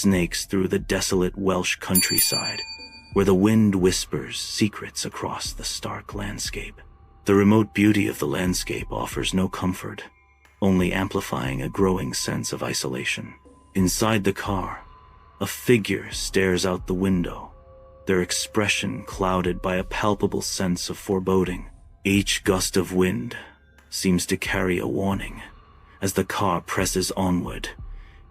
snakes through the desolate Welsh countryside, where the wind whispers secrets across the stark landscape. The remote beauty of the landscape offers no comfort, only amplifying a growing sense of isolation. Inside the car, a figure stares out the window, their expression clouded by a palpable sense of foreboding. Each gust of wind seems to carry a warning as the car presses onward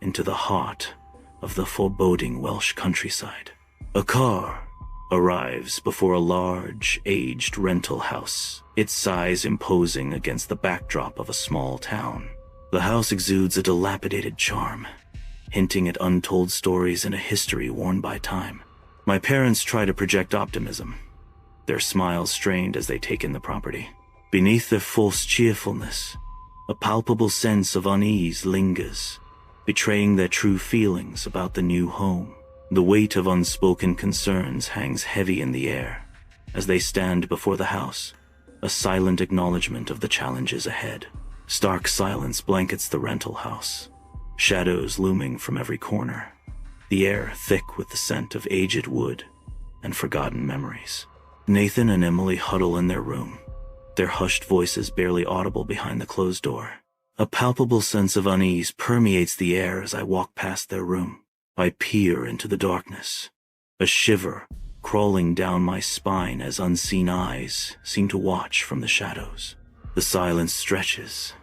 into the heart of the foreboding Welsh countryside. A car arrives before a large, aged rental house, its size imposing against the backdrop of a small town. The house exudes a dilapidated charm, hinting at untold stories and a history worn by time. My parents try to project optimism, their smiles strained as they take in the property. Beneath their false cheerfulness, a palpable sense of unease lingers, betraying their true feelings about the new home. The weight of unspoken concerns hangs heavy in the air as they stand before the house, a silent acknowledgement of the challenges ahead. Stark silence blankets the rental house, shadows looming from every corner, the air thick with the scent of aged wood and forgotten memories. Nathan and Emily huddle in their room, their hushed voices barely audible behind the closed door. A palpable sense of unease permeates the air as I walk past their room. I peer into the darkness, a shiver crawling down my spine as unseen eyes seem to watch from the shadows. The silence stretches,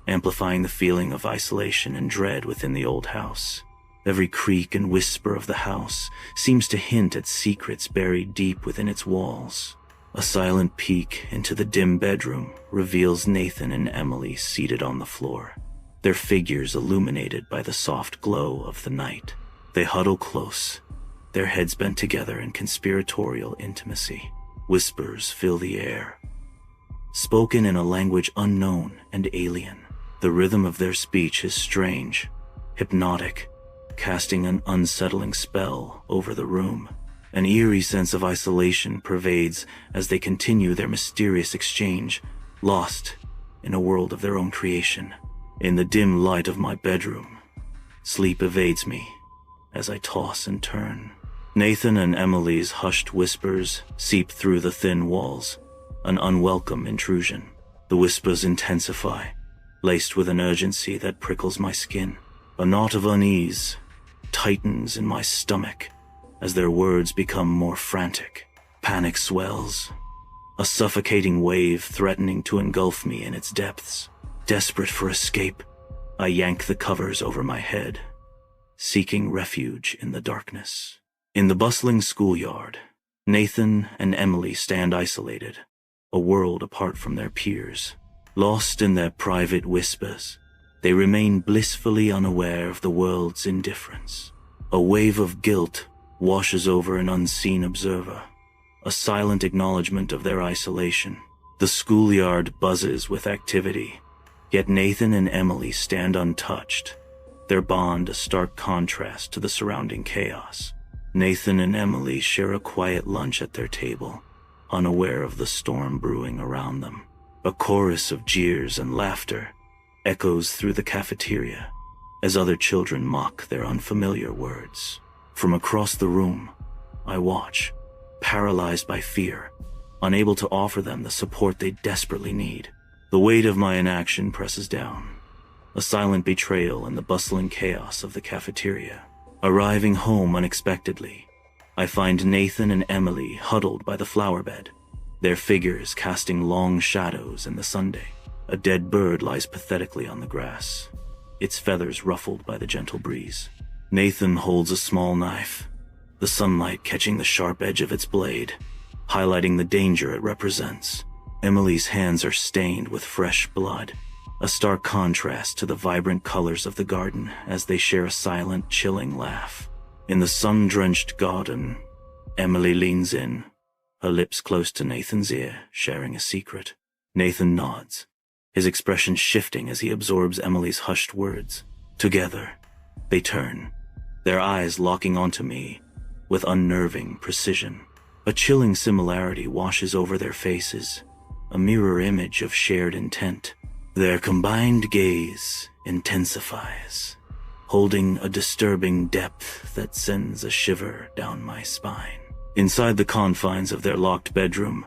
amplifying the feeling of isolation and dread within the old house. Every creak and whisper of the house seems to hint at secrets buried deep within its walls. A silent peek into the dim bedroom reveals Nathan and Emily seated on the floor, their figures illuminated by the soft glow of the night. They huddle close, their heads bent together in conspiratorial intimacy. Whispers fill the air, spoken in a language unknown and alien. The rhythm of their speech is strange, hypnotic, casting an unsettling spell over the room. An eerie sense of isolation pervades as they continue their mysterious exchange, lost in a world of their own creation. In the dim light of my bedroom, sleep evades me as I toss and turn. Nathan and Emily's hushed whispers seep through the thin walls, an unwelcome intrusion. The whispers intensify, laced with an urgency that prickles my skin. A knot of unease tightens in my stomach as their words become more frantic. Panic swells, a suffocating wave threatening to engulf me in its depths. Desperate for escape, I yank the covers over my head, seeking refuge in the darkness. In the bustling schoolyard, Nathan and Emily stand isolated, a world apart from their peers. Lost in their private whispers, they remain blissfully unaware of the world's indifference. A wave of guilt washes over an unseen observer, a silent acknowledgement of their isolation. The schoolyard buzzes with activity, yet Nathan and Emily stand untouched, their bond a stark contrast to the surrounding chaos. Nathan and Emily share a quiet lunch at their table, unaware of the storm brewing around them. A chorus of jeers and laughter echoes through the cafeteria as other children mock their unfamiliar words. From across the room, I watch, paralyzed by fear, unable to offer them the support they desperately need. The weight of my inaction presses down, a silent betrayal in the bustling chaos of the cafeteria. Arriving home unexpectedly, I find Nathan and Emily huddled by the flower bed, their figures casting long shadows in the sunday. A dead bird lies pathetically on the grass, its feathers ruffled by the gentle breeze. Nathan holds a small knife, the sunlight catching the sharp edge of its blade, highlighting the danger it represents. Emily's hands are stained with fresh blood, a stark contrast to the vibrant colors of the garden as they share a silent, chilling laugh. In the sun-drenched garden, Emily leans in, her lips close to Nathan's ear, sharing a secret. Nathan nods, his expression shifting as he absorbs Emily's hushed words. Together, they turn, their eyes locking onto me with unnerving precision. A chilling similarity washes over their faces, a mirror image of shared intent. Their combined gaze intensifies, holding a disturbing depth that sends a shiver down my spine. Inside the confines of their locked bedroom,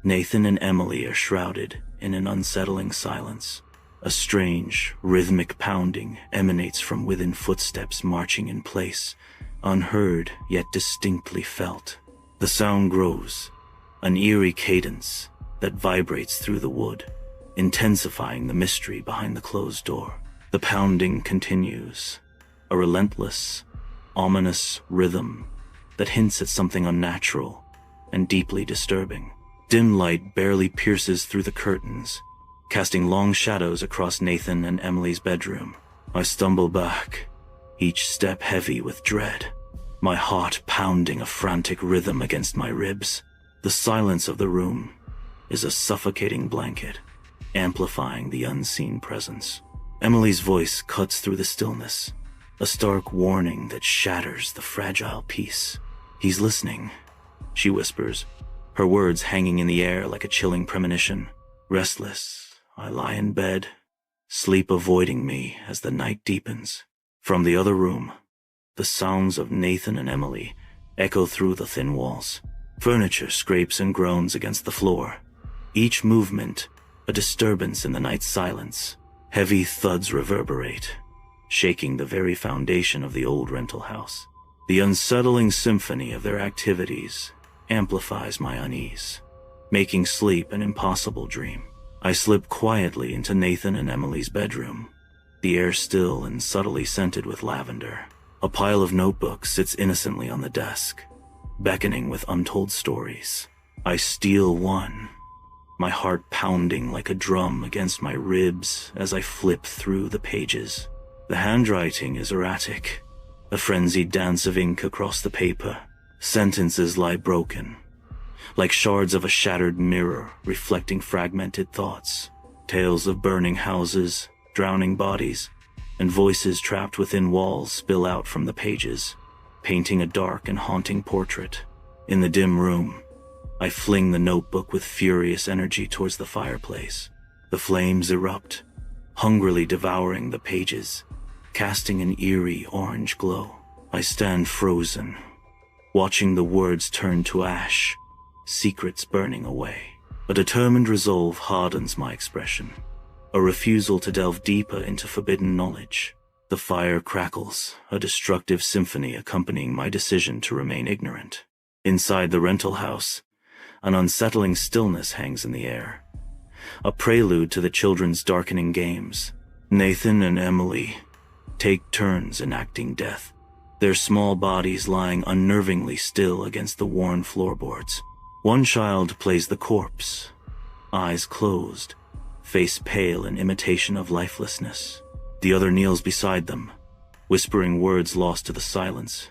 Nathan and Emily are shrouded in an unsettling silence. A strange, rhythmic pounding emanates from within, footsteps marching in place, unheard yet distinctly felt. The sound grows, an eerie cadence that vibrates through the wood, intensifying the mystery behind the closed door. The pounding continues, a relentless, ominous rhythm that hints at something unnatural and deeply disturbing. Dim light barely pierces through the curtains, casting long shadows across Nathan and Emily's bedroom. I stumble back, each step heavy with dread, my heart pounding a frantic rhythm against my ribs. The silence of the room is a suffocating blanket, amplifying the unseen presence. Emily's voice cuts through the stillness, a stark warning that shatters the fragile peace. "He's listening," she whispers, her words hanging in the air like a chilling premonition. Restless, I lie in bed, sleep avoiding me as the night deepens. From the other room, the sounds of Nathan and Emily echo through the thin walls. Furniture scrapes and groans against the floor, each movement a disturbance in the night's silence. Heavy thuds reverberate, shaking the very foundation of the old rental house. The unsettling symphony of their activities amplifies my unease, making sleep an impossible dream. I slip quietly into Nathan and Emily's bedroom, the air still and subtly scented with lavender. A pile of notebooks sits innocently on the desk, beckoning with untold stories. I steal one, my heart pounding like a drum against my ribs as I flip through the pages. The handwriting is erratic, a frenzied dance of ink across the paper. Sentences lie broken, like shards of a shattered mirror reflecting fragmented thoughts. Tales of burning houses, drowning bodies, and voices trapped within walls spill out from the pages, painting a dark and haunting portrait. In the dim room, I fling the notebook with furious energy towards the fireplace. The flames erupt, hungrily devouring the pages, casting an eerie orange glow. I stand frozen, watching the words turn to ash, secrets burning away. A determined resolve hardens my expression, a refusal to delve deeper into forbidden knowledge. The fire crackles, a destructive symphony accompanying my decision to remain ignorant. Inside the rental house, an unsettling stillness hangs in the air, a prelude to the children's darkening games. Nathan and Emily take turns enacting death, their small bodies lying unnervingly still against the worn floorboards. One child plays the corpse, eyes closed, face pale in imitation of lifelessness. The other kneels beside them, whispering words lost to the silence,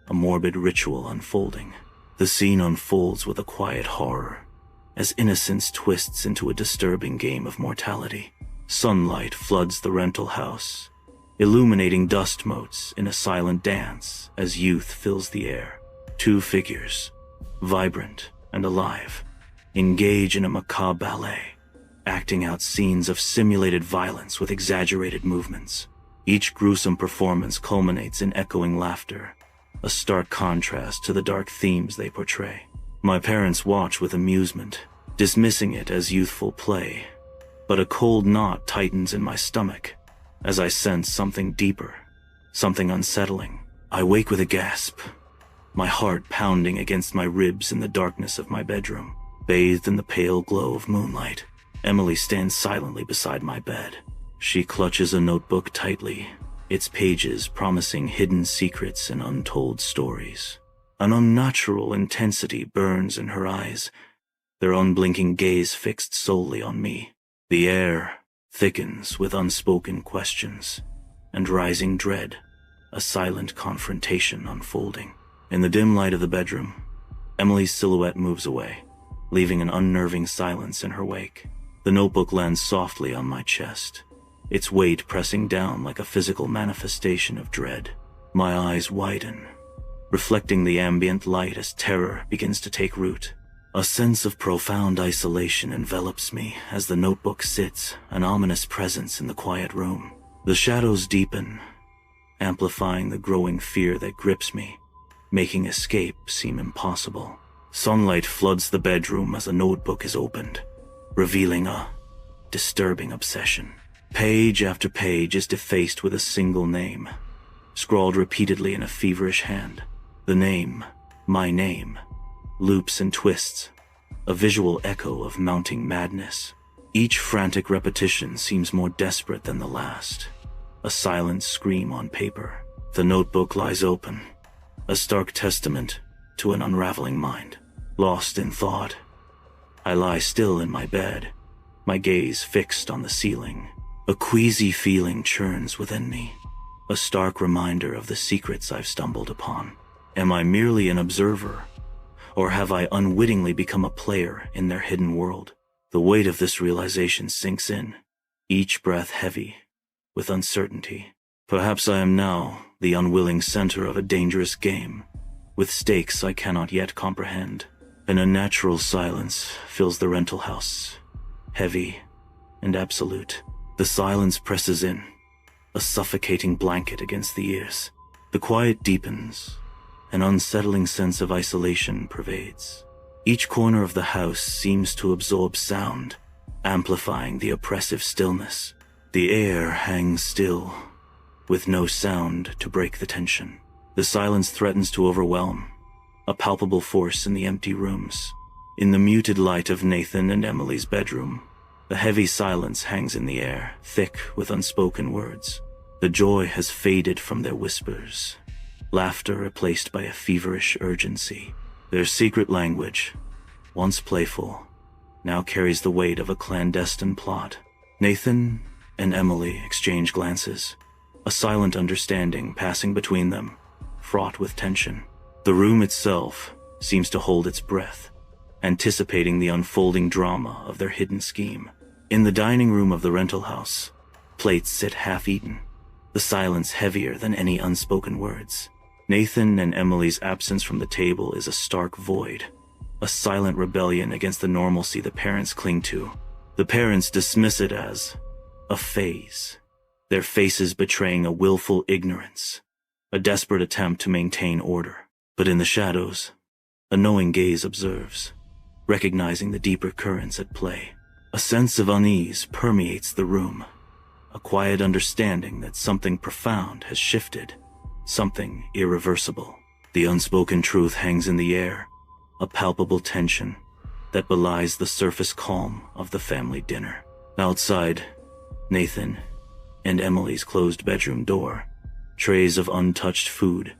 a morbid ritual unfolding. The scene unfolds with a quiet horror, as innocence twists into a disturbing game of mortality. Sunlight floods the rental house, illuminating dust motes in a silent dance as youth fills the air. Two figures, vibrant and alive, engage in a macabre ballet, acting out scenes of simulated violence with exaggerated movements. Each gruesome performance culminates in echoing laughter, a stark contrast to the dark themes they portray. My parents watch with amusement, dismissing it as youthful play, but a cold knot tightens in my stomach as I sense something deeper, something unsettling. I wake with a gasp, my heart pounding against my ribs in the darkness of my bedroom. Bathed in the pale glow of moonlight, Emily stands silently beside my bed. She clutches a notebook tightly, its pages promising hidden secrets and untold stories. An unnatural intensity burns in her eyes, their unblinking gaze fixed solely on me. The air thickens with unspoken questions and rising dread, a silent confrontation unfolding. In the dim light of the bedroom, Emily's silhouette moves away, leaving an unnerving silence in her wake. The notebook lands softly on my chest, its weight pressing down like a physical manifestation of dread. My eyes widen, reflecting the ambient light as terror begins to take root. A sense of profound isolation envelops me as the notebook sits, an ominous presence in the quiet room. The shadows deepen, amplifying the growing fear that grips me, making escape seem impossible. Sunlight floods the bedroom as a notebook is opened, revealing a disturbing obsession. Page after page is defaced with a single name, scrawled repeatedly in a feverish hand. The name, my name, loops and twists, a visual echo of mounting madness. Each frantic repetition seems more desperate than the last, a silent scream on paper. The notebook lies open, a stark testament to an unraveling mind. Lost in thought, I lie still in my bed, my gaze fixed on the ceiling. A queasy feeling churns within me, a stark reminder of the secrets I've stumbled upon. Am I merely an observer, or have I unwittingly become a player in their hidden world? The weight of this realization sinks in, each breath heavy with uncertainty. Perhaps I am now the unwilling center of a dangerous game, with stakes I cannot yet comprehend. An unnatural silence fills the rental house, heavy and absolute. The silence presses in, a suffocating blanket against the ears. The quiet deepens, an unsettling sense of isolation pervades. Each corner of the house seems to absorb sound, amplifying the oppressive stillness. The air hangs still, with no sound to break the tension. The silence threatens to overwhelm, a palpable force in the empty rooms. In the muted light of Nathan and Emily's bedroom, the heavy silence hangs in the air, thick with unspoken words. The joy has faded from their whispers, laughter replaced by a feverish urgency. Their secret language, once playful, now carries the weight of a clandestine plot. Nathan and Emily exchange glances, a silent understanding passing between them, fraught with tension. The room itself seems to hold its breath, anticipating the unfolding drama of their hidden scheme. In the dining room of the rental house, plates sit half-eaten, the silence heavier than any unspoken words. Nathan and Emily's absence from the table is a stark void, a silent rebellion against the normalcy the parents cling to. The parents dismiss it as a phase, their faces betraying a willful ignorance, a desperate attempt to maintain order. But in the shadows, a knowing gaze observes, recognizing the deeper currents at play. A sense of unease permeates the room, a quiet understanding that something profound has shifted, something irreversible. The unspoken truth hangs in the air, a palpable tension that belies the surface calm of the family dinner. Outside, Nathan and Emily's closed bedroom door, trays of untouched food,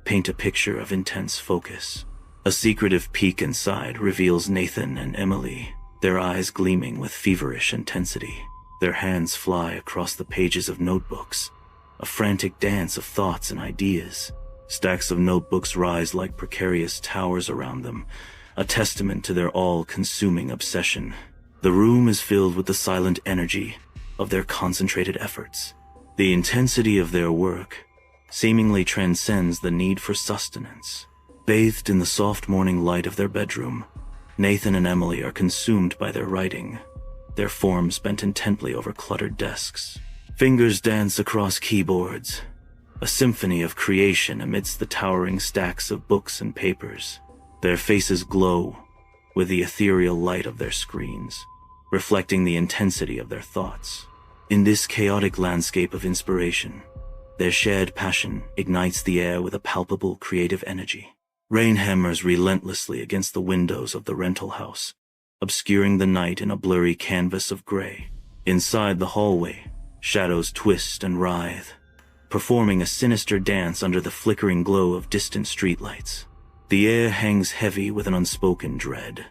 paint a picture of intense focus. A secretive peek inside reveals Nathan and Emily, their eyes gleaming with feverish intensity. Their hands fly across the pages of notebooks, a frantic dance of thoughts and ideas. Stacks of notebooks rise like precarious towers around them, a testament to their all-consuming obsession. The room is filled with the silent energy of their concentrated efforts. The intensity of their work seemingly transcends the need for sustenance. Bathed in the soft morning light of their bedroom, Nathan and Emily are consumed by their writing, their forms bent intently over cluttered desks. Fingers dance across keyboards, a symphony of creation amidst the towering stacks of books and papers. Their faces glow with the ethereal light of their screens, reflecting the intensity of their thoughts. In this chaotic landscape of inspiration, their shared passion ignites the air with a palpable creative energy. Rain hammers relentlessly against the windows of the rental house, obscuring the night in a blurry canvas of gray. Inside the hallway, shadows twist and writhe, performing a sinister dance under the flickering glow of distant streetlights. The air hangs heavy with an unspoken dread,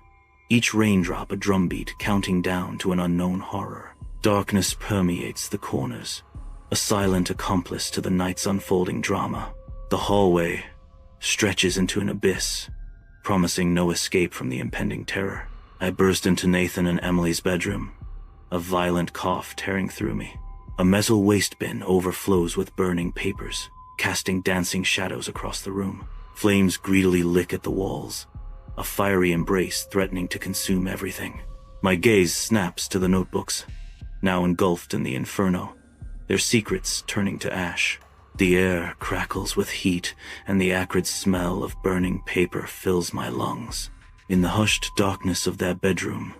each raindrop a drumbeat counting down to an unknown horror. Darkness permeates the corners, a silent accomplice to the night's unfolding drama. The hallway stretches into an abyss, promising no escape from the impending terror. I burst into Nathan and Emily's bedroom, a violent cough tearing through me. A metal waste bin overflows with burning papers, casting dancing shadows across the room. Flames greedily lick at the walls, a fiery embrace threatening to consume everything. My gaze snaps to the notebooks, now engulfed in the inferno, their secrets turning to ash. The air crackles with heat, and the acrid smell of burning paper fills my lungs. In the hushed darkness of that bedroom,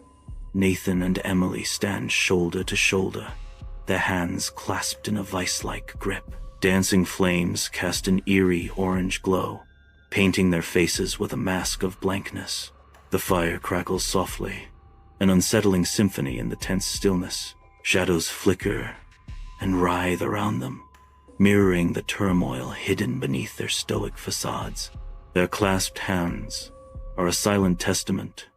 Nathan and Emily stand shoulder to shoulder, their hands clasped in a vice-like grip. Dancing flames cast an eerie orange glow, painting their faces with a mask of blankness. The fire crackles softly, an unsettling symphony in the tense stillness. Shadows flicker and writhe around them, mirroring the turmoil hidden beneath their stoic facades. Their clasped hands are a silent testament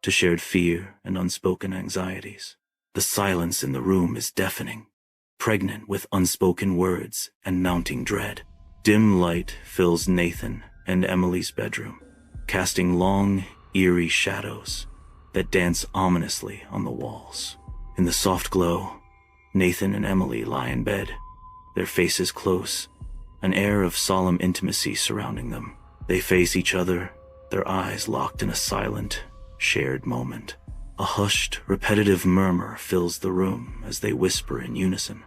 to shared fear and unspoken anxieties. The silence in the room is deafening, pregnant with unspoken words and mounting dread. Dim light fills Nathan and Emily's bedroom, casting long, eerie shadows that dance ominously on the walls. In the soft glow, Nathan and Emily lie in bed, their faces close, an air of solemn intimacy surrounding them. They face each other, their eyes locked in a silent, shared moment. A hushed, repetitive murmur fills the room as they whisper in unison,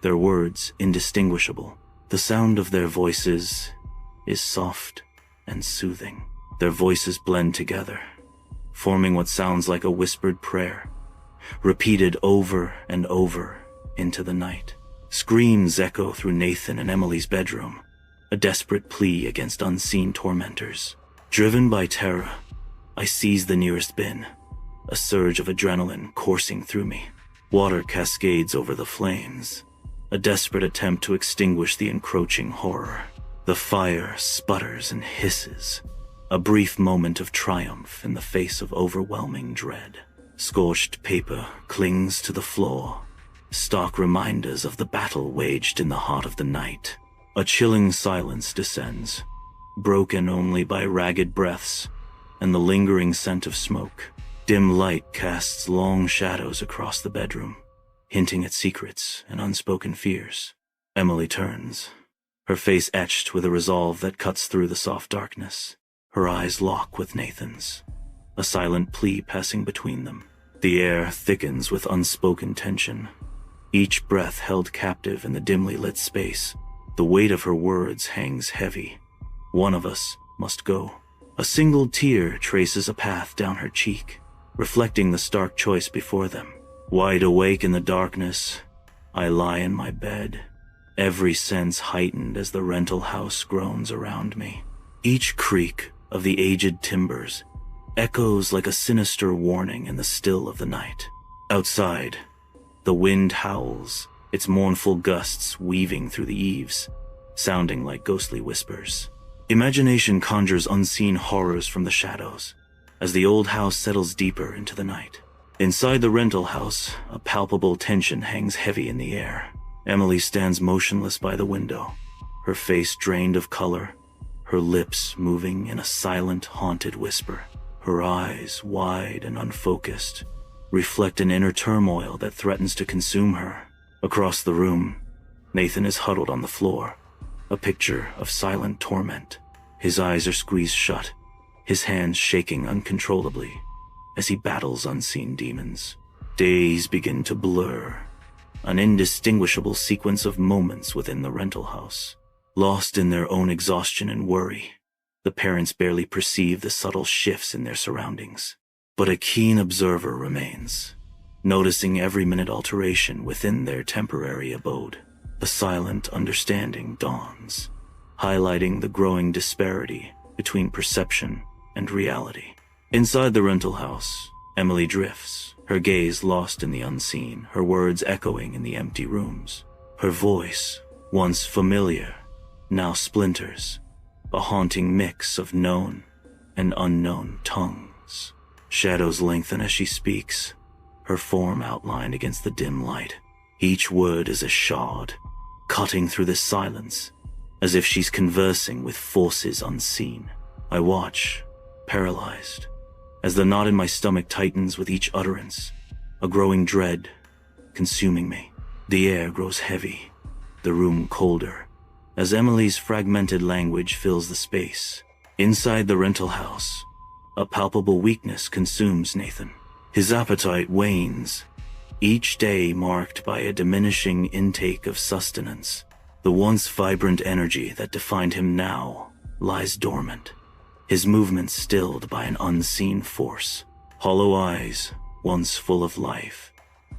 their words indistinguishable. The sound of their voices is soft and soothing. Their voices blend together, forming what sounds like a whispered prayer, repeated over and over into the night. Screams echo through Nathan and Emily's bedroom, a desperate plea against unseen tormentors. Driven by terror, I seize the nearest bin, a surge of adrenaline coursing through me. Water cascades over the flames, a desperate attempt to extinguish the encroaching horror. The fire sputters and hisses, a brief moment of triumph in the face of overwhelming dread. Scorched paper clings to the floor, stark reminders of the battle waged in the heart of the night. A chilling silence descends, broken only by ragged breaths and the lingering scent of smoke. Dim light casts long shadows across the bedroom, hinting at secrets and unspoken fears. Emily turns, her face etched with a resolve that cuts through the soft darkness. Her eyes lock with Nathan's, a silent plea passing between them. The air thickens with unspoken tension, each breath held captive in the dimly lit space. The weight of her words hangs heavy. One of us must go. A single tear traces a path down her cheek, reflecting the stark choice before them. Wide awake in the darkness, I lie in my bed, every sense heightened as the rental house groans around me. Each creak of the aged timbers echoes like a sinister warning in the still of the night. Outside, the wind howls, its mournful gusts weaving through the eaves, sounding like ghostly whispers. Imagination conjures unseen horrors from the shadows as the old house settles deeper into the night. Inside the rental house, a palpable tension hangs heavy in the air. Emily stands motionless by the window, her face drained of color, her lips moving in a silent, haunted whisper. Her eyes, wide and unfocused, reflect an inner turmoil that threatens to consume her. Across the room, Nathan is huddled on the floor, a picture of silent torment. His eyes are squeezed shut, his hands shaking uncontrollably as he battles unseen demons. Days begin to blur, an indistinguishable sequence of moments within the rental house. Lost in their own exhaustion and worry, the parents barely perceive the subtle shifts in their surroundings. But a keen observer remains, noticing every minute alteration within their temporary abode. A silent understanding dawns, highlighting the growing disparity between perception and reality. Inside the rental house, Emily drifts, her gaze lost in the unseen, her words echoing in the empty rooms. Her voice, once familiar, now splinters, a haunting mix of known and unknown tongues. Shadows lengthen as she speaks, her form outlined against the dim light. Each word is a shard, cutting through the silence, as if she's conversing with forces unseen. I watch, paralyzed, as the knot in my stomach tightens with each utterance, a growing dread consuming me. The air grows heavy, the room colder, as Emily's fragmented language fills the space. Inside the rental house, a palpable weakness consumes Nathan. His appetite wanes, each day marked by a diminishing intake of sustenance. The once vibrant energy that defined him now lies dormant, his movements stilled by an unseen force. Hollow eyes, once full of life,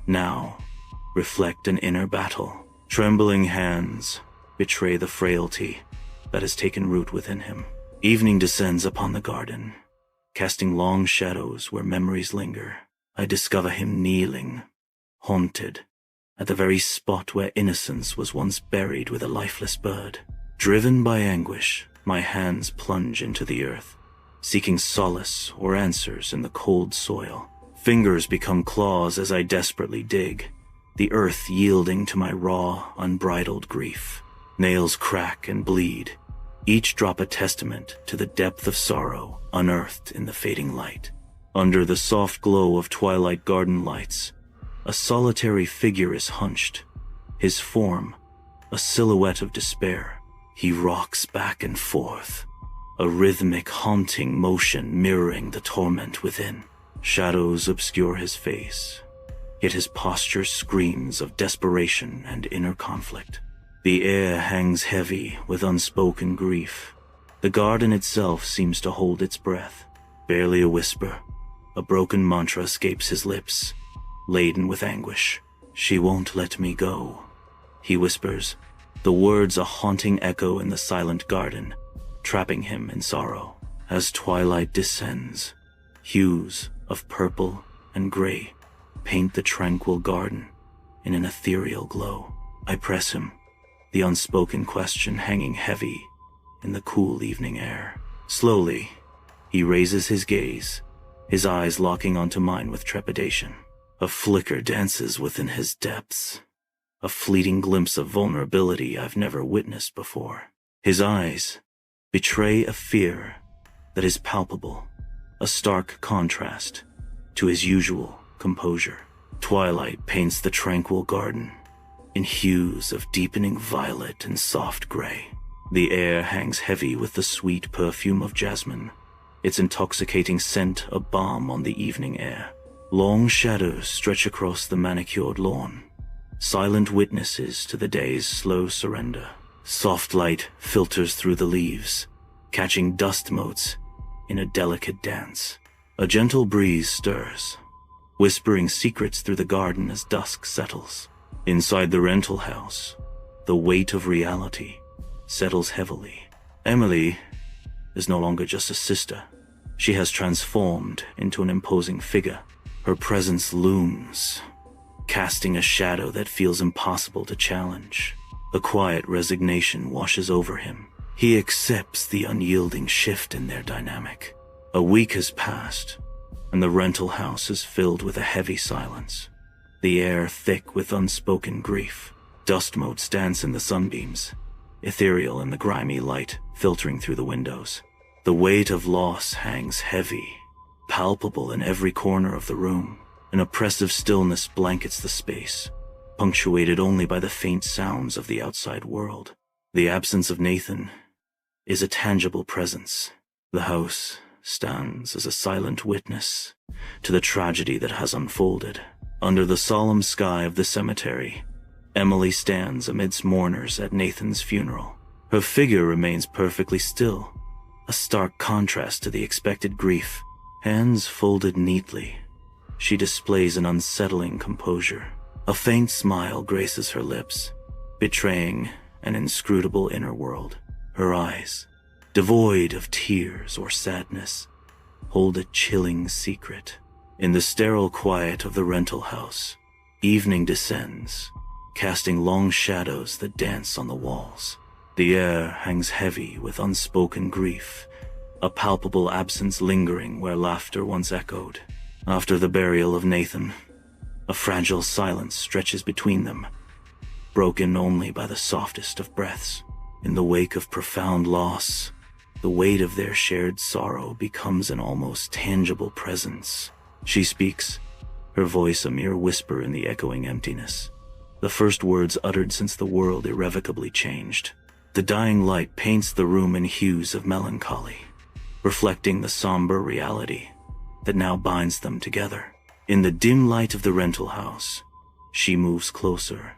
now reflect an inner battle. Trembling hands betray the frailty that has taken root within him. Evening descends upon the garden, casting long shadows where memories linger. I discover him kneeling, haunted, at the very spot where innocence was once buried with a lifeless bird. Driven by anguish, my hands plunge into the earth, seeking solace or answers in the cold soil. Fingers become claws as I desperately dig, the earth yielding to my raw, unbridled grief. Nails crack and bleed, each drop a testament to the depth of sorrow unearthed in the fading light. Under the soft glow of twilight garden lights, a solitary figure is hunched, his form a silhouette of despair. He rocks back and forth, a rhythmic, haunting motion mirroring the torment within. Shadows obscure his face, yet his posture screams of desperation and inner conflict. The air hangs heavy with unspoken grief. The garden itself seems to hold its breath. Barely a whisper, a broken mantra escapes his lips, laden with anguish. "She won't let me go," he whispers, the words a haunting echo in the silent garden, trapping him in sorrow. As twilight descends, hues of purple and gray paint the tranquil garden in an ethereal glow. I press him, the unspoken question hanging heavy in the cool evening air. Slowly, he raises his gaze, his eyes locking onto mine with trepidation. A flicker dances within his depths, a fleeting glimpse of vulnerability I've never witnessed before. His eyes betray a fear that is palpable, a stark contrast to his usual composure. Twilight paints the tranquil garden in hues of deepening violet and soft gray. The air hangs heavy with the sweet perfume of jasmine, its intoxicating scent a balm on the evening air. Long shadows stretch across the manicured lawn, silent witnesses to the day's slow surrender. Soft light filters through the leaves, catching dust motes in a delicate dance. A gentle breeze stirs, whispering secrets through the garden as dusk settles. Inside the rental house, the weight of reality settles heavily. Emily is no longer just a sister. She has transformed into an imposing figure. Her presence looms, casting a shadow that feels impossible to challenge. A quiet resignation washes over him. He accepts the unyielding shift in their dynamic. A week has passed, and the rental house is filled with a heavy silence, the air thick with unspoken grief. Dust motes dance in the sunbeams, ethereal in the grimy light filtering through the windows. The weight of loss hangs heavy, palpable in every corner of the room. An oppressive stillness blankets the space, punctuated only by the faint sounds of the outside world. The absence of Nathan is a tangible presence. The house stands as a silent witness to the tragedy that has unfolded. Under the solemn sky of the cemetery, Emily stands amidst mourners at Nathan's funeral. Her figure remains perfectly still, a stark contrast to the expected grief. Hands folded neatly, she displays an unsettling composure. A faint smile graces her lips, betraying an inscrutable inner world. Her eyes, devoid of tears or sadness, hold a chilling secret. In the sterile quiet of the rental house, evening descends, casting long shadows that dance on the walls. The air hangs heavy with unspoken grief, a palpable absence lingering where laughter once echoed. After the burial of Nathan, a fragile silence stretches between them, broken only by the softest of breaths. In the wake of profound loss, the weight of their shared sorrow becomes an almost tangible presence. She speaks, her voice a mere whisper in the echoing emptiness, the first words uttered since the world irrevocably changed. The dying light paints the room in hues of melancholy, reflecting the somber reality that now binds them together. In the dim light of the rental house, she moves closer,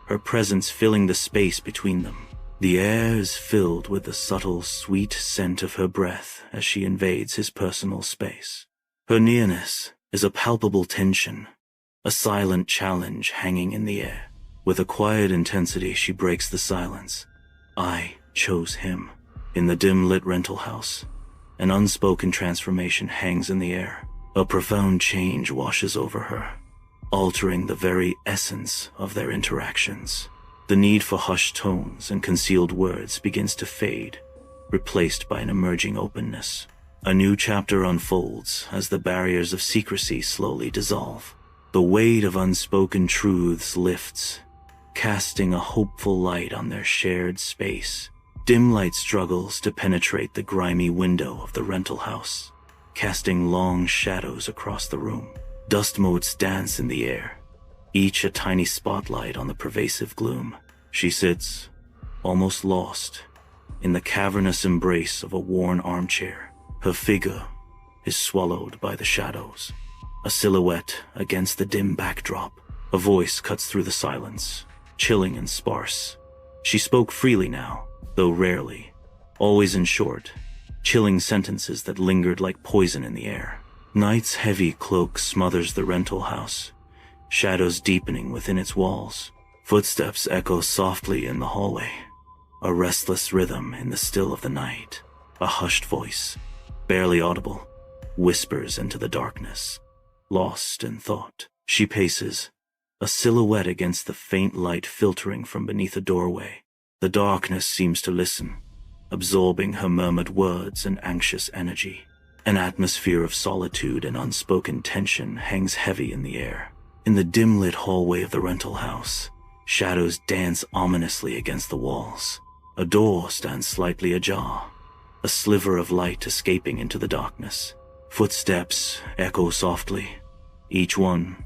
her presence filling the space between them. The air is filled with the subtle, sweet scent of her breath as she invades his personal space. Her nearness is a palpable tension, a silent challenge hanging in the air. With a quiet intensity, she breaks the silence. I chose him. In the dim-lit rental house, an unspoken transformation hangs in the air. A profound change washes over her, altering the very essence of their interactions. The need for hushed tones and concealed words begins to fade, replaced by an emerging openness. A new chapter unfolds as the barriers of secrecy slowly dissolve. The weight of unspoken truths lifts, casting a hopeful light on their shared space. Dim light struggles to penetrate the grimy window of the rental house, casting long shadows across the room. Dust motes dance in the air, each a tiny spotlight on the pervasive gloom. She sits, almost lost, in the cavernous embrace of a worn armchair. Her figure is swallowed by the shadows, a silhouette against the dim backdrop. A voice cuts through the silence, chilling and sparse. She spoke freely now, though rarely, always in short, chilling sentences that lingered like poison in the air. Night's heavy cloak smothers the rental house, shadows deepening within its walls. Footsteps echo softly in the hallway, a restless rhythm in the still of the night. A hushed voice, barely audible, whispers into the darkness. Lost in thought, she paces, a silhouette against the faint light filtering from beneath a doorway. The darkness seems to listen, absorbing her murmured words and anxious energy. An atmosphere of solitude and unspoken tension hangs heavy in the air. In the dim-lit hallway of the rental house, shadows dance ominously against the walls. A door stands slightly ajar, a sliver of light escaping into the darkness. Footsteps echo softly, each one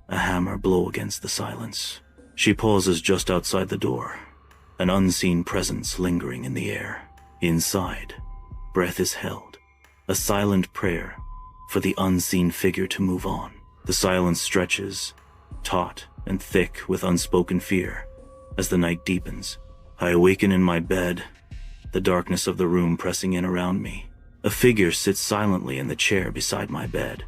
a hammer blow against the silence. She pauses just outside the door, an unseen presence lingering in the air. Inside, breath is held, a silent prayer for the unseen figure to move on. The silence stretches, taut and thick with unspoken fear, as the night deepens. I awaken in my bed, the darkness of the room pressing in around me. A figure sits silently in the chair beside my bed,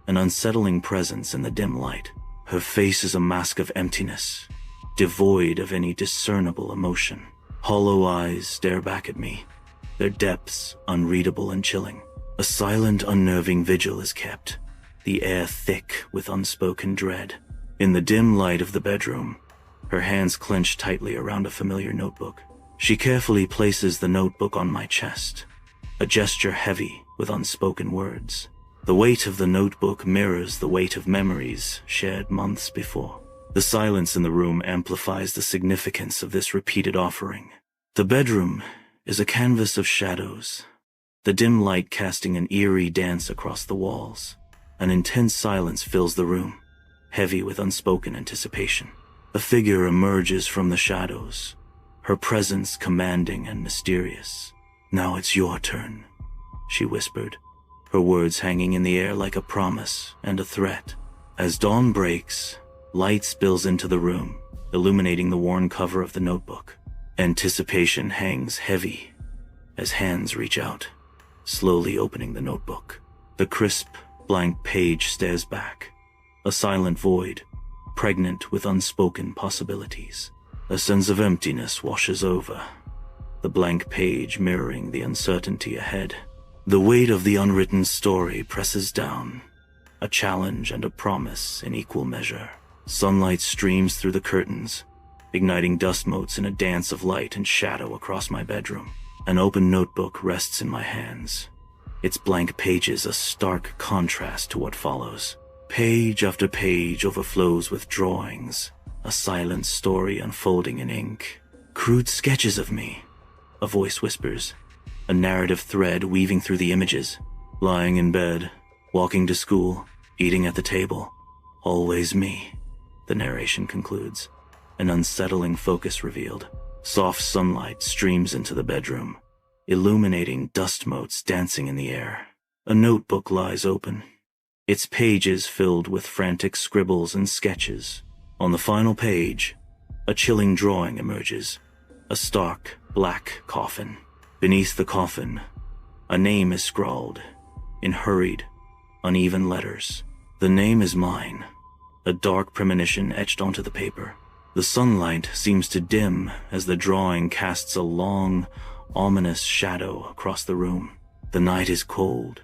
an unsettling presence in the dim light. Her face is a mask of emptiness, devoid of any discernible emotion. Hollow eyes stare back at me, their depths unreadable and chilling. A silent, unnerving vigil is kept, the air thick with unspoken dread. In the dim light of the bedroom, her hands clench tightly around a familiar notebook. She carefully places the notebook on my chest, a gesture heavy with unspoken words. The weight of the notebook mirrors the weight of memories shared months before. The silence in the room amplifies the significance of this repeated offering. The bedroom is a canvas of shadows, the dim light casting an eerie dance across the walls. An intense silence fills the room, heavy with unspoken anticipation. A figure emerges from the shadows, her presence commanding and mysterious. "Now it's your turn," she whispered, her words hanging in the air like a promise and a threat. As dawn breaks, light spills into the room, illuminating the worn cover of the notebook. Anticipation hangs heavy as hands reach out, slowly opening the notebook. The crisp, blank page stares back, a silent void, pregnant with unspoken possibilities. A sense of emptiness washes over, the blank page mirroring the uncertainty ahead. The weight of the unwritten story presses down, a challenge and a promise in equal measure. Sunlight streams through the curtains, igniting dust motes in a dance of light and shadow across my bedroom. An open notebook rests in my hands, its blank pages a stark contrast to what follows. Page after page overflows with drawings, a silent story unfolding in ink. "Crude sketches of me," a voice whispers, a narrative thread weaving through the images. Lying in bed, walking to school, eating at the table. Always me, the narration concludes, an unsettling focus revealed. Soft sunlight streams into the bedroom, illuminating dust motes dancing in the air. A notebook lies open, its pages filled with frantic scribbles and sketches. On the final page, A chilling drawing emerges. A stark, black coffin. Beneath the coffin, a name is scrawled in hurried, uneven letters. The name is mine, a dark premonition etched onto the paper. The sunlight seems to dim as the drawing casts a long, ominous shadow across the room. The night is cold.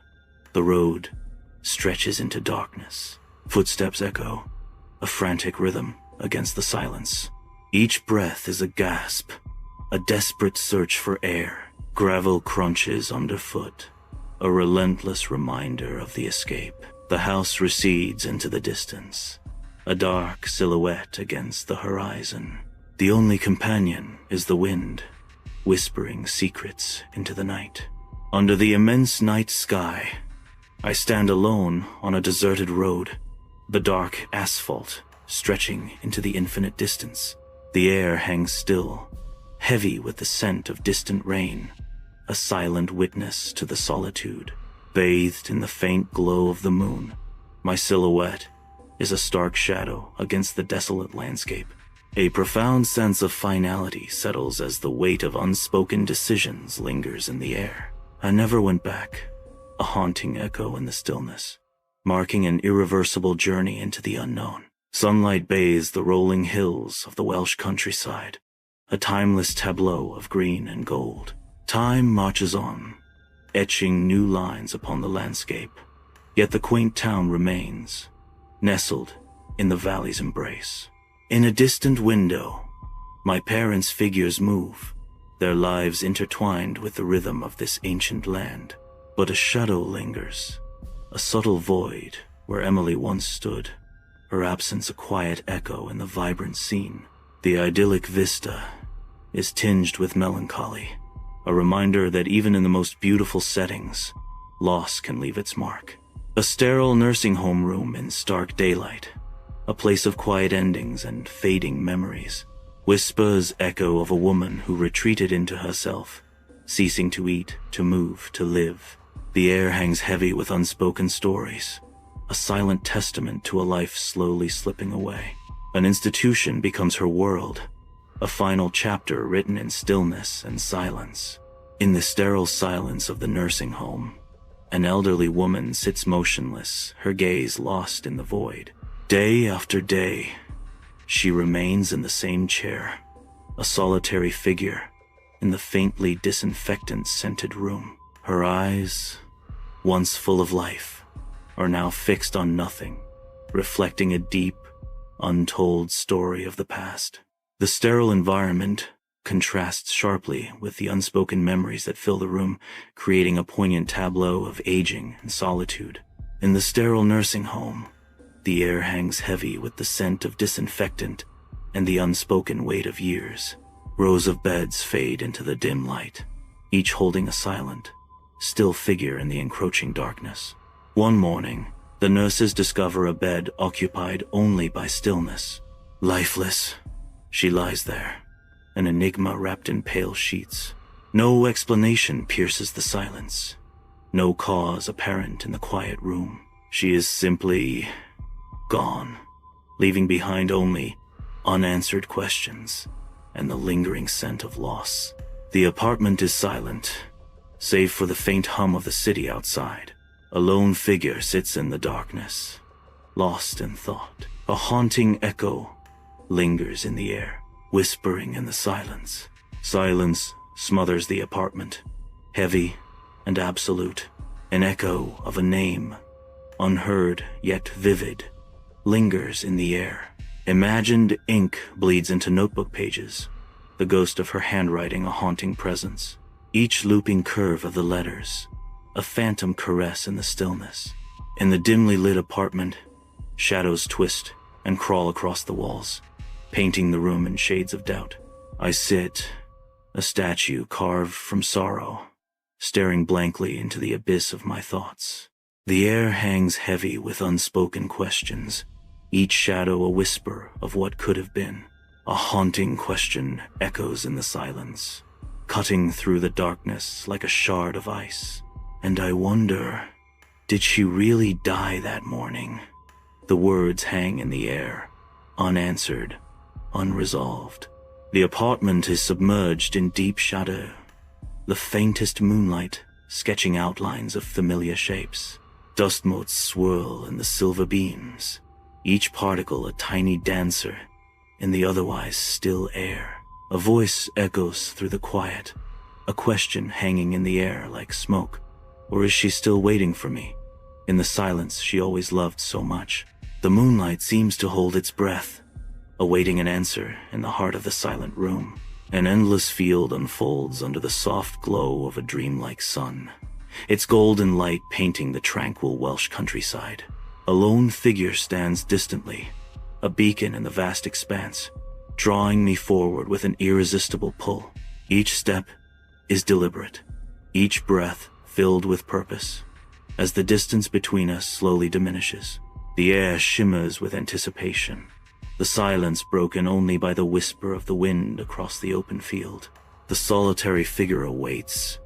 The road stretches into darkness. Footsteps echo, a frantic rhythm against the silence. Each breath is a gasp, a desperate search for air. Gravel crunches underfoot, a relentless reminder of the escape. The house recedes into the distance, a dark silhouette against the horizon. The only companion is the wind, whispering secrets into the night. Under the immense night sky, I stand alone on a deserted road, the dark asphalt stretching into the infinite distance. The air hangs still, heavy with the scent of distant rain, a silent witness to the solitude. Bathed in the faint glow of the moon, my silhouette is a stark shadow against the desolate landscape. A profound sense of finality settles as the weight of unspoken decisions lingers in the air. I never went back, a haunting echo in the stillness, marking an irreversible journey into the unknown. Sunlight bathes the rolling hills of the Welsh countryside, a timeless tableau of green and gold. Time marches on, etching new lines upon the landscape, yet the quaint town remains, nestled in the valley's embrace. In a distant window, my parents' figures move, their lives intertwined with the rhythm of this ancient land. But a shadow lingers, a subtle void where Emily once stood, her absence a quiet echo in the vibrant scene. The idyllic vista is tinged with melancholy, a reminder that even in the most beautiful settings, loss can leave its mark. A sterile nursing home room in stark daylight, a place of quiet endings and fading memories. Whispers echo of a woman who retreated into herself, ceasing to eat, to move, to live. The air hangs heavy with unspoken stories, a silent testament to a life slowly slipping away. An institution becomes her world, a final chapter written in stillness and silence. In the sterile silence of the nursing home, an elderly woman sits motionless, her gaze lost in the void. Day after day, she remains in the same chair, a solitary figure in the faintly disinfectant-scented room. Her eyes, once full of life, are now fixed on nothing, reflecting a deep, untold story of the past. The sterile environment contrasts sharply with the unspoken memories that fill the room, creating a poignant tableau of aging and solitude. In the sterile nursing home, the air hangs heavy with the scent of disinfectant and the unspoken weight of years. Rows of beds fade into the dim light, each holding a silent, still figure in the encroaching darkness. One morning, the nurses discover a bed occupied only by stillness. Lifeless, she lies there, an enigma wrapped in pale sheets. No explanation pierces the silence, no cause apparent in the quiet room. She is simply gone, leaving behind only unanswered questions and the lingering scent of loss. The apartment is silent, save for the faint hum of the city outside. A lone figure sits in the darkness, lost in thought. A haunting echo lingers in the air, whispering in the silence. Silence smothers the apartment, heavy and absolute. An echo of a name, unheard yet vivid, lingers in the air. Imagined ink bleeds into notebook pages, the ghost of her handwriting a haunting presence. Each looping curve of the letters, a phantom caress in the stillness. In the dimly lit apartment, shadows twist and crawl across the walls, painting the room in shades of doubt. I sit, a statue carved from sorrow, staring blankly into the abyss of my thoughts. The air hangs heavy with unspoken questions, each shadow a whisper of what could have been. A haunting question echoes in the silence, cutting through the darkness like a shard of ice. And I wonder, did she really die that morning? The words hang in the air, unanswered, unresolved. The apartment is submerged in deep shadow, the faintest moonlight sketching outlines of familiar shapes. Dust motes swirl in the silver beams, each particle a tiny dancer in the otherwise still air. A voice echoes through the quiet, a question hanging in the air like smoke. Or is she still waiting for me, in the silence she always loved so much? The moonlight seems to hold its breath, awaiting an answer in the heart of the silent room. An endless field unfolds under the soft glow of a dreamlike sun, its golden light painting the tranquil Welsh countryside. A lone figure stands distantly, a beacon in the vast expanse, drawing me forward with an irresistible pull. Each step is deliberate, each breath filled with purpose. As the distance between us slowly diminishes, the air shimmers with anticipation, the silence broken only by the whisper of the wind across the open field. The solitary figure awaits,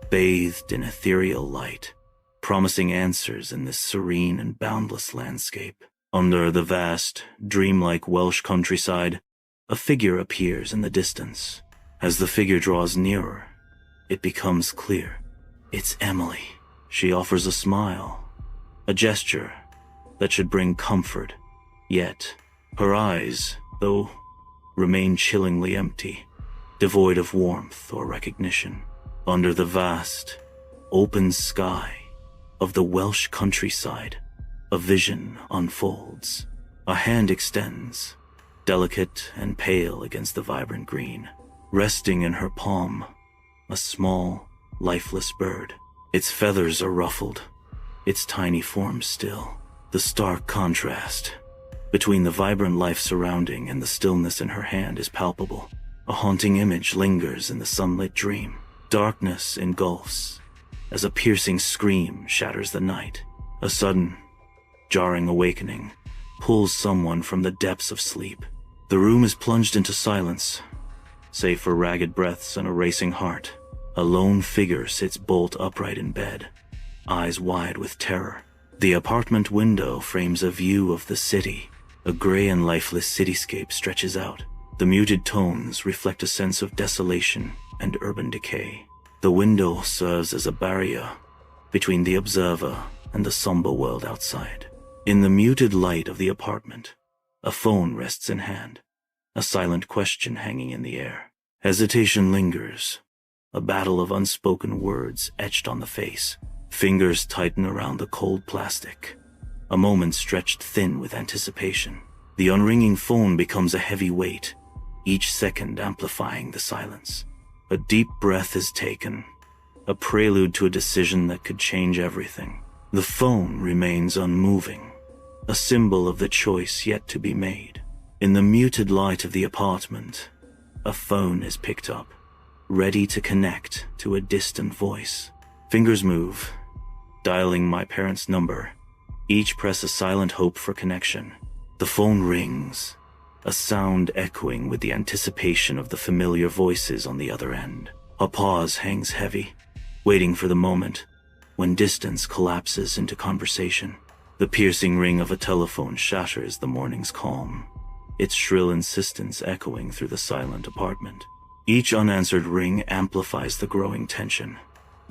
bathed in ethereal light, promising answers in this serene and boundless landscape. Under the vast, dreamlike Welsh countryside, a figure appears in the distance. As the figure draws nearer, it becomes clear. It's Emily. She offers a smile, a gesture that should bring comfort, yet her eyes, though, remain chillingly empty, devoid of warmth or recognition. Under the vast, open sky of the Welsh countryside, a vision unfolds. A hand extends, delicate and pale against the vibrant green. Resting in her palm, a small, lifeless bird. Its feathers are ruffled, its tiny form still. The stark contrast between the vibrant life surrounding and the stillness in her hand is palpable. A haunting image lingers in the sunlit dream. Darkness engulfs as a piercing scream shatters the night. A sudden, jarring awakening pulls someone from the depths of sleep. The room is plunged into silence, save for ragged breaths and a racing heart. A lone figure sits bolt upright in bed, eyes wide with terror. The apartment window frames a view of the city. A gray and lifeless cityscape stretches out. The muted tones reflect a sense of desolation and urban decay. The window serves as a barrier between the observer and the somber world outside. In the muted light of the apartment, a phone rests in hand, a silent question hanging in the air. Hesitation lingers, a battle of unspoken words etched on the face. Fingers tighten around the cold plastic, a moment stretched thin with anticipation. The unringing phone becomes a heavy weight, each second amplifying the silence. A deep breath is taken, a prelude to a decision that could change everything. The phone remains unmoving, a symbol of the choice yet to be made. In the muted light of the apartment, a phone is picked up, ready to connect to a distant voice. Fingers move, dialing my parents' number. Each press a silent hope for connection. The phone rings, a sound echoing with the anticipation of the familiar voices on the other end. A pause hangs heavy, waiting for the moment when distance collapses into conversation. The piercing ring of a telephone shatters the morning's calm, its shrill insistence echoing through the silent apartment. Each unanswered ring amplifies the growing tension,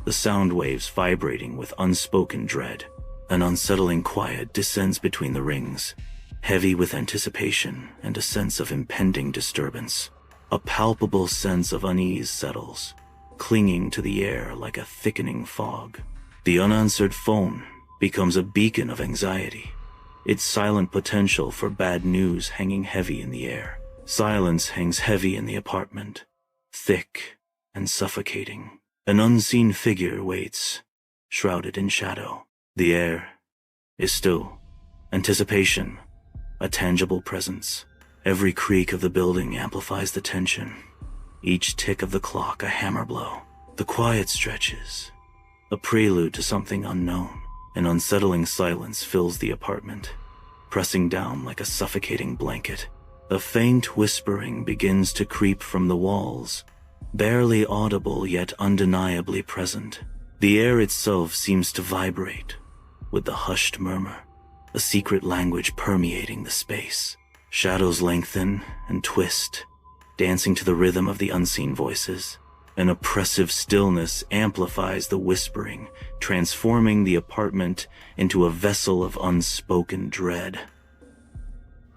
the sound waves vibrating with unspoken dread. An unsettling quiet descends between the rings, heavy with anticipation and a sense of impending disturbance. A palpable sense of unease settles, clinging to the air like a thickening fog. The unanswered phone becomes a beacon of anxiety, its silent potential for bad news hanging heavy in the air. Silence hangs heavy in the apartment, thick and suffocating. An unseen figure waits, shrouded in shadow. The air is still. Anticipation, a tangible presence. Every creak of the building amplifies the tension, each tick of the clock a hammer blow. The quiet stretches, a prelude to something unknown. An unsettling silence fills the apartment, pressing down like a suffocating blanket. A faint whispering begins to creep from the walls, barely audible yet undeniably present. The air itself seems to vibrate with the hushed murmur, a secret language permeating the space. Shadows lengthen and twist, dancing to the rhythm of the unseen voices. An oppressive stillness amplifies the whispering, transforming the apartment into a vessel of unspoken dread.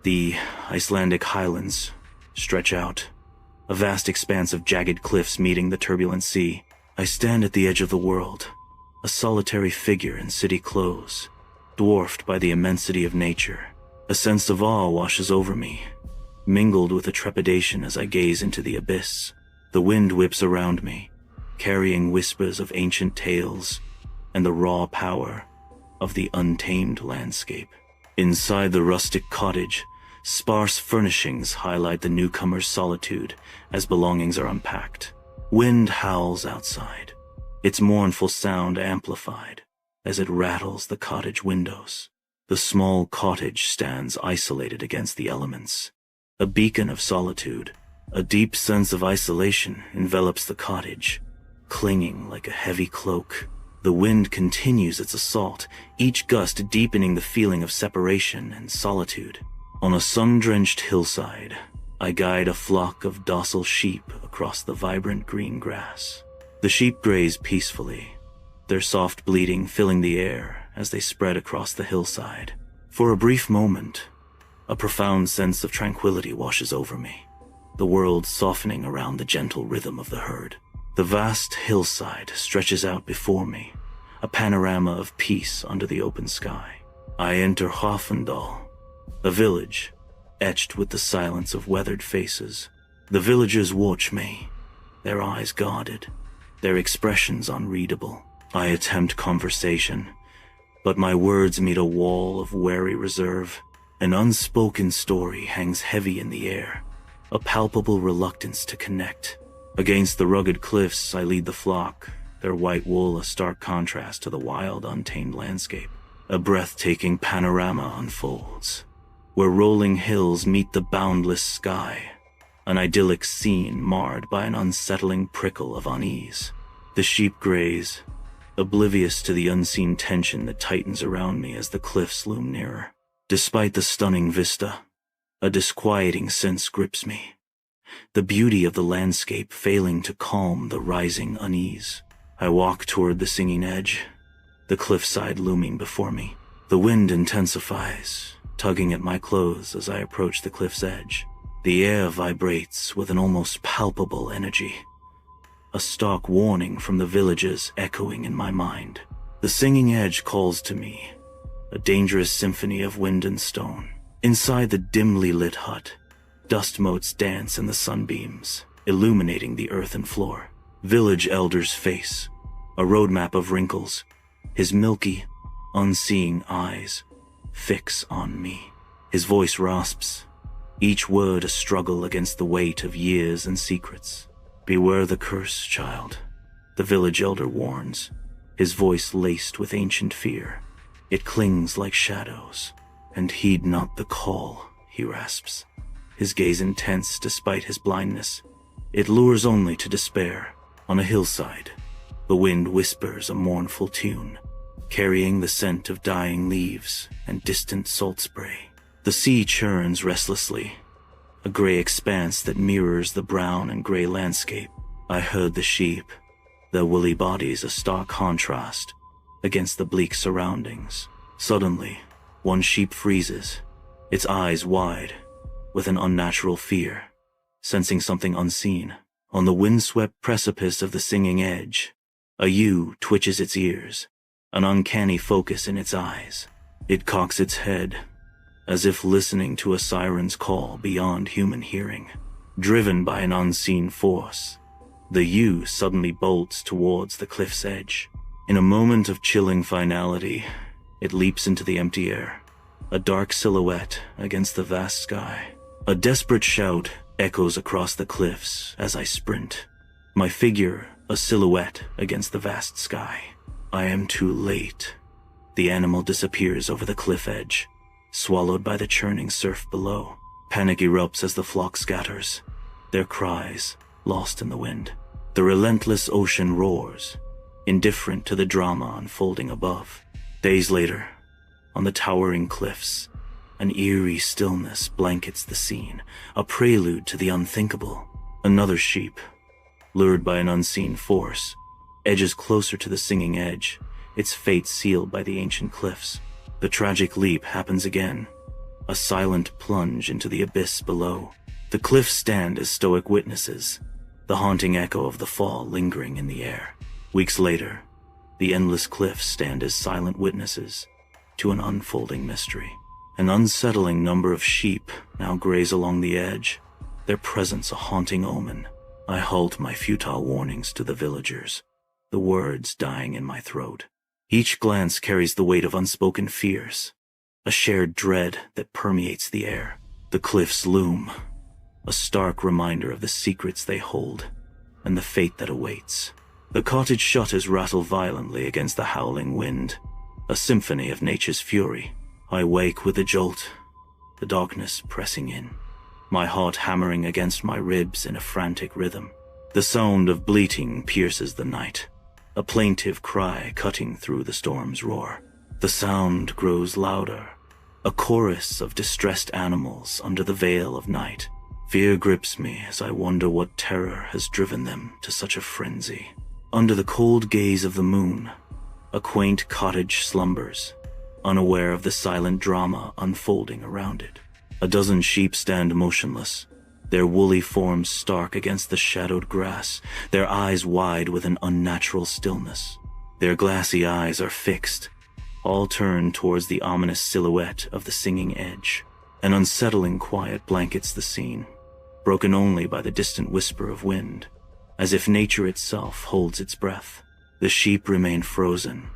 The Icelandic highlands stretch out, a vast expanse of jagged cliffs meeting the turbulent sea. I stand at the edge of the world, a solitary figure in city clothes, dwarfed by the immensity of nature. A sense of awe washes over me, mingled with a trepidation as I gaze into the abyss. The wind whips around me, carrying whispers of ancient tales and the raw power of the untamed landscape. Inside the rustic cottage, sparse furnishings highlight the newcomer's solitude as belongings are unpacked. Wind howls outside, its mournful sound amplified as it rattles the cottage windows. The small cottage stands isolated against the elements, a beacon of solitude. A deep sense of isolation envelops the cottage, clinging like a heavy cloak. The wind continues its assault, each gust deepening the feeling of separation and solitude. On a sun-drenched hillside, I guide a flock of docile sheep across the vibrant green grass. The sheep graze peacefully, their soft bleating filling the air as they spread across the hillside. For a brief moment, a profound sense of tranquility washes over me, the world softening around the gentle rhythm of the herd. The vast hillside stretches out before me, a panorama of peace under the open sky. I enter Hofendal, a village etched with the silence of weathered faces. The villagers watch me, their eyes guarded, their expressions unreadable. I attempt conversation, but my words meet a wall of wary reserve. An unspoken story hangs heavy in the air, a palpable reluctance to connect. Against the rugged cliffs, I lead the flock, their white wool a stark contrast to the wild, untamed landscape. A breathtaking panorama unfolds, where rolling hills meet the boundless sky, an idyllic scene marred by an unsettling prickle of unease. The sheep graze, oblivious to the unseen tension that tightens around me as the cliffs loom nearer. Despite the stunning vista, a disquieting sense grips me, the beauty of the landscape failing to calm the rising unease. I walk toward the singing edge, the cliffside looming before me. The wind intensifies, tugging at my clothes as I approach the cliff's edge. The air vibrates with an almost palpable energy, a stark warning from the villagers echoing in my mind. The singing edge calls to me, a dangerous symphony of wind and stone. Inside the dimly lit hut, dust motes dance in the sunbeams, illuminating the earthen floor. Village elder's face, a roadmap of wrinkles, his milky, unseeing eyes fix on me. His voice rasps, each word a struggle against the weight of years and secrets. Beware the curse, child, the village elder warns, his voice laced with ancient fear. It clings like shadows, and heed not the call, he rasps, his gaze intense despite his blindness. It lures only to despair. On a hillside, the wind whispers a mournful tune, carrying the scent of dying leaves and distant salt spray. The sea churns restlessly, a gray expanse that mirrors the brown and gray landscape. I herd the sheep, their woolly bodies a stark contrast against the bleak surroundings. Suddenly, one sheep freezes, its eyes wide, with an unnatural fear, sensing something unseen. On the windswept precipice of the singing edge, a ewe twitches its ears, an uncanny focus in its eyes. It cocks its head, as if listening to a siren's call beyond human hearing. Driven by an unseen force, the ewe suddenly bolts towards the cliff's edge. In a moment of chilling finality, it leaps into the empty air, a dark silhouette against the vast sky. A desperate shout echoes across the cliffs as I sprint, my figure a silhouette against the vast sky. I am too late. The animal disappears over the cliff edge, swallowed by the churning surf below. Panic erupts as the flock scatters, their cries lost in the wind. The relentless ocean roars, indifferent to the drama unfolding above. Days later, on the towering cliffs, An eerie stillness blankets the scene, a prelude to the unthinkable. Another sheep, lured by an unseen force, edges closer to the singing edge, its fate sealed by the ancient cliffs. The tragic leap happens again, a silent plunge into the abyss below. The cliffs stand as stoic witnesses, the haunting echo of the fall lingering in the air. Weeks later, the endless cliffs stand as silent witnesses to an unfolding mystery. An unsettling number of sheep now graze along the edge, their presence a haunting omen. I halt my futile warnings to the villagers, the words dying in my throat. Each glance carries the weight of unspoken fears, a shared dread that permeates the air. The cliffs loom, a stark reminder of the secrets they hold and the fate that awaits. The cottage shutters rattle violently against the howling wind, a symphony of nature's fury. I wake with a jolt, the darkness pressing in, my heart hammering against my ribs in a frantic rhythm. The sound of bleating pierces the night, a plaintive cry cutting through the storm's roar. The sound grows louder, a chorus of distressed animals under the veil of night. Fear grips me as I wonder what terror has driven them to such a frenzy. Under the cold gaze of the moon, a quaint cottage slumbers, unaware of the silent drama unfolding around it. A dozen sheep stand motionless, their woolly forms stark against the shadowed grass, their eyes wide with an unnatural stillness. Their glassy eyes are fixed, all turned towards the ominous silhouette of the singing edge. An unsettling quiet blankets the scene, broken only by the distant whisper of wind, as if nature itself holds its breath. The sheep remain frozen,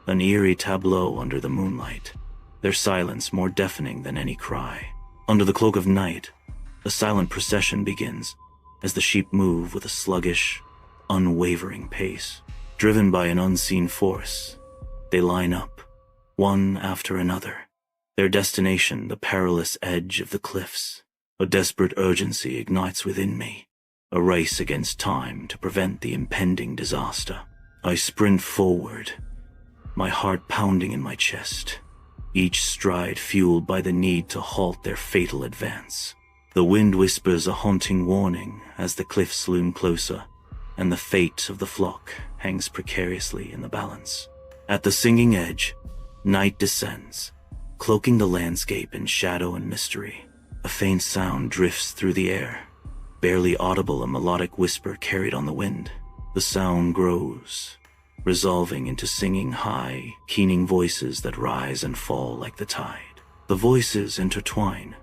an eerie tableau under the moonlight, their silence more deafening than any cry. Under the cloak of night, a silent procession begins, as the sheep move with a sluggish, unwavering pace. Driven by an unseen force, they line up, one after another, their destination the perilous edge of the cliffs. A desperate urgency ignites within me, a race against time to prevent the impending disaster. I sprint forward, my heart pounding in my chest, each stride fueled by the need to halt their fatal advance. The wind whispers a haunting warning as the cliffs loom closer, and the fate of the flock hangs precariously in the balance. At the singing edge, night descends, cloaking the landscape in shadow and mystery. A faint sound drifts through the air, barely audible, a melodic whisper carried on the wind. The sound grows, resolving into singing high, keening voices that rise and fall like the tide. The voices intertwine,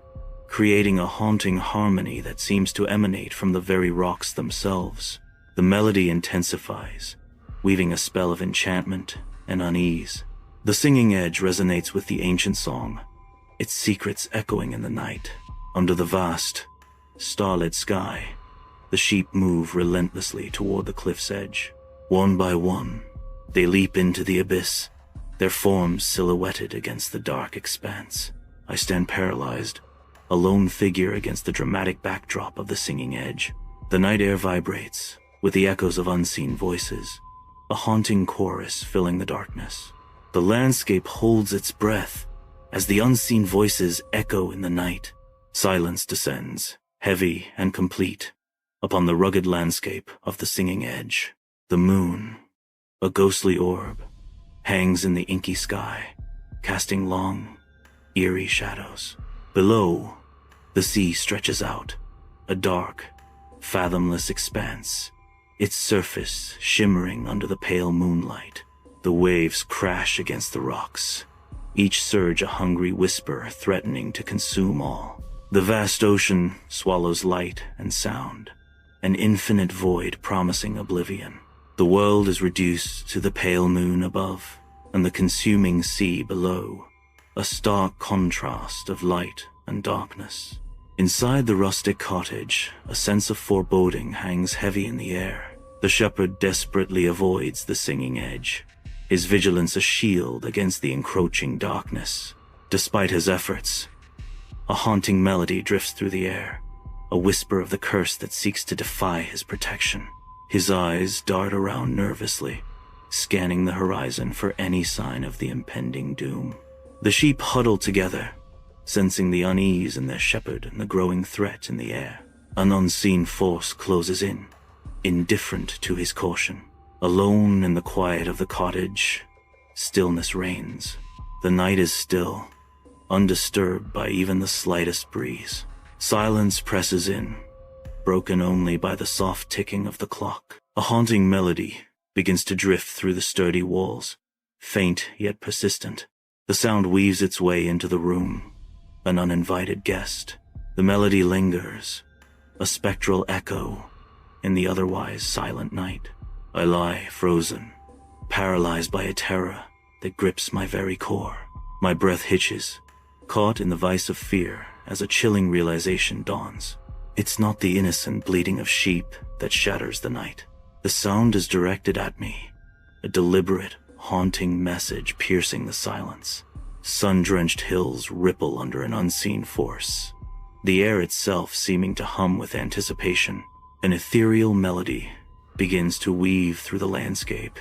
creating a haunting harmony that seems to emanate from the very rocks themselves. The melody intensifies, weaving a spell of enchantment and unease. The singing edge resonates with the ancient song, its secrets echoing in the night. Under the vast, starlit sky, the sheep move relentlessly toward the cliff's edge. One by one, they leap into the abyss, their forms silhouetted against the dark expanse. I stand paralyzed, a lone figure against the dramatic backdrop of the singing edge. The night air vibrates with the echoes of unseen voices, a haunting chorus filling the darkness. The landscape holds its breath as the unseen voices echo in the night. Silence descends, heavy and complete, upon the rugged landscape of the singing edge. The moon, a ghostly orb, hangs in the inky sky, casting long, eerie shadows. Below, the sea stretches out, a dark, fathomless expanse, its surface shimmering under the pale moonlight. The waves crash against the rocks, each surge a hungry whisper threatening to consume all. The vast ocean swallows light and sound, an infinite void promising oblivion. The world is reduced to the pale moon above and the consuming sea below, a stark contrast of light and darkness. Inside the rustic cottage, a sense of foreboding hangs heavy in the air. The shepherd desperately avoids the singing edge, his vigilance a shield against the encroaching darkness. Despite his efforts, a haunting melody drifts through the air, a whisper of the curse that seeks to defy his protection. His eyes dart around nervously, scanning the horizon for any sign of the impending doom. The sheep huddle together, sensing the unease in their shepherd and the growing threat in the air. An unseen force closes in, indifferent to his caution. Alone in the quiet of the cottage, stillness reigns. The night is still, undisturbed by even the slightest breeze. Silence presses in, broken only by the soft ticking of the clock. A haunting melody begins to drift through the sturdy walls, faint yet persistent. The sound weaves its way into the room, an uninvited guest. The melody lingers, a spectral echo in the otherwise silent night. I lie frozen, paralyzed by a terror that grips my very core. My breath hitches, caught in the vice of fear as a chilling realization dawns. It's not the innocent bleating of sheep that shatters the night. The sound is directed at me, a deliberate, haunting message piercing the silence. Sun-drenched hills ripple under an unseen force, the air itself seeming to hum with anticipation. An ethereal melody begins to weave through the landscape,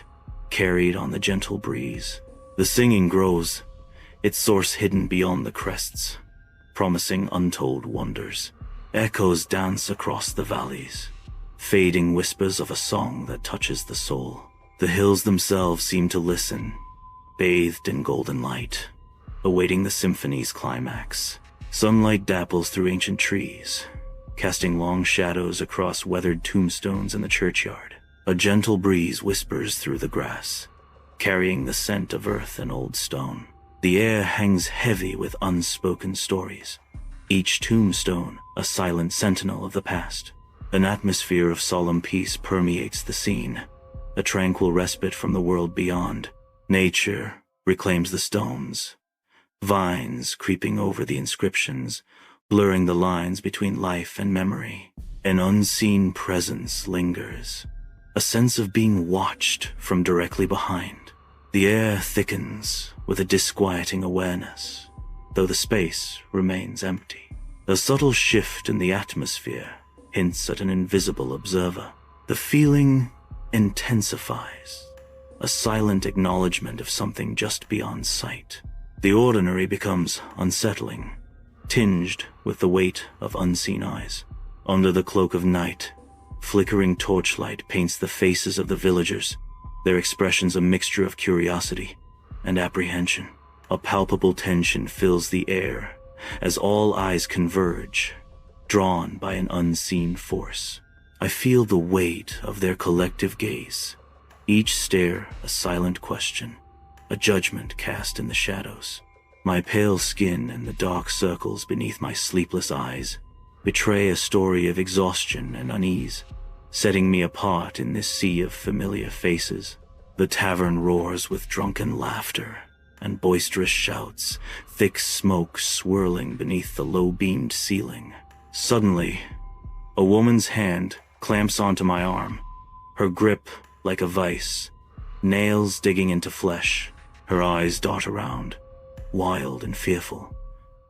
carried on the gentle breeze. The singing grows, its source hidden beyond the crests, promising untold wonders. Echoes dance across the valleys, fading whispers of a song that touches the soul. The hills themselves seem to listen, bathed in golden light, awaiting the symphony's climax. Sunlight dapples through ancient trees, casting long shadows across weathered tombstones in the churchyard. A gentle breeze whispers through the grass, carrying the scent of earth and old stone. The air hangs heavy with unspoken stories, each tombstone a silent sentinel of the past. An atmosphere of solemn peace permeates the scene, a tranquil respite from the world beyond. Nature reclaims the stones, vines creeping over the inscriptions, blurring the lines between life and memory. An unseen presence lingers, a sense of being watched from directly behind. The air thickens with a disquieting awareness, though the space remains empty. A subtle shift in the atmosphere hints at an invisible observer. The feeling intensifies, a silent acknowledgement of something just beyond sight. The ordinary becomes unsettling, tinged with the weight of unseen eyes. Under the cloak of night, flickering torchlight paints the faces of the villagers, their expressions a mixture of curiosity and apprehension. A palpable tension fills the air as all eyes converge, drawn by an unseen force. I feel the weight of their collective gaze, each stare a silent question, a judgment cast in the shadows. My pale skin and the dark circles beneath my sleepless eyes betray a story of exhaustion and unease, setting me apart in this sea of familiar faces. The tavern roars with drunken laughter and boisterous shouts, thick smoke swirling beneath the low-beamed ceiling. Suddenly, a woman's hand clamps onto my arm, her grip like a vice, nails digging into flesh. Her eyes dart around, wild and fearful,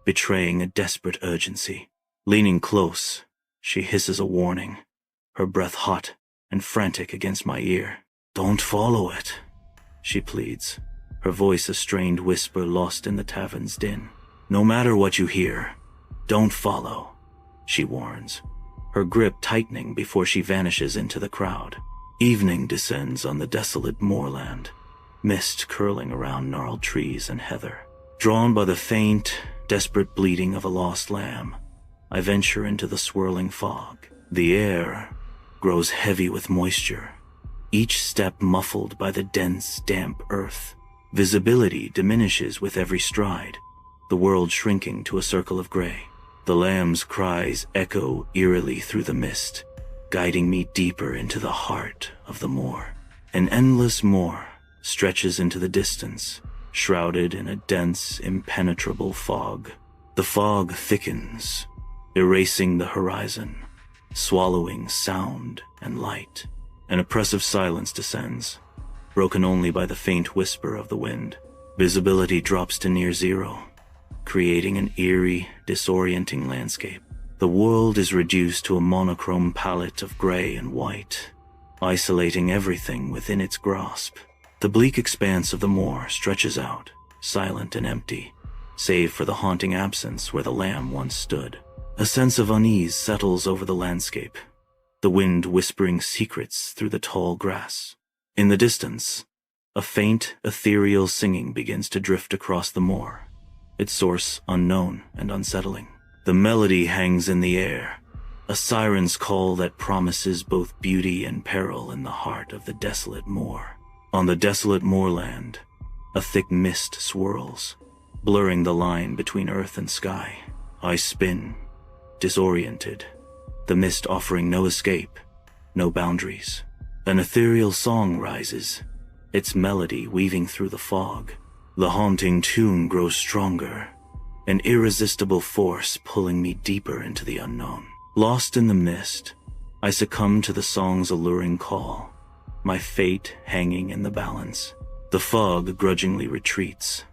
betraying a desperate urgency. Leaning close, she hisses a warning, her breath hot and frantic against my ear. "Don't follow it," she pleads, her voice a strained whisper lost in the tavern's din. "No matter what you hear, don't follow," she warns, her grip tightening before she vanishes into the crowd. Evening descends on the desolate moorland, mist curling around gnarled trees and heather. Drawn by the faint, desperate bleating of a lost lamb, I venture into the swirling fog. The air grows heavy with moisture, each step muffled by the dense, damp earth. Visibility diminishes with every stride, the world shrinking to a circle of gray. The lamb's cries echo eerily through the mist, guiding me deeper into the heart of the moor. An endless moor stretches into the distance, shrouded in a dense, impenetrable fog. The fog thickens, erasing the horizon, swallowing sound and light. An oppressive silence descends, broken only by the faint whisper of the wind. Visibility drops to near zero, creating an eerie, disorienting landscape. The world is reduced to a monochrome palette of gray and white, isolating everything within its grasp. The bleak expanse of the moor stretches out, silent and empty, save for the haunting absence where the lamb once stood. A sense of unease settles over the landscape, the wind whispering secrets through the tall grass. In the distance, a faint, ethereal singing begins to drift across the moor, its source unknown and unsettling. The melody hangs in the air, a siren's call that promises both beauty and peril in the heart of the desolate moor. On the desolate moorland, a thick mist swirls, blurring the line between earth and sky. I spin, disoriented, the mist offering no escape, no boundaries. An ethereal song rises, its melody weaving through the fog. The haunting tune grows stronger, an irresistible force pulling me deeper into the unknown. Lost in the mist, I succumb to the song's alluring call, my fate hanging in the balance. The fog grudgingly retreats,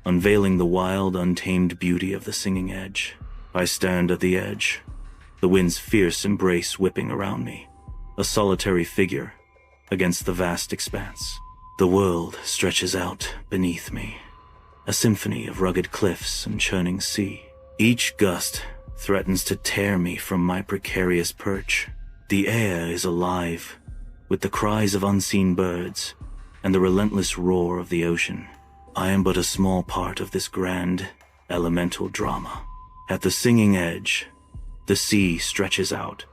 unveiling the wild, untamed beauty of the singing edge. I stand at the edge, the wind's fierce embrace whipping around me, a solitary figure against the vast expanse. The world stretches out beneath me, a symphony of rugged cliffs and churning sea. Each gust threatens to tear me from my precarious perch. The air is alive with the cries of unseen birds and the relentless roar of the ocean. I am but a small part of this grand, elemental drama. At the singing edge, the sea stretches out,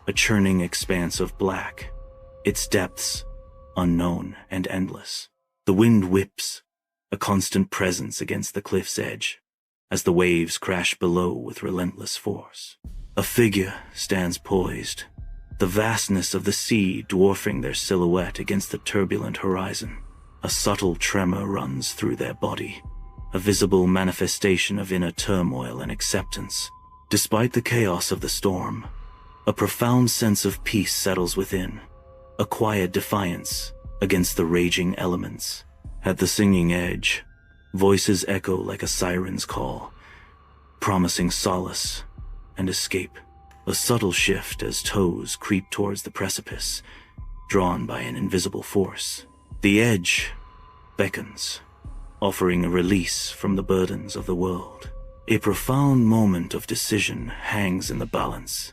a churning expanse of black, its depths unknown and endless. The wind whips, a constant presence against the cliff's edge, as the waves crash below with relentless force. A figure stands poised, the vastness of the sea dwarfing their silhouette against the turbulent horizon. A subtle tremor runs through their body, a visible manifestation of inner turmoil and acceptance. Despite the chaos of the storm, a profound sense of peace settles within, a quiet defiance against the raging elements. At the singing edge, voices echo like a siren's call, promising solace and escape. A subtle shift as toes creep towards the precipice, drawn by an invisible force. The edge beckons, offering a release from the burdens of the world. A profound moment of decision hangs in the balance,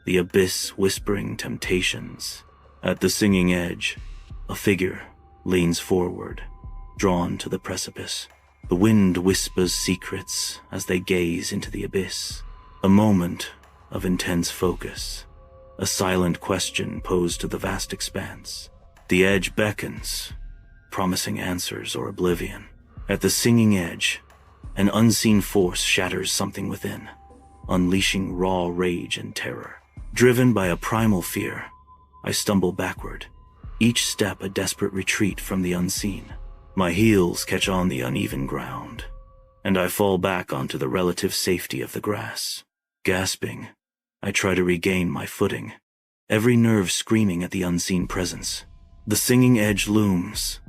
the abyss whispering temptations. At the singing edge, a figure leans forward, drawn to the precipice. The wind whispers secrets as they gaze into the abyss. A moment of intense focus, a silent question posed to the vast expanse. The edge beckons, promising answers or oblivion. At the singing edge, an unseen force shatters something within, unleashing raw rage and terror. Driven by a primal fear, I stumble backward, each step a desperate retreat from the unseen. My heels catch on the uneven ground, and I fall back onto the relative safety of the grass. Gasping, I try to regain my footing, every nerve screaming at the unseen presence. The singing edge looms,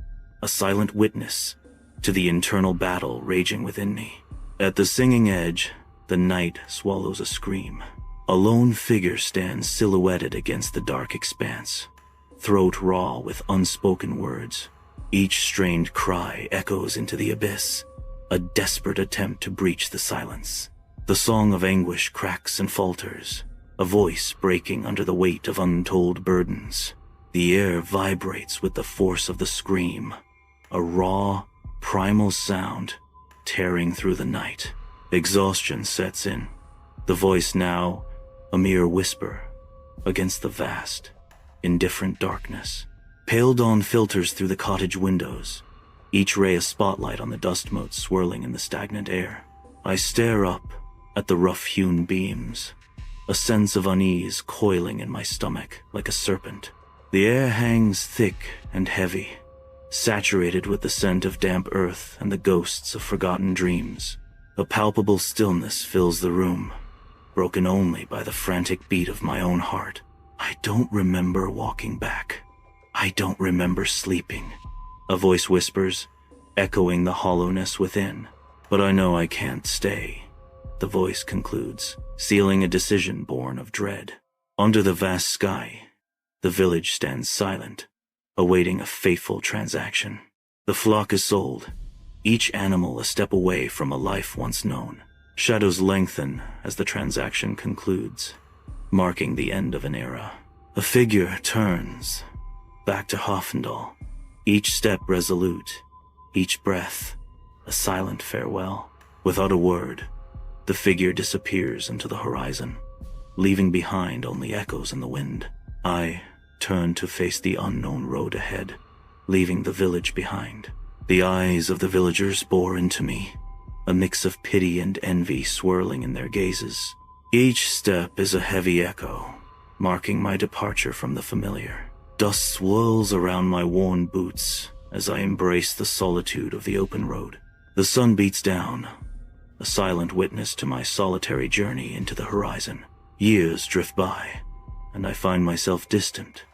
a silent witness to the internal battle raging within me. At the singing edge, the night swallows a scream. A lone figure stands silhouetted against the dark expanse, throat raw with unspoken words. Each strained cry echoes into the abyss, a desperate attempt to breach the silence. The song of anguish cracks and falters, a voice breaking under the weight of untold burdens. The air vibrates with the force of the scream, a raw, primal sound tearing through the night. Exhaustion sets in, the voice now a mere whisper against the vast, indifferent darkness. Pale dawn filters through the cottage windows, each ray a spotlight on the dust motes swirling in the stagnant air. I stare up at the rough-hewn beams, a sense of unease coiling in my stomach like a serpent. The air hangs thick and heavy, saturated with the scent of damp earth and the ghosts of forgotten dreams. A palpable stillness fills the room, broken only by the frantic beat of my own heart. I don't remember walking back. I don't remember sleeping. A voice whispers, echoing the hollowness within. But I know I can't stay, the voice concludes, sealing a decision born of dread. Under the vast sky, the village stands silent, awaiting a fateful transaction. The flock is sold, each animal a step away from a life once known. Shadows lengthen as the transaction concludes, marking the end of an era. A figure turns, back to Hoffendal, each step resolute, each breath a silent farewell. Without a word, the figure disappears into the horizon, leaving behind only echoes in the wind. I turn to face the unknown road ahead, leaving the village behind. The eyes of the villagers bore into me, a mix of pity and envy swirling in their gazes. Each step is a heavy echo, marking my departure from the familiar. Dust swirls around my worn boots as I embrace the solitude of the open road. The sun beats down, a silent witness to my solitary journey into the horizon. Years drift by, and I find myself distant,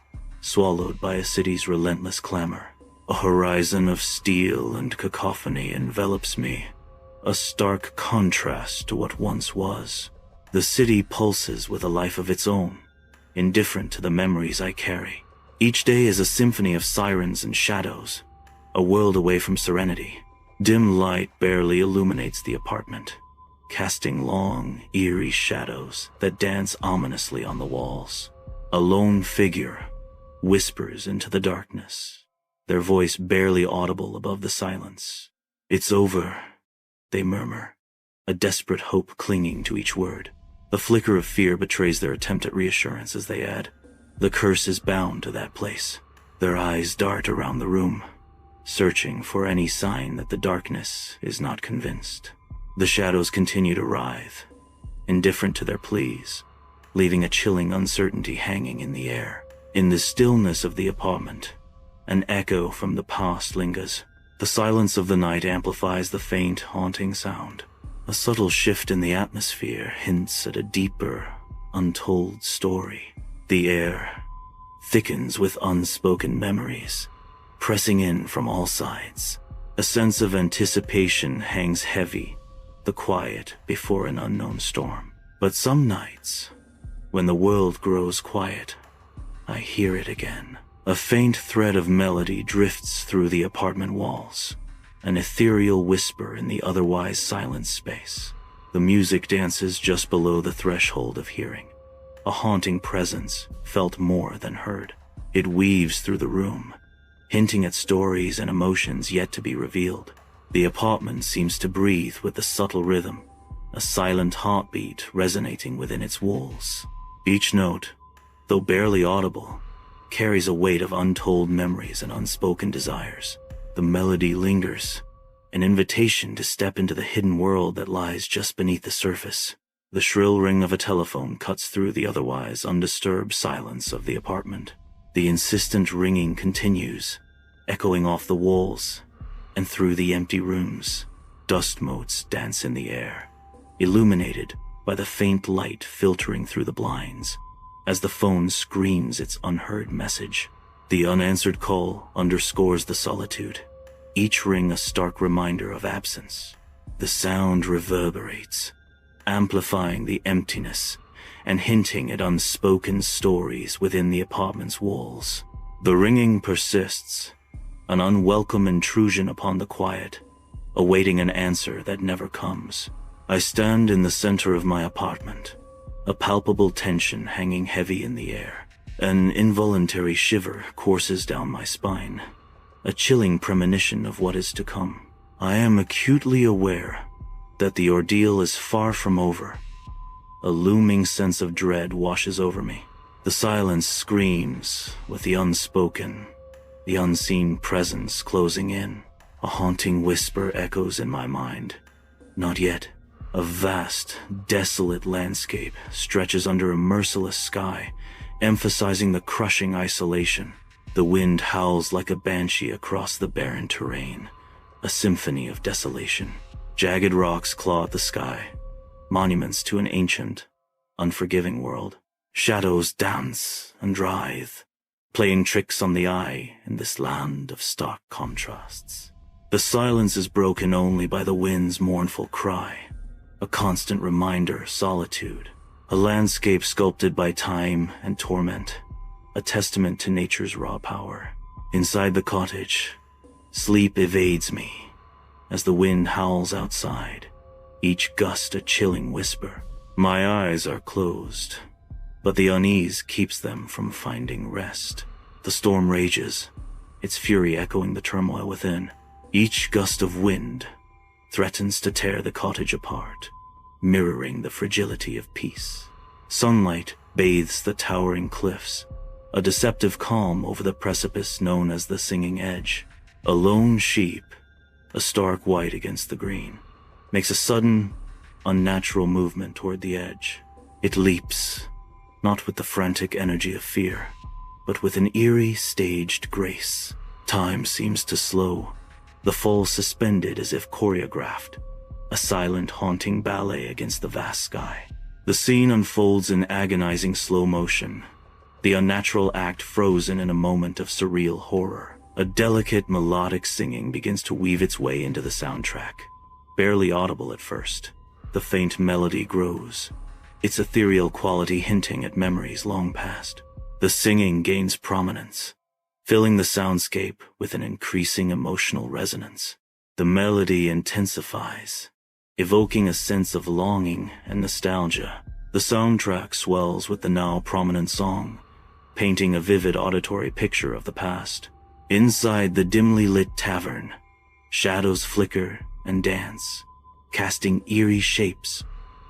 swallowed by a city's relentless clamor. A horizon of steel and cacophony envelops me, a stark contrast to what once was. The city pulses with a life of its own, indifferent to the memories I carry. Each day is a symphony of sirens and shadows, a world away from serenity. Dim light barely illuminates the apartment, casting long, eerie shadows that dance ominously on the walls. A lone figure whispers into the darkness, their voice barely audible above the silence. "It's over," they murmur, a desperate hope clinging to each word. A flicker of fear betrays their attempt at reassurance as they add, "The curse is bound to that place." Their eyes dart around the room, searching for any sign that the darkness is not convinced. The shadows continue to writhe, indifferent to their pleas, leaving a chilling uncertainty hanging in the air. In the stillness of the apartment, an echo from the past lingers. The silence of the night amplifies the faint, haunting sound. A subtle shift in the atmosphere hints at a deeper, untold story. The air thickens with unspoken memories, pressing in from all sides. A sense of anticipation hangs heavy, the quiet before an unknown storm. But some nights, when the world grows quiet, I hear it again. A faint thread of melody drifts through the apartment walls, an ethereal whisper in the otherwise silent space. The music dances just below the threshold of hearing, a haunting presence felt more than heard. It weaves through the room, hinting at stories and emotions yet to be revealed. The apartment seems to breathe with the subtle rhythm, a silent heartbeat resonating within its walls. Each note, though barely audible, carries a weight of untold memories and unspoken desires. The melody lingers, an invitation to step into the hidden world that lies just beneath the surface. The shrill ring of a telephone cuts through the otherwise undisturbed silence of the apartment. The insistent ringing continues, echoing off the walls and through the empty rooms. Dust motes dance in the air, illuminated by the faint light filtering through the blinds. As the phone screams its unheard message, the unanswered call underscores the solitude, each ring a stark reminder of absence. The sound reverberates, amplifying the emptiness and hinting at unspoken stories within the apartment's walls. The ringing persists, an unwelcome intrusion upon the quiet, awaiting an answer that never comes. I stand in the center of my apartment, a palpable tension hanging heavy in the air. An involuntary shiver courses down my spine, a chilling premonition of what is to come. I am acutely aware that the ordeal is far from over. A looming sense of dread washes over me. The silence screams with the unspoken, the unseen presence closing in. A haunting whisper echoes in my mind. Not yet. A vast, desolate landscape stretches under a merciless sky, emphasizing the crushing isolation. The wind howls like a banshee across the barren terrain, a symphony of desolation. Jagged rocks claw at the sky, monuments to an ancient, unforgiving world. Shadows dance and writhe, playing tricks on the eye in this land of stark contrasts. The silence is broken only by the wind's mournful cry, a constant reminder of solitude, a landscape sculpted by time and torment, a testament to nature's raw power. Inside the cottage, sleep evades me, as the wind howls outside, each gust a chilling whisper. My eyes are closed, but the unease keeps them from finding rest. The storm rages, its fury echoing the turmoil within. Each gust of wind threatens to tear the cottage apart, mirroring the fragility of peace. Sunlight bathes the towering cliffs, a deceptive calm over the precipice known as the Singing Edge. A lone sheep, a stark white against the green, makes a sudden, unnatural movement toward the edge. It leaps, not with the frantic energy of fear, but with an eerie, staged grace. Time seems to slow, the fall suspended as if choreographed, a silent, haunting ballet against the vast sky. The scene unfolds in agonizing slow motion, the unnatural act frozen in a moment of surreal horror. A delicate, melodic singing begins to weave its way into the soundtrack. Barely audible at first, the faint melody grows, its ethereal quality hinting at memories long past. The singing gains prominence, filling the soundscape with an increasing emotional resonance. The melody intensifies, evoking a sense of longing and nostalgia. The soundtrack swells with the now prominent song, painting a vivid auditory picture of the past. Inside the dimly lit tavern, shadows flicker and dance, casting eerie shapes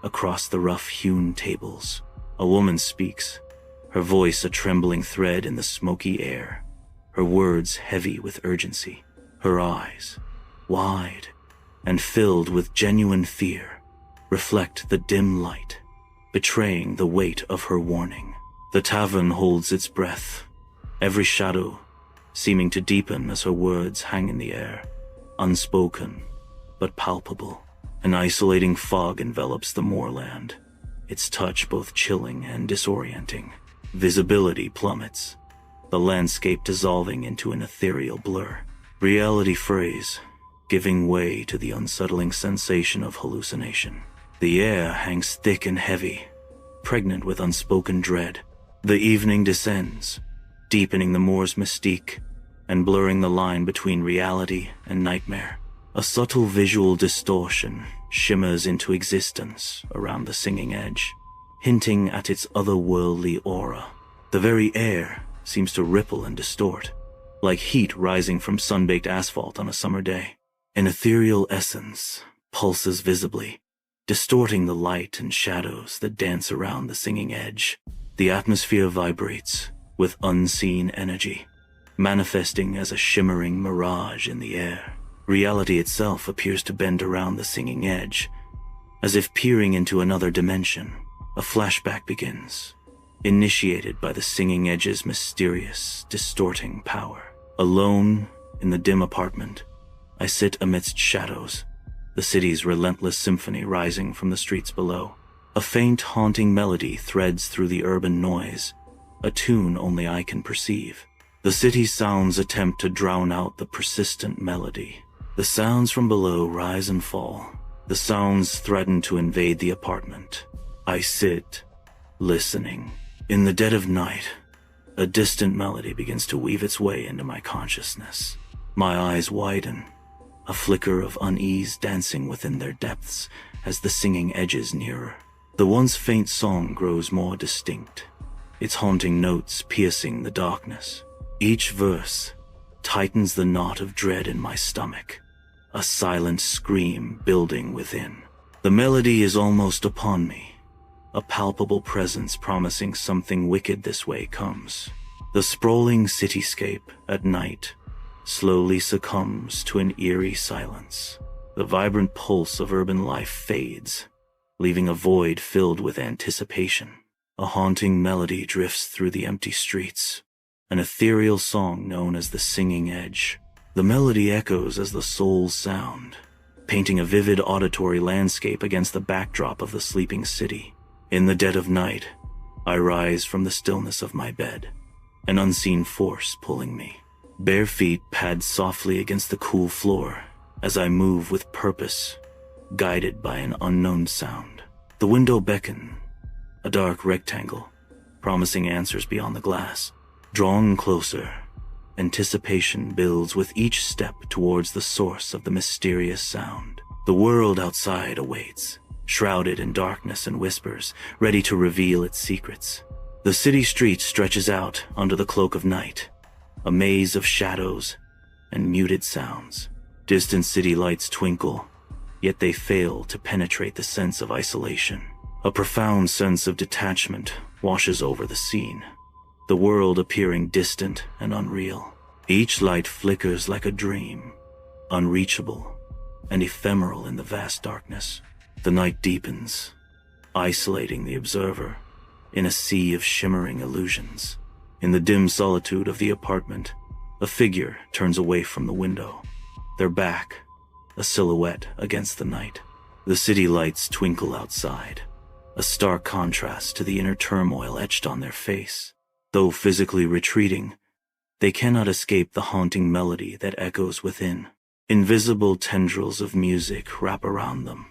across the rough-hewn tables. A woman speaks, her voice a trembling thread in the smoky air, her words heavy with urgency. Her eyes, wide and filled with genuine fear, reflect the dim light, betraying the weight of her warning. The tavern holds its breath, every shadow seeming to deepen as her words hang in the air, unspoken but palpable. An isolating fog envelops the moorland, its touch both chilling and disorienting. Visibility plummets, the landscape dissolving into an ethereal blur. Reality frays, giving way to the unsettling sensation of hallucination. The air hangs thick and heavy, pregnant with unspoken dread. The evening descends, deepening the moor's mystique and blurring the line between reality and nightmare. A subtle visual distortion shimmers into existence around the Singing Edge, hinting at its otherworldly aura. The very air seems to ripple and distort, like heat rising from sun-baked asphalt on a summer day. An ethereal essence pulses visibly, distorting the light and shadows that dance around the Singing Edge. The atmosphere vibrates with unseen energy, manifesting as a shimmering mirage in the air. Reality itself appears to bend around the Singing Edge, as if peering into another dimension. A flashback begins, initiated by the Singing Edge's mysterious, distorting power. Alone in the dim apartment, I sit amidst shadows, the city's relentless symphony rising from the streets below. A faint, haunting melody threads through the urban noise, a tune only I can perceive. The city's sounds attempt to drown out the persistent melody. The sounds from below rise and fall. The sounds threaten to invade the apartment. I sit, listening. In the dead of night, a distant melody begins to weave its way into my consciousness. My eyes widen, a flicker of unease dancing within their depths as the Singing edges nearer. The once faint song grows more distinct, its haunting notes piercing the darkness. Each verse tightens the knot of dread in my stomach, a silent scream building within. The melody is almost upon me, a palpable presence promising something wicked this way comes. The sprawling cityscape at night slowly succumbs to an eerie silence. The vibrant pulse of urban life fades, leaving a void filled with anticipation. A haunting melody drifts through the empty streets, an ethereal song known as the Singing Edge. The melody echoes as the soul's sound, painting a vivid auditory landscape against the backdrop of the sleeping city. In the dead of night, I rise from the stillness of my bed, an unseen force pulling me. Bare feet pad softly against the cool floor as I move with purpose, guided by an unknown sound. The window beckons, a dark rectangle, promising answers beyond the glass. Drawn closer, Anticipation builds with each step towards the source of the mysterious sound. The world outside awaits, shrouded in darkness and whispers, ready to reveal its secrets. The city street stretches out under the cloak of night, a maze of shadows and muted sounds. Distant city lights twinkle, yet they fail to penetrate the sense of isolation. A profound sense of detachment washes over the scene, the world appearing distant and unreal. Each light flickers like a dream, unreachable and ephemeral in the vast darkness. The night deepens, isolating the observer in a sea of shimmering illusions. In the dim solitude of the apartment, a figure turns away from the window, their back a silhouette against the night. The city lights twinkle outside, a stark contrast to the inner turmoil etched on their face. Though physically retreating, they cannot escape the haunting melody that echoes within. Invisible tendrils of music wrap around them,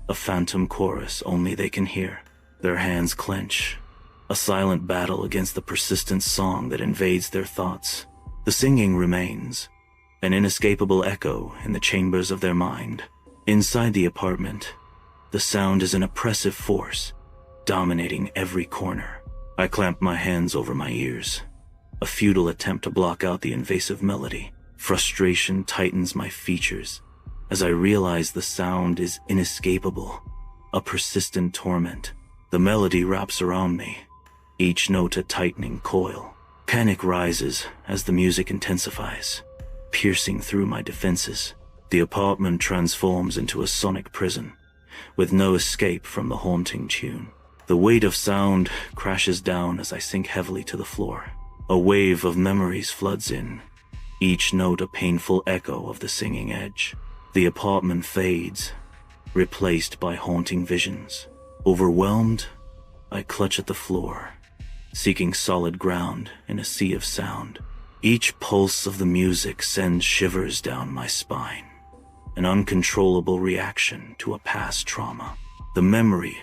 a phantom chorus only they can hear. Their hands clench, a silent battle against the persistent song that invades their thoughts. The singing remains, an inescapable echo in the chambers of their mind. Inside the apartment, the sound is an oppressive force, dominating every corner. I clamp my hands over my ears, a futile attempt to block out the invasive melody. Frustration tightens my features as I realize the sound is inescapable, a persistent torment. The melody wraps around me, each note a tightening coil. Panic rises as the music intensifies, piercing through my defenses. The apartment transforms into a sonic prison, with no escape from the haunting tune. The weight of sound crashes down as I sink heavily to the floor. A wave of memories floods in, each note a painful echo of the singing edge. The apartment fades, replaced by haunting visions. Overwhelmed, I clutch at the floor, seeking solid ground in a sea of sound. Each pulse of the music sends shivers down my spine, an uncontrollable reaction to a past trauma. The memory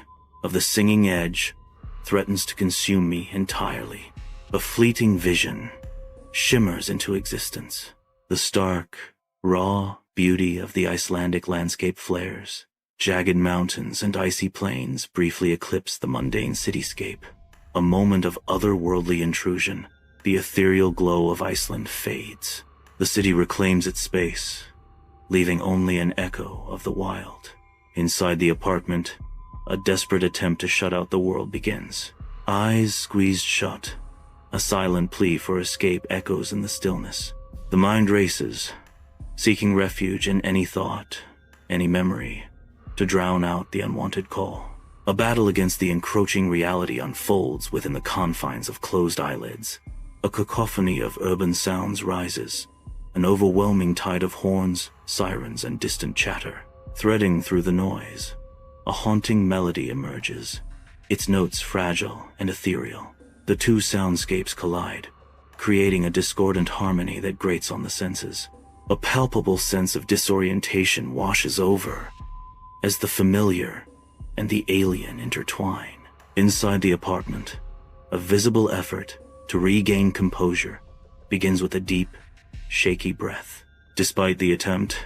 of the singing edge threatens to consume me entirely. A fleeting vision shimmers into existence. The stark, raw beauty of the Icelandic landscape flares. Jagged mountains and icy plains briefly eclipse the mundane cityscape. A moment of otherworldly intrusion, the ethereal glow of Iceland fades. The city reclaims its space, leaving only an echo of the wild. Inside the apartment, a desperate attempt to shut out the world begins. Eyes squeezed shut, a silent plea for escape echoes in the stillness. The mind races, seeking refuge in any thought, any memory, to drown out the unwanted call. A battle against the encroaching reality unfolds within the confines of closed eyelids. A cacophony of urban sounds rises, an overwhelming tide of horns, sirens, and distant chatter. Threading through the noise, a haunting melody emerges, its notes fragile and ethereal. The two soundscapes collide, creating a discordant harmony that grates on the senses. A palpable sense of disorientation washes over as the familiar and the alien intertwine. Inside the apartment, a visible effort to regain composure begins with a deep, shaky breath. Despite the attempt,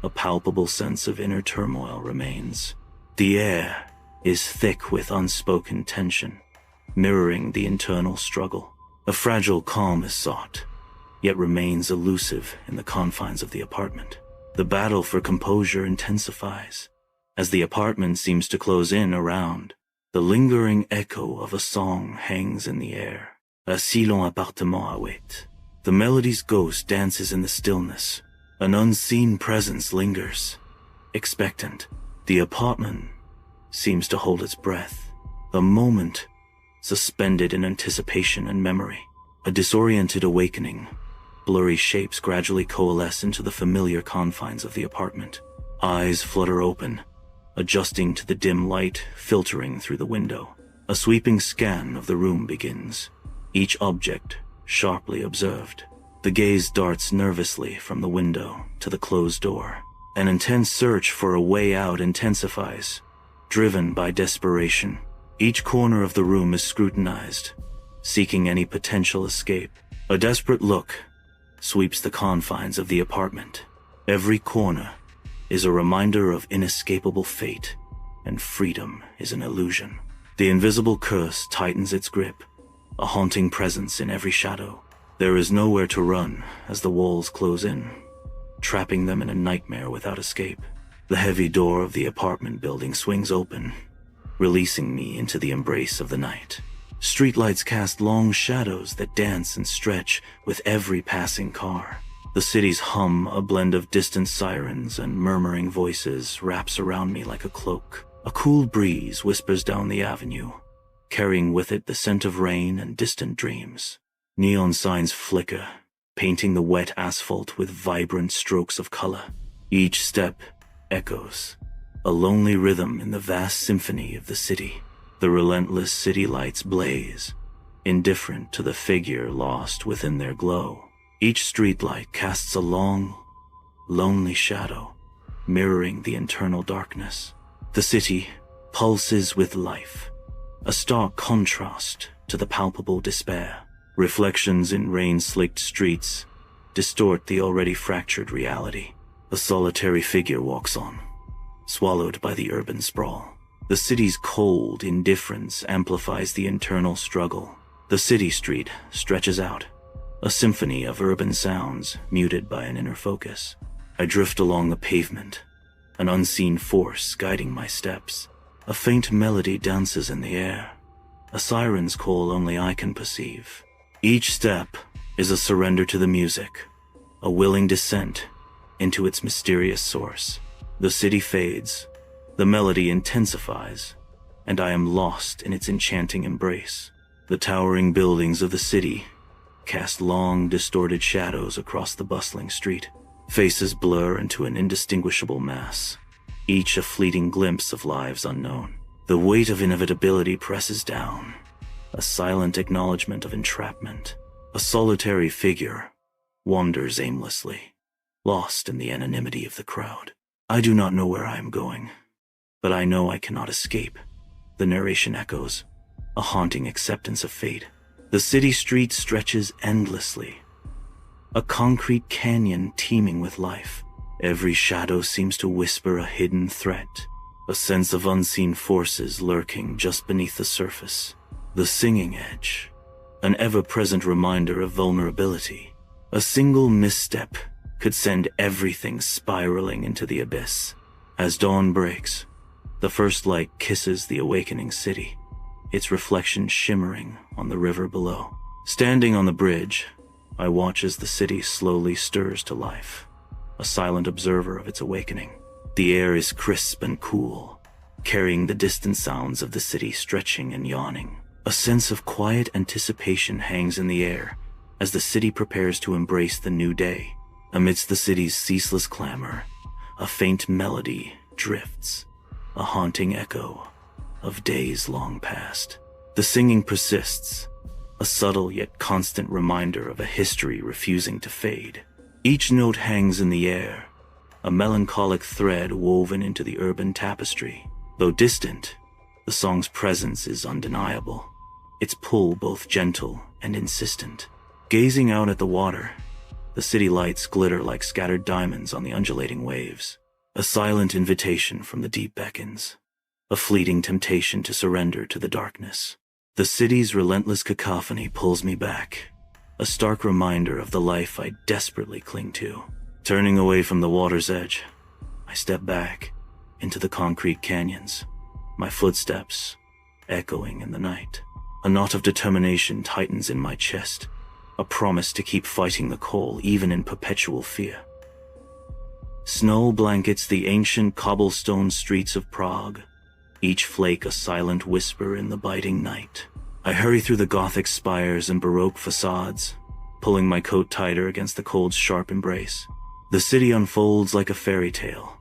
a palpable sense of inner turmoil remains. The air is thick with unspoken tension, mirroring the internal struggle. A fragile calm is sought, yet remains elusive in the confines of the apartment. The battle for composure intensifies. As the apartment seems to close in around, the lingering echo of a song hangs in the air. Un si long appartement awaits. The melody's ghost dances in the stillness. An unseen presence lingers, expectant. The apartment seems to hold its breath, a moment suspended in anticipation and memory. A disoriented awakening, blurry shapes gradually coalesce into the familiar confines of the apartment. Eyes flutter open, adjusting to the dim light filtering through the window. A sweeping scan of the room begins, each object sharply observed. The gaze darts nervously from the window to the closed door. An intense search for a way out intensifies, driven by desperation. Each corner of the room is scrutinized, seeking any potential escape. A desperate look sweeps the confines of the apartment. Every corner is a reminder of inescapable fate, and freedom is an illusion. The invisible curse tightens its grip, a haunting presence in every shadow. There is nowhere to run as the walls close in, trapping them in a nightmare without escape. The heavy door of the apartment building swings open, releasing me into the embrace of the night. Streetlights cast long shadows that dance and stretch with every passing car. The city's hum, a blend of distant sirens and murmuring voices, wraps around me like a cloak. A cool breeze whispers down the avenue, carrying with it the scent of rain and distant dreams. Neon signs flicker, painting the wet asphalt with vibrant strokes of color. Each step echoes, a lonely rhythm in the vast symphony of the city. The relentless city lights blaze, indifferent to the figure lost within their glow. Each streetlight casts a long, lonely shadow, mirroring the internal darkness. The city pulses with life, a stark contrast to the palpable despair. Reflections in rain-slicked streets distort the already fractured reality. A solitary figure walks on, swallowed by the urban sprawl. The city's cold indifference amplifies the internal struggle. The city street stretches out, a symphony of urban sounds muted by an inner focus. I drift along the pavement, an unseen force guiding my steps. A faint melody dances in the air, a siren's call only I can perceive. Each step is a surrender to the music, a willing descent into its mysterious source. The city fades, the melody intensifies, and I am lost in its enchanting embrace. The towering buildings of the city cast long, distorted shadows across the bustling street. Faces blur into an indistinguishable mass, each a fleeting glimpse of lives unknown. The weight of inevitability presses down, a silent acknowledgement of entrapment. A solitary figure wanders aimlessly, lost in the anonymity of the crowd. I do not know where I am going, but I know I cannot escape. The narration echoes, a haunting acceptance of fate. The city street stretches endlessly, a concrete canyon teeming with life. Every shadow seems to whisper a hidden threat, a sense of unseen forces lurking just beneath the surface. The singing edge, an ever-present reminder of vulnerability. A single misstep could send everything spiraling into the abyss. As dawn breaks, the first light kisses the awakening city, its reflection shimmering on the river below. Standing on the bridge, I watch as the city slowly stirs to life, a silent observer of its awakening. The air is crisp and cool, carrying the distant sounds of the city stretching and yawning. A sense of quiet anticipation hangs in the air as the city prepares to embrace the new day. Amidst the city's ceaseless clamor, a faint melody drifts, a haunting echo of days long past. The singing persists, a subtle yet constant reminder of a history refusing to fade. Each note hangs in the air, a melancholic thread woven into the urban tapestry. Though distant, the song's presence is undeniable, its pull both gentle and insistent. Gazing out at the water, the city lights glitter like scattered diamonds on the undulating waves. A silent invitation from the deep beckons, a fleeting temptation to surrender to the darkness. The city's relentless cacophony pulls me back, a stark reminder of the life I desperately cling to. Turning away from the water's edge, I step back into the concrete canyons, my footsteps echoing in the night. A knot of determination tightens in my chest, a promise to keep fighting the call even in perpetual fear. Snow blankets the ancient cobblestone streets of Prague, each flake a silent whisper in the biting night. I hurry through the Gothic spires and Baroque facades, pulling my coat tighter against the cold's sharp embrace. The city unfolds like a fairy tale,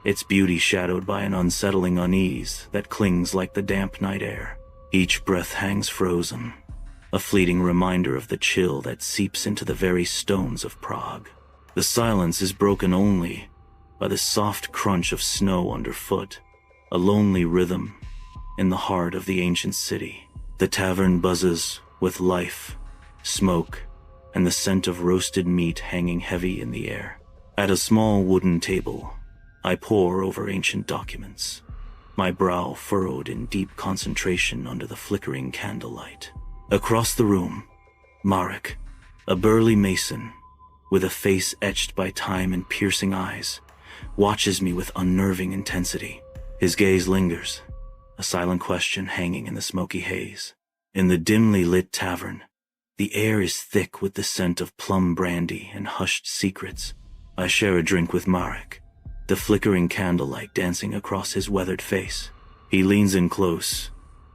its beauty shadowed by an unsettling unease that clings like the damp night air. Each breath hangs frozen, a fleeting reminder of the chill that seeps into the very stones of Prague. The silence is broken only by the soft crunch of snow underfoot, a lonely rhythm in the heart of the ancient city. The tavern buzzes with life, smoke, and the scent of roasted meat hanging heavy in the air. At a small wooden table, I pore over ancient documents, my brow furrowed in deep concentration under the flickering candlelight. Across the room, Marek, a burly mason, with a face etched by time and piercing eyes, watches me with unnerving intensity. His gaze lingers, a silent question hanging in the smoky haze. In the dimly lit tavern, the air is thick with the scent of plum brandy and hushed secrets. I share a drink with Marek, the flickering candlelight dancing across his weathered face. He leans in close,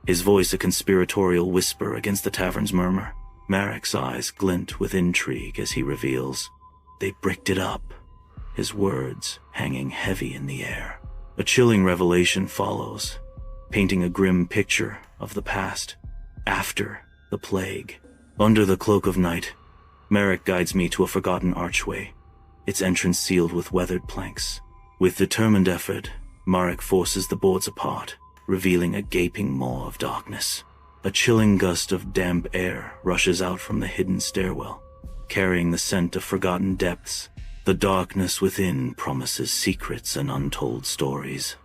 his voice a conspiratorial whisper against the tavern's murmur. Marek's eyes glint with intrigue as he reveals, "They bricked it up," his words hanging heavy in the air. A chilling revelation follows, painting a grim picture of the past, after the plague. Under the cloak of night, Marek guides me to a forgotten archway, its entrance sealed with weathered planks. With determined effort, Marek forces the boards apart, revealing a gaping maw of darkness. A chilling gust of damp air rushes out from the hidden stairwell, carrying the scent of forgotten depths. The darkness within promises secrets and untold stories,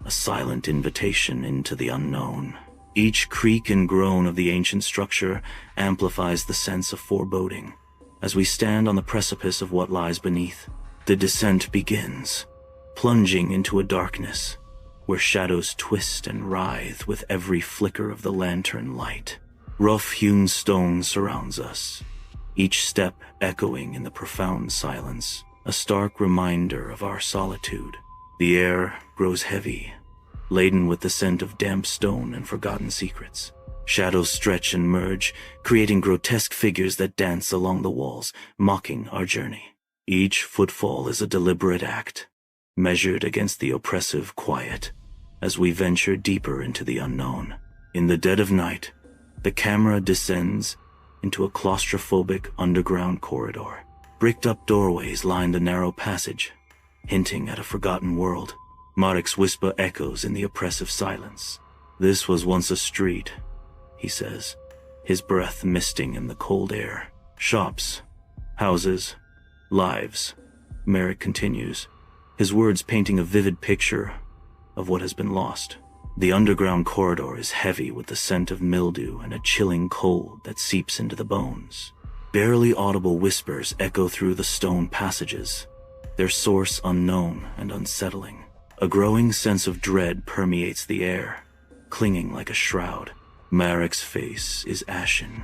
a silent invitation into the unknown. Each creak and groan of the ancient structure amplifies the sense of foreboding. As we stand on the precipice of what lies beneath, the descent begins, plunging into a darkness where shadows twist and writhe with every flicker of the lantern light. Rough-hewn stone surrounds us, each step echoing in the profound silence, a stark reminder of our solitude. The air grows heavy, laden with the scent of damp stone and forgotten secrets. Shadows stretch and merge, creating grotesque figures that dance along the walls, mocking our journey. Each footfall is a deliberate act, measured against the oppressive quiet, as we venture deeper into the unknown. In the dead of night, the camera descends into a claustrophobic underground corridor. Bricked-up doorways line the narrow passage, hinting at a forgotten world. Marek's whisper echoes in the oppressive silence. "This was once a street," he says, his breath misting in the cold air. "Shops, houses, lives," Marek continues, his words painting a vivid picture of what has been lost. The underground corridor is heavy with the scent of mildew and a chilling cold that seeps into the bones. Barely audible whispers echo through the stone passages, their source unknown and unsettling. A growing sense of dread permeates the air, clinging like a shroud. Marek's face is ashen,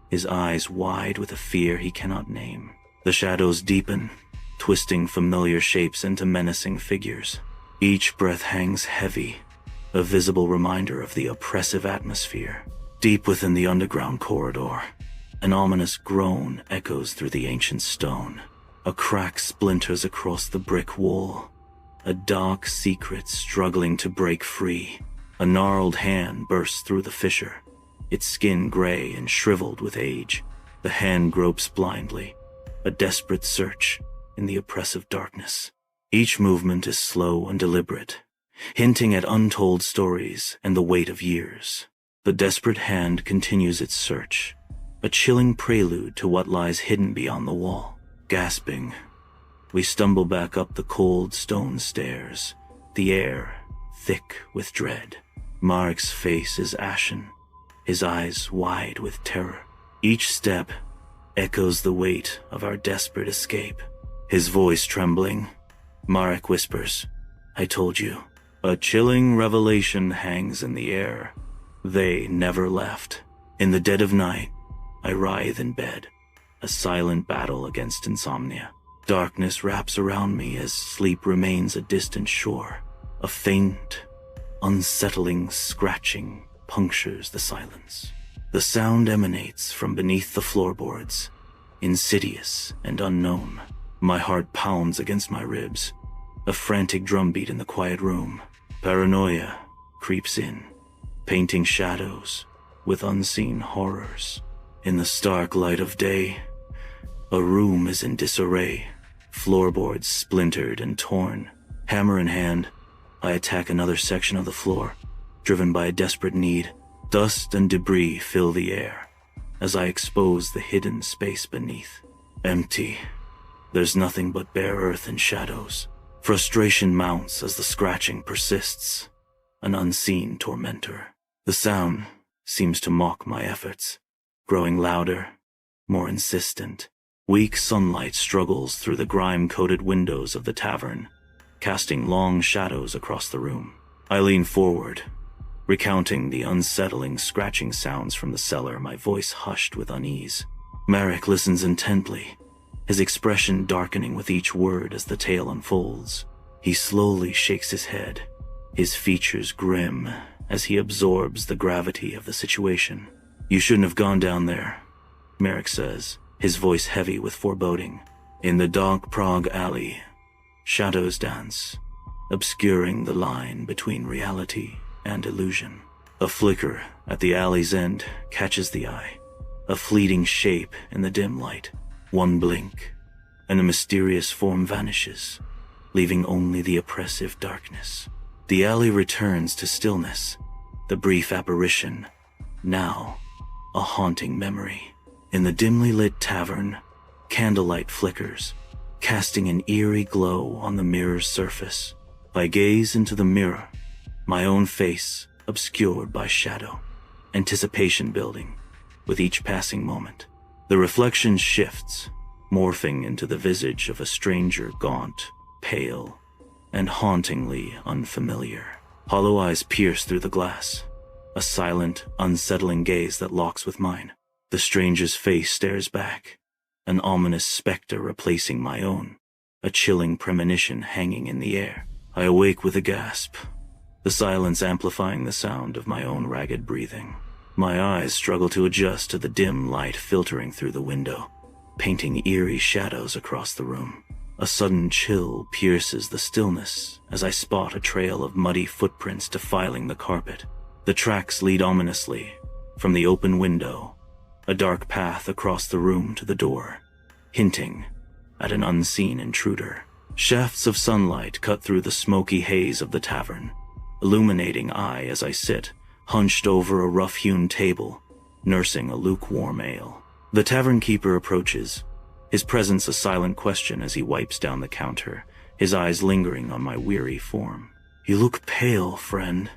his eyes wide with a fear he cannot name. The shadows deepen, twisting familiar shapes into menacing figures. Each breath hangs heavy, a visible reminder of the oppressive atmosphere. Deep within the underground corridor, an ominous groan echoes through the ancient stone. A crack splinters across the brick wall, a dark secret struggling to break free. A gnarled hand bursts through the fissure, its skin gray and shriveled with age. The hand gropes blindly, a desperate search in the oppressive darkness. Each movement is slow and deliberate, hinting at untold stories and the weight of years. The desperate hand continues its search, a chilling prelude to what lies hidden beyond the wall. Gasping, we stumble back up the cold stone stairs, the air thick with dread. Marek's face is ashen, his eyes wide with terror. Each step echoes the weight of our desperate escape. His voice trembling, Marek whispers, "I told you." A chilling revelation hangs in the air. They never left. In the dead of night, I writhe in bed, a silent battle against insomnia. Darkness wraps around me as sleep remains a distant shore. A faint, unsettling scratching punctures the silence. The sound emanates from beneath the floorboards, insidious and unknown. My heart pounds against my ribs, a frantic drumbeat in the quiet room. Paranoia creeps in, painting shadows with unseen horrors. In the stark light of day, a room is in disarray, floorboards splintered and torn. Hammer in hand, I attack another section of the floor, driven by a desperate need. Dust and debris fill the air, as I expose the hidden space beneath. Empty. There's nothing but bare earth and shadows. Frustration mounts as the scratching persists, an unseen tormentor. The sound seems to mock my efforts, growing louder, more insistent. Weak sunlight struggles through the grime-coated windows of the tavern, casting long shadows across the room. I lean forward, recounting the unsettling scratching sounds from the cellar, my voice hushed with unease. Merrick listens intently, his expression darkening with each word as the tale unfolds. He slowly shakes his head, his features grim as he absorbs the gravity of the situation. "You shouldn't have gone down there," Merrick says, his voice heavy with foreboding. In the dark Prague alley, shadows dance, obscuring the line between reality and illusion. A flicker at the alley's end catches the eye, a fleeting shape in the dim light. One blink, and the mysterious form vanishes, leaving only the oppressive darkness. The alley returns to stillness, the brief apparition, now a haunting memory. In the dimly lit tavern, candlelight flickers, casting an eerie glow on the mirror's surface. I gaze into the mirror, my own face obscured by shadow, anticipation building with each passing moment. The reflection shifts, morphing into the visage of a stranger, gaunt, pale, and hauntingly unfamiliar. Hollow eyes pierce through the glass, a silent, unsettling gaze that locks with mine. The stranger's face stares back, an ominous specter replacing my own, a chilling premonition hanging in the air. I awake with a gasp, the silence amplifying the sound of my own ragged breathing. My eyes struggle to adjust to the dim light filtering through the window, painting eerie shadows across the room. A sudden chill pierces the stillness as I spot a trail of muddy footprints defiling the carpet. The tracks lead ominously from the open window, a dark path across the room to the door, hinting at an unseen intruder. Shafts of sunlight cut through the smoky haze of the tavern, illuminating I as I sit, hunched over a rough-hewn table, nursing a lukewarm ale. The tavern keeper approaches, his presence a silent question as he wipes down the counter, his eyes lingering on my weary form. "You look pale, friend.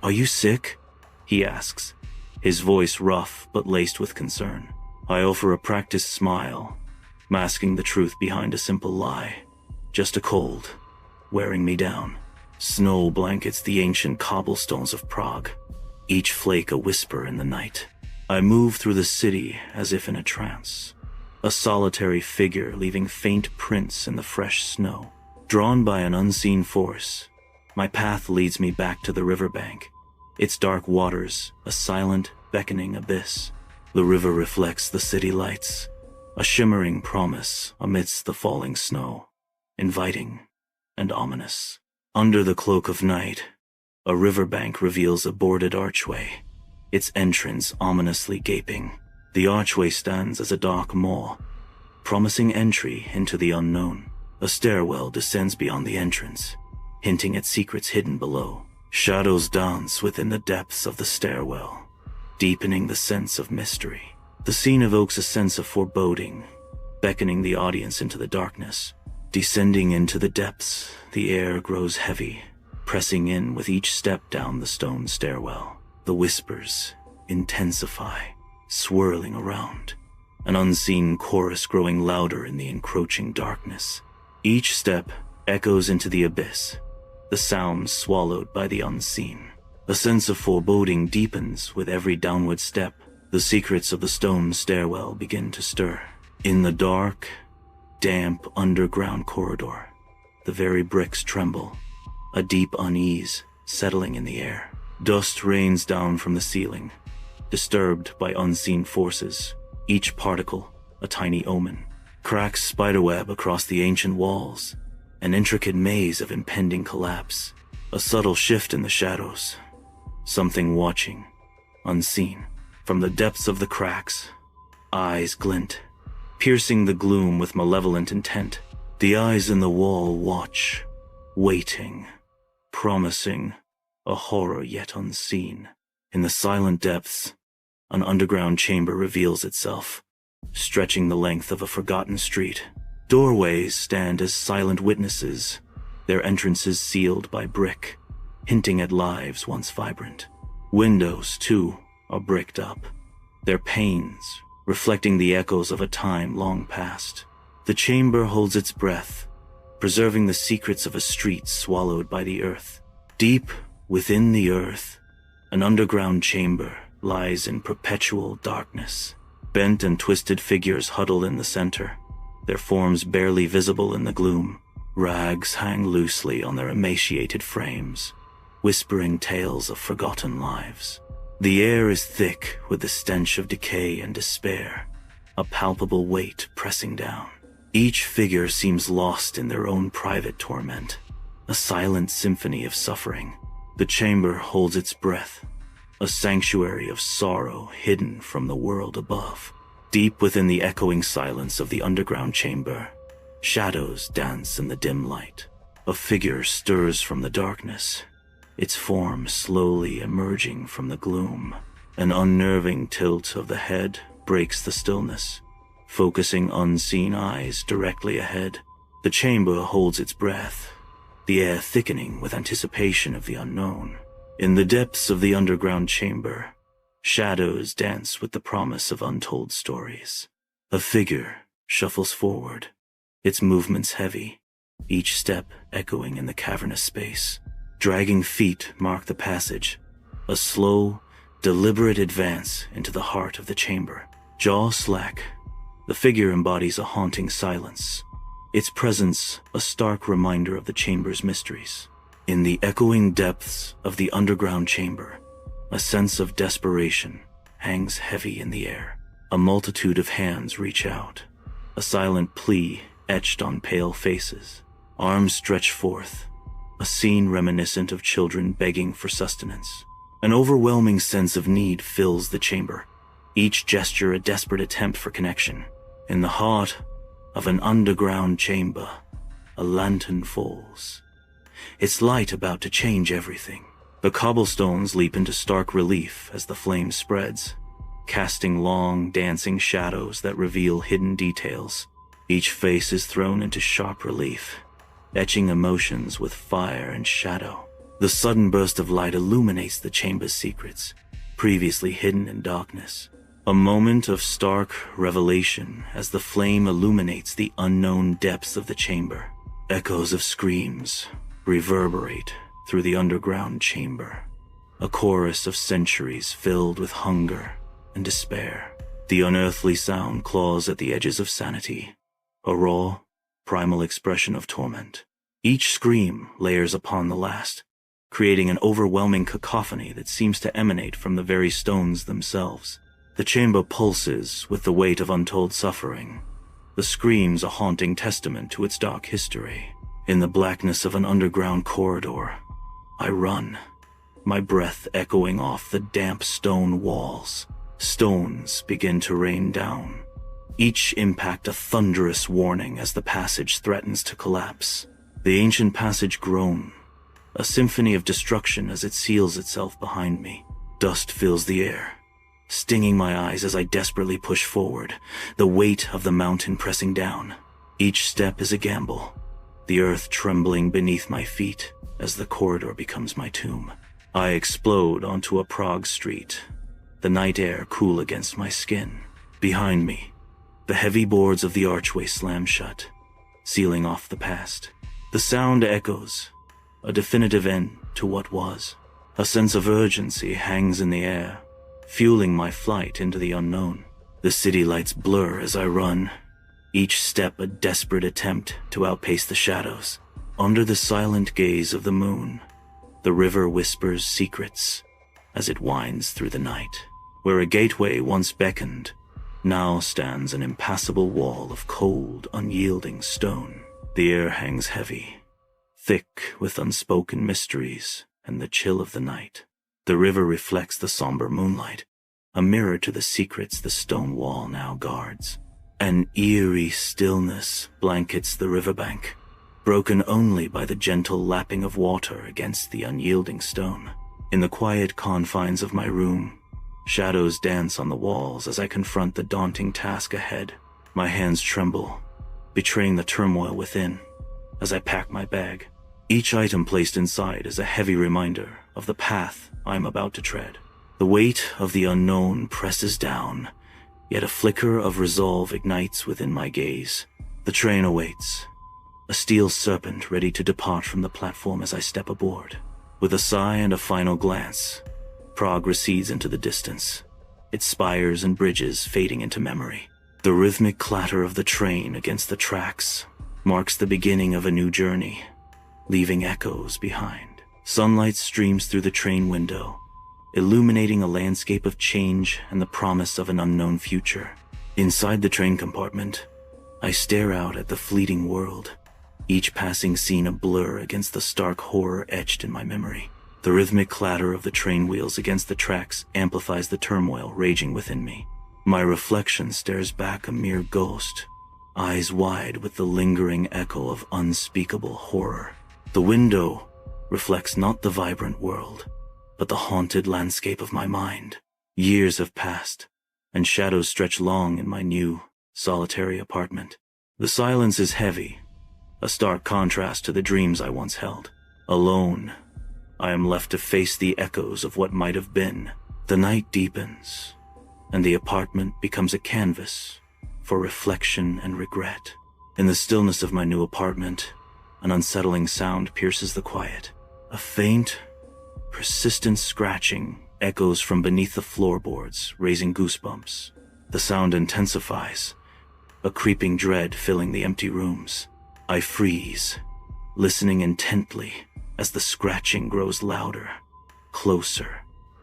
Are you sick?" he asks, his voice rough but laced with concern. I offer a practiced smile, masking the truth behind a simple lie. Just a cold, wearing me down. Snow blankets the ancient cobblestones of Prague, each flake a whisper in the night. I move through the city as if in a trance, a solitary figure leaving faint prints in the fresh snow. Drawn by an unseen force, my path leads me back to the riverbank, its dark waters a silent, beckoning abyss. The river reflects the city lights, a shimmering promise amidst the falling snow, inviting and ominous. Under the cloak of night, a riverbank reveals a boarded archway, its entrance ominously gaping. The archway stands as a dark maw, promising entry into the unknown. A stairwell descends beyond the entrance, hinting at secrets hidden below. Shadows dance within the depths of the stairwell, deepening the sense of mystery. The scene evokes a sense of foreboding, beckoning the audience into the darkness. Descending into the depths, the air grows heavy, pressing in with each step down the stone stairwell. The whispers intensify, swirling around, an unseen chorus growing louder in the encroaching darkness. Each step echoes into the abyss, the sounds swallowed by the unseen. A sense of foreboding deepens with every downward step. The secrets of the stone stairwell begin to stir. In the dark, damp underground corridor, the very bricks tremble, a deep unease settling in the air. Dust rains down from the ceiling, disturbed by unseen forces, each particle a tiny omen. Cracks spiderweb across the ancient walls, an intricate maze of impending collapse. A subtle shift in the shadows, something watching, unseen. From the depths of the cracks, eyes glint, piercing the gloom with malevolent intent. The eyes in the wall watch, waiting, promising a horror yet unseen. In the silent depths, an underground chamber reveals itself, stretching the length of a forgotten street. Doorways stand as silent witnesses, their entrances sealed by brick, hinting at lives once vibrant. Windows, too, are bricked up, their panes reflecting the echoes of a time long past. The chamber holds its breath, preserving the secrets of a street swallowed by the earth. Deep within the earth, an underground chamber lies in perpetual darkness. Bent and twisted figures huddle in the center, their forms barely visible in the gloom. Rags hang loosely on their emaciated frames, whispering tales of forgotten lives. The air is thick with the stench of decay and despair, a palpable weight pressing down. Each figure seems lost in their own private torment, a silent symphony of suffering. The chamber holds its breath, a sanctuary of sorrow hidden from the world above. Deep within the echoing silence of the underground chamber, shadows dance in the dim light. A figure stirs from the darkness, its form slowly emerging from the gloom. An unnerving tilt of the head breaks the stillness, focusing unseen eyes directly ahead. The chamber holds its breath, the air thickening with anticipation of the unknown. In the depths of the underground chamber, shadows dance with the promise of untold stories. A figure shuffles forward, its movements heavy, each step echoing in the cavernous space. Dragging feet mark the passage, a slow, deliberate advance into the heart of the chamber. Jaw slack, the figure embodies a haunting silence, its presence a stark reminder of the chamber's mysteries. In the echoing depths of the underground chamber, a sense of desperation hangs heavy in the air. A multitude of hands reach out, a silent plea etched on pale faces. Arms stretch forth, a scene reminiscent of children begging for sustenance. An overwhelming sense of need fills the chamber, each gesture a desperate attempt for connection. In the heart of an underground chamber, a lantern falls, its light about to change everything. The cobblestones leap into stark relief as the flame spreads, casting long, dancing shadows that reveal hidden details. Each face is thrown into sharp relief, etching emotions with fire and shadow. The sudden burst of light illuminates the chamber's secrets, previously hidden in darkness. A moment of stark revelation as the flame illuminates the unknown depths of the chamber. Echoes of screams reverberate through the underground chamber, a chorus of centuries filled with hunger and despair. The unearthly sound claws at the edges of sanity, a raw, primal expression of torment. Each scream layers upon the last, creating an overwhelming cacophony that seems to emanate from the very stones themselves. The chamber pulses with the weight of untold suffering, the screams a haunting testament to its dark history. In the blackness of an underground corridor, I run, my breath echoing off the damp stone walls. Stones begin to rain down, each impact a thunderous warning as the passage threatens to collapse. The ancient passage groans, a symphony of destruction as it seals itself behind me. Dust fills the air, stinging my eyes as I desperately push forward, the weight of the mountain pressing down. Each step is a gamble, the earth trembling beneath my feet as the corridor becomes my tomb. I explode onto a Prague street, the night air cool against my skin. Behind me, the heavy boards of the archway slam shut, sealing off the past. The sound echoes, a definitive end to what was. A sense of urgency hangs in the air, fueling my flight into the unknown. The city lights blur as I run, each step a desperate attempt to outpace the shadows. Under the silent gaze of the moon, the river whispers secrets as it winds through the night. Where a gateway once beckoned, now stands an impassable wall of cold, unyielding stone. The air hangs heavy, thick with unspoken mysteries and the chill of the night. The river reflects the somber moonlight, a mirror to the secrets the stone wall now guards. An eerie stillness blankets the riverbank, broken only by the gentle lapping of water against the unyielding stone. In the quiet confines of my room, Shadows dance on the walls as I confront the daunting task ahead. My hands tremble, betraying the turmoil within. As I pack my bag, each item placed inside is a heavy reminder of the path I'm about to tread. The weight of the unknown presses down, yet a flicker of resolve ignites within my gaze. The train awaits, a steel serpent ready to depart from the platform as I step aboard. With a sigh and a final glance, Prague recedes into the distance, its spires and bridges fading into memory. The rhythmic clatter of the train against the tracks marks the beginning of a new journey, leaving echoes behind. Sunlight streams through the train window, illuminating a landscape of change and the promise of an unknown future. Inside the train compartment, I stare out at the fleeting world, each passing scene a blur against the stark horror etched in my memory. The rhythmic clatter of the train wheels against the tracks amplifies the turmoil raging within me. My reflection stares back a mere ghost, eyes wide with the lingering echo of unspeakable horror. The window reflects not the vibrant world, but the haunted landscape of my mind. Years have passed, and shadows stretch long in my new, solitary apartment. The silence is heavy, a stark contrast to the dreams I once held. Alone, I am left to face the echoes of what might have been. The night deepens, and the apartment becomes a canvas for reflection and regret. In the stillness of my new apartment, an unsettling sound pierces the quiet. A faint, persistent scratching echoes from beneath the floorboards, raising goosebumps. The sound intensifies, a creeping dread filling the empty rooms. I freeze, listening intently as the scratching grows louder, closer,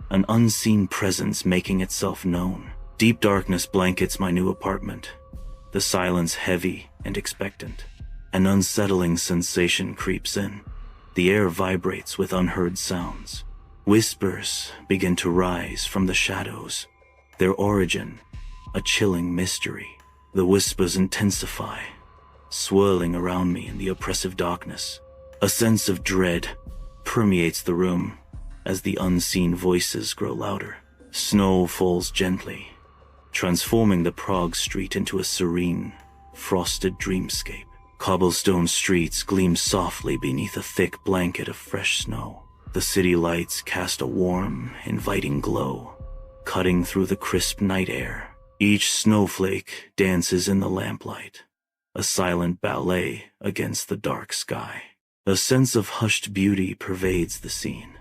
an unseen presence making itself known. Deep darkness blankets my new apartment, the silence heavy and expectant. An unsettling sensation creeps in. The air vibrates with unheard sounds. Whispers begin to rise from the shadows, their origin a chilling mystery. The whispers intensify, swirling around me in the oppressive darkness. A sense of dread permeates the room as the unseen voices grow louder. Snow falls gently, transforming the Prague street into a serene, frosted dreamscape. Cobblestone streets gleam softly beneath a thick blanket of fresh snow. The city lights cast a warm, inviting glow, cutting through the crisp night air. Each snowflake dances in the lamplight, a silent ballet against the dark sky. A sense of hushed beauty pervades the scene,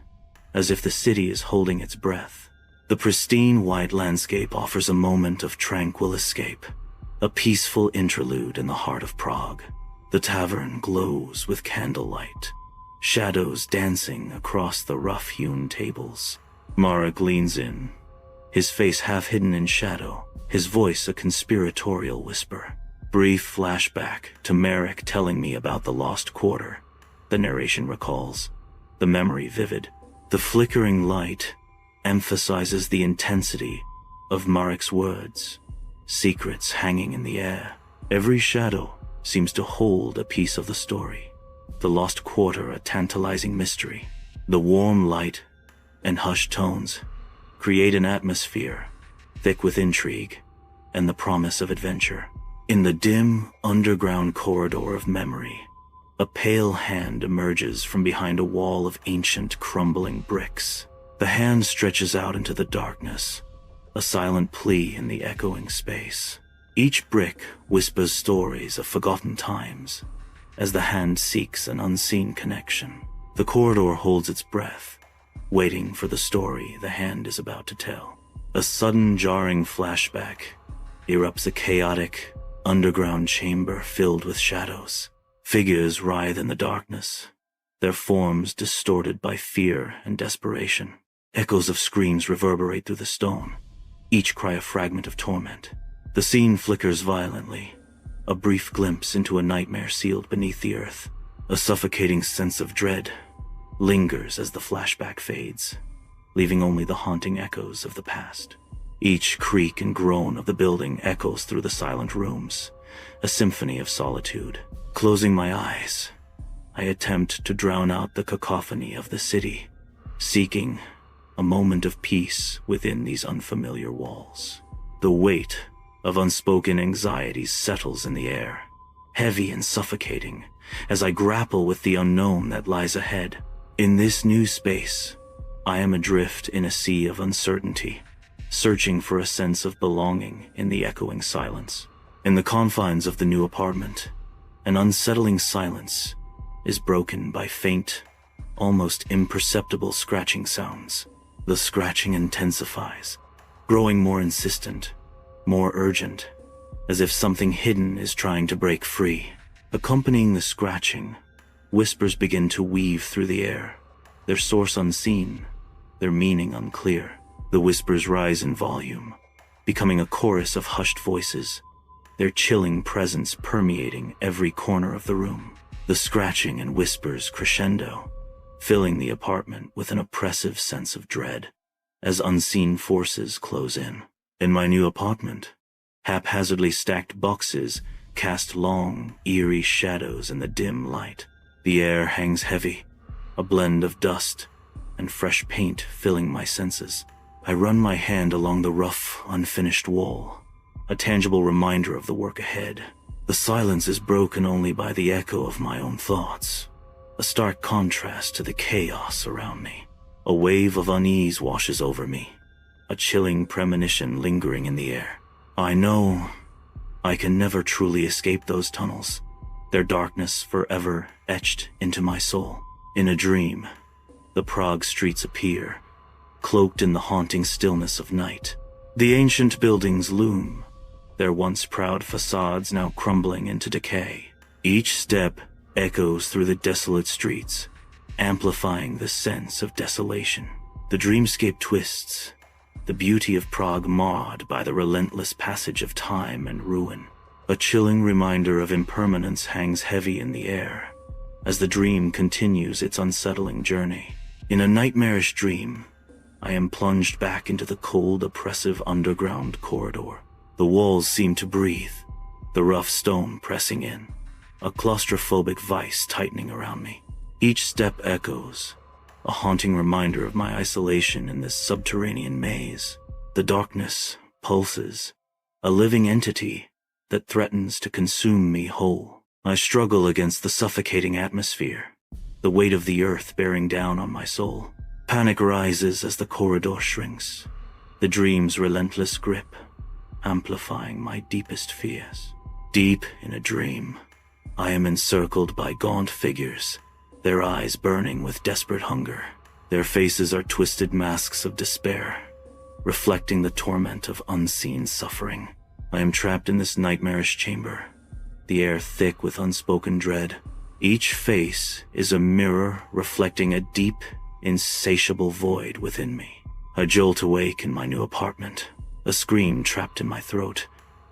as if the city is holding its breath. The pristine white landscape offers a moment of tranquil escape, a peaceful interlude in the heart of Prague. The tavern glows with candlelight, shadows dancing across the rough-hewn tables. Marek leans in, his face half hidden in shadow, his voice a conspiratorial whisper. Brief flashback to Marek telling me about the lost quarter. The narration recalls, the memory vivid. The flickering light emphasizes the intensity of Marek's words, secrets hanging in the air. Every shadow seems to hold a piece of the story. The lost quarter a tantalizing mystery. The warm light and hushed tones create an atmosphere thick with intrigue and the promise of adventure. In the dim, underground corridor of memory, a pale hand emerges from behind a wall of ancient, crumbling bricks. The hand stretches out into the darkness, a silent plea in the echoing space. Each brick whispers stories of forgotten times, as the hand seeks an unseen connection. The corridor holds its breath, waiting for the story the hand is about to tell. A sudden jarring flashback erupts a chaotic, underground chamber filled with shadows. Figures writhe in the darkness, their forms distorted by fear and desperation. Echoes of screams reverberate through the stone, each cry a fragment of torment. The scene flickers violently, a brief glimpse into a nightmare sealed beneath the earth. A suffocating sense of dread lingers as the flashback fades, leaving only the haunting echoes of the past. Each creak and groan of the building echoes through the silent rooms, a symphony of solitude. Closing my eyes, I attempt to drown out the cacophony of the city, seeking a moment of peace within these unfamiliar walls. The weight of unspoken anxieties settles in the air, heavy and suffocating, as I grapple with the unknown that lies ahead. In this new space, I am adrift in a sea of uncertainty, searching for a sense of belonging in the echoing silence. In the confines of the new apartment, an unsettling silence is broken by faint, almost imperceptible scratching sounds. The scratching intensifies, growing more insistent, more urgent, as if something hidden is trying to break free. Accompanying the scratching, whispers begin to weave through the air, their source unseen, their meaning unclear. The whispers rise in volume, becoming a chorus of hushed voices, their chilling presence permeating every corner of the room. The scratching and whispers crescendo, filling the apartment with an oppressive sense of dread as unseen forces close in. In my new apartment, haphazardly stacked boxes cast long, eerie shadows in the dim light. The air hangs heavy, a blend of dust and fresh paint filling my senses. I run my hand along the rough, unfinished wall, a tangible reminder of the work ahead. The silence is broken only by the echo of my own thoughts, a stark contrast to the chaos around me. A wave of unease washes over me, a chilling premonition lingering in the air. I know I can never truly escape those tunnels, their darkness forever etched into my soul. In a dream, the Prague streets appear, cloaked in the haunting stillness of night. The ancient buildings loom, their once proud facades now crumbling into decay. Each step echoes through the desolate streets, amplifying the sense of desolation. The dreamscape twists, the beauty of Prague marred by the relentless passage of time and ruin. A chilling reminder of impermanence hangs heavy in the air as the dream continues its unsettling journey. In a nightmarish dream, I am plunged back into the cold, oppressive underground corridor. The walls seem to breathe, the rough stone pressing in, a claustrophobic vice tightening around me. Each step echoes, a haunting reminder of my isolation in this subterranean maze. The darkness pulses, a living entity that threatens to consume me whole. I struggle against the suffocating atmosphere, the weight of the earth bearing down on my soul. Panic rises as the corridor shrinks, the dream's relentless grip amplifying my deepest fears. Deep in a dream, I am encircled by gaunt figures, their eyes burning with desperate hunger. Their faces are twisted masks of despair, reflecting the torment of unseen suffering. I am trapped in this nightmarish chamber, the air thick with unspoken dread. Each face is a mirror reflecting a deep, insatiable void within me. I jolt awake in my new apartment, a scream trapped in my throat,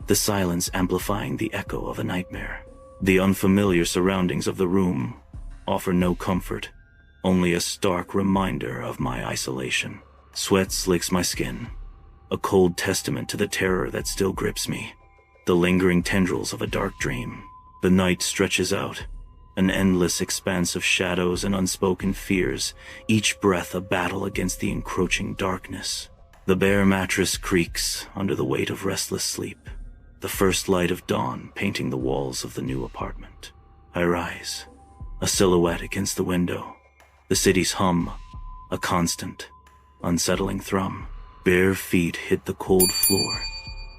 the silence amplifying the echo of a nightmare. The unfamiliar surroundings of the room offer no comfort, only a stark reminder of my isolation. Sweat slicks my skin, a cold testament to the terror that still grips me, the lingering tendrils of a dark dream. The night stretches out, an endless expanse of shadows and unspoken fears, each breath a battle against the encroaching darkness. The bare mattress creaks under the weight of restless sleep, the first light of dawn painting the walls of the new apartment. I rise, a silhouette against the window, the city's hum, a constant, unsettling thrum. Bare feet hit the cold floor,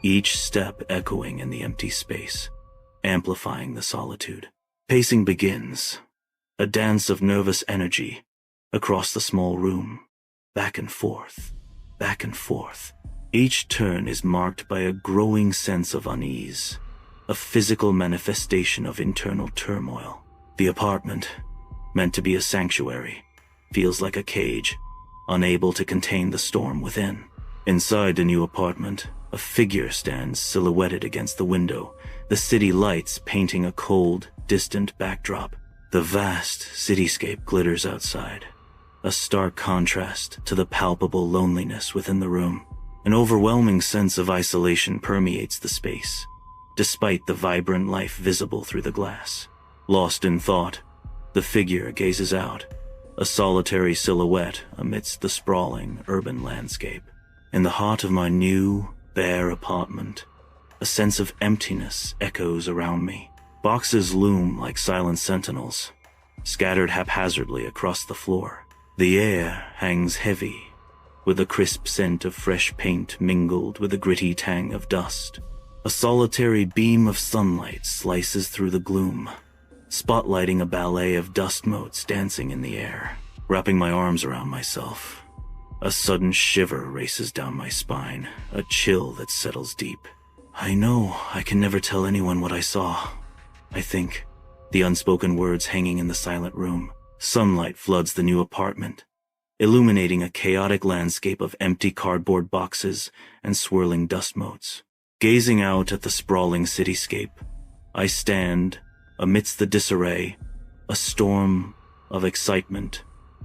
each step echoing in the empty space, amplifying the solitude. Pacing begins, a dance of nervous energy across the small room, back and forth, back and forth. Each turn is marked by a growing sense of unease, a physical manifestation of internal turmoil. The apartment, meant to be a sanctuary, feels like a cage, unable to contain the storm within. Inside the new apartment, a figure stands silhouetted against the window, the city lights painting a cold, distant backdrop. The vast cityscape glitters outside, a stark contrast to the palpable loneliness within the room. An overwhelming sense of isolation permeates the space, despite the vibrant life visible through the glass. Lost in thought, the figure gazes out, a solitary silhouette amidst the sprawling urban landscape. In the heart of my new, bare apartment, a sense of emptiness echoes around me. Boxes loom like silent sentinels, scattered haphazardly across the floor. The air hangs heavy, with the crisp scent of fresh paint mingled with the gritty tang of dust. A solitary beam of sunlight slices through the gloom, spotlighting a ballet of dust motes dancing in the air. Wrapping my arms around myself, a sudden shiver races down my spine, a chill that settles deep. I know I can never tell anyone what I saw. I think, the unspoken words hanging in the silent room. Sunlight floods the new apartment, illuminating a chaotic landscape of empty cardboard boxes and swirling dust motes. Gazing out at the sprawling cityscape, I stand, amidst the disarray, a storm of excitement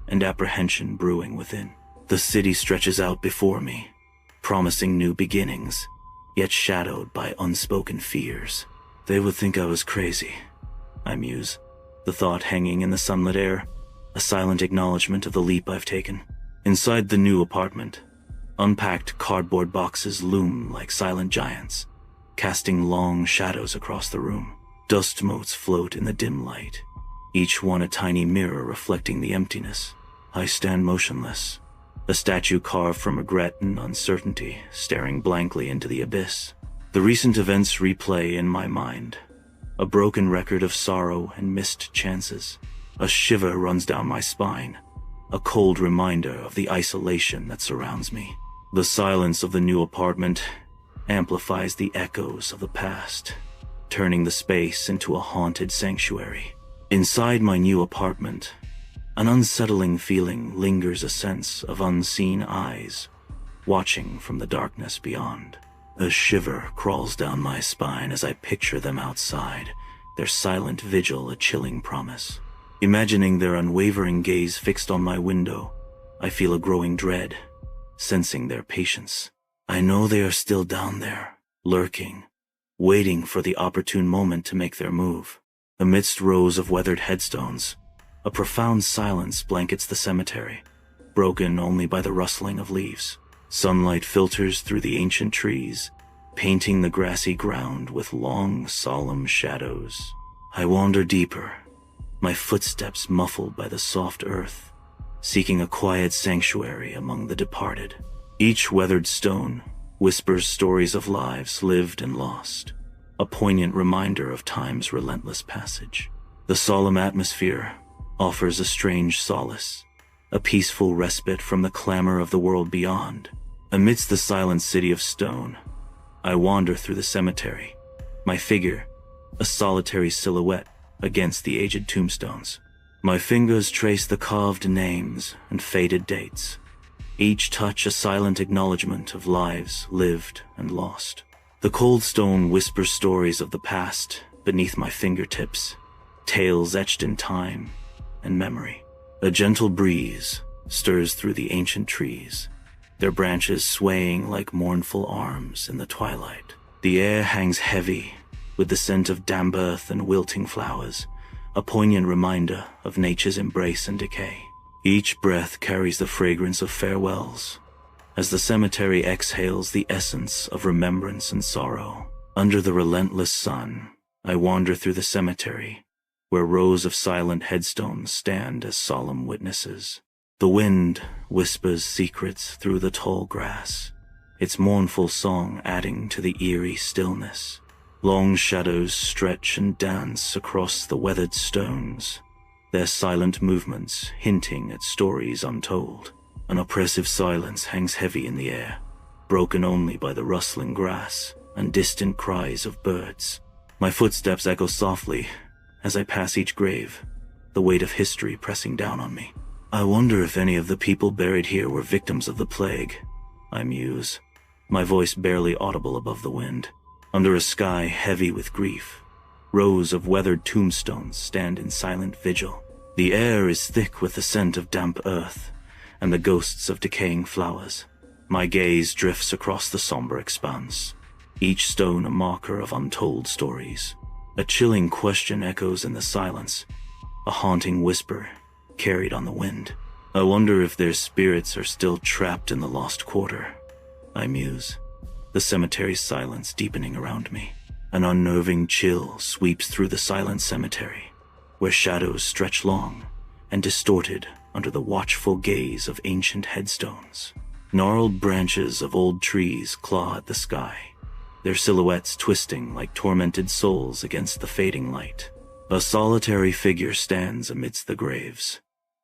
and apprehension brewing within. The city stretches out before me, promising new beginnings, yet shadowed by unspoken fears. They would think I was crazy, I muse, the thought hanging in the sunlit air, a silent acknowledgement of the leap I've taken. Inside the new apartment, unpacked cardboard boxes loom like silent giants, casting long shadows across the room. Dust motes float in the dim light, each one a tiny mirror reflecting the emptiness. I stand motionless, a statue carved from regret and uncertainty, staring blankly into the abyss. The recent events replay in my mind, a broken record of sorrow and missed chances. A shiver runs down my spine, a cold reminder of the isolation that surrounds me. The silence of the new apartment amplifies the echoes of the past, turning the space into a haunted sanctuary. Inside my new apartment, an unsettling feeling lingers, a sense of unseen eyes watching from the darkness beyond. A shiver crawls down my spine as I picture them outside, their silent vigil a chilling promise. Imagining their unwavering gaze fixed on my window, I feel a growing dread, sensing their patience. I know they are still down there, lurking, waiting for the opportune moment to make their move. Amidst rows of weathered headstones, a profound silence blankets the cemetery, broken only by the rustling of leaves. Sunlight filters through the ancient trees, painting the grassy ground with long, solemn shadows. I wander deeper, my footsteps muffled by the soft earth, seeking a quiet sanctuary among the departed. Each weathered stone whispers stories of lives lived and lost, a poignant reminder of time's relentless passage. The solemn atmosphere offers a strange solace, a peaceful respite from the clamor of the world beyond. Amidst the silent city of stone, I wander through the cemetery, my figure a solitary silhouette against the aged tombstones. My fingers trace the carved names and faded dates, each touch a silent acknowledgement of lives lived and lost. The cold stone whispers stories of the past beneath my fingertips, tales etched in time and memory. A gentle breeze stirs through the ancient trees, their branches swaying like mournful arms in the twilight. The air hangs heavy with the scent of damp earth and wilting flowers, a poignant reminder of nature's embrace and decay. Each breath carries the fragrance of farewells, as the cemetery exhales the essence of remembrance and sorrow. Under the relentless sun, I wander through the cemetery, where rows of silent headstones stand as solemn witnesses. The wind whispers secrets through the tall grass, its mournful song adding to the eerie stillness. Long shadows stretch and dance across the weathered stones, their silent movements hinting at stories untold. An oppressive silence hangs heavy in the air, broken only by the rustling grass and distant cries of birds. My footsteps echo softly as I pass each grave, the weight of history pressing down on me. I wonder if any of the people buried here were victims of the plague, I muse, my voice barely audible above the wind. Under a sky heavy with grief, rows of weathered tombstones stand in silent vigil. The air is thick with the scent of damp earth and the ghosts of decaying flowers. My gaze drifts across the somber expanse, each stone a marker of untold stories. A chilling question echoes in the silence, a haunting whisper carried on the wind. I wonder if their spirits are still trapped in the lost quarter. I muse, the cemetery's silence deepening around me. An unnerving chill sweeps through the silent cemetery, where shadows stretch long and distorted under the watchful gaze of ancient headstones. Gnarled branches of old trees claw at the sky, their silhouettes twisting like tormented souls against the fading light. A solitary figure stands amidst the graves,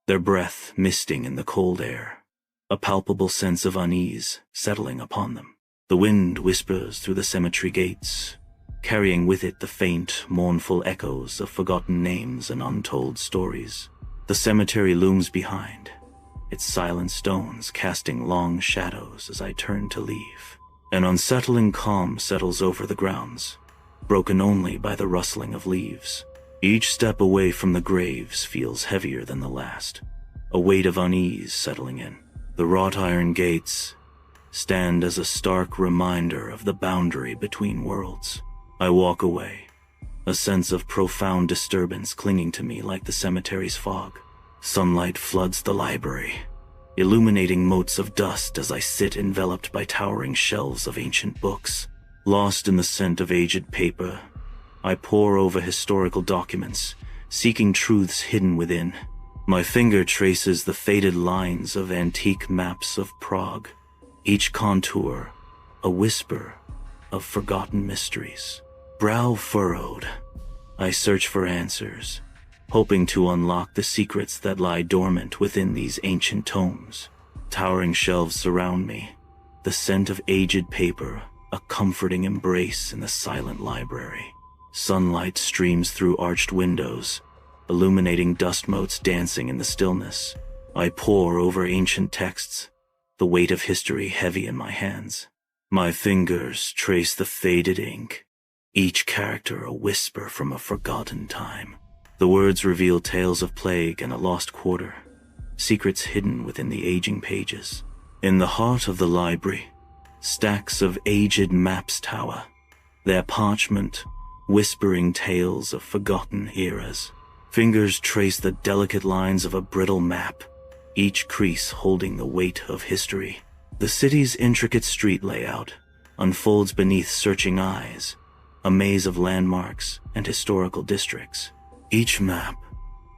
their breath misting in the cold air, a palpable sense of unease settling upon them. The wind whispers through the cemetery gates, carrying with it the faint, mournful echoes of forgotten names and untold stories. The cemetery looms behind, its silent stones casting long shadows as I turn to leave. An unsettling calm settles over the grounds, broken only by the rustling of leaves. Each step away from the graves feels heavier than the last, a weight of unease settling in. The wrought iron gates stand as a stark reminder of the boundary between worlds. I walk away, a sense of profound disturbance clinging to me like the cemetery's fog. Sunlight floods the library, illuminating motes of dust as I sit enveloped by towering shelves of ancient books. Lost in the scent of aged paper, I pore over historical documents, seeking truths hidden within. My finger traces the faded lines of antique maps of Prague, each contour a whisper of forgotten mysteries. Brow furrowed, I search for answers, hoping to unlock the secrets that lie dormant within these ancient tomes. Towering shelves surround me, the scent of aged paper, a comforting embrace in the silent library. Sunlight streams through arched windows, illuminating dust motes dancing in the stillness. I pore over ancient texts, the weight of history heavy in my hands. My fingers trace the faded ink, each character a whisper from a forgotten time. The words reveal tales of plague and a lost quarter, secrets hidden within the aging pages. In the heart of the library, stacks of aged maps tower, their parchment whispering tales of forgotten eras. Fingers trace the delicate lines of a brittle map, each crease holding the weight of history. The city's intricate street layout unfolds beneath searching eyes, a maze of landmarks and historical districts. Each map,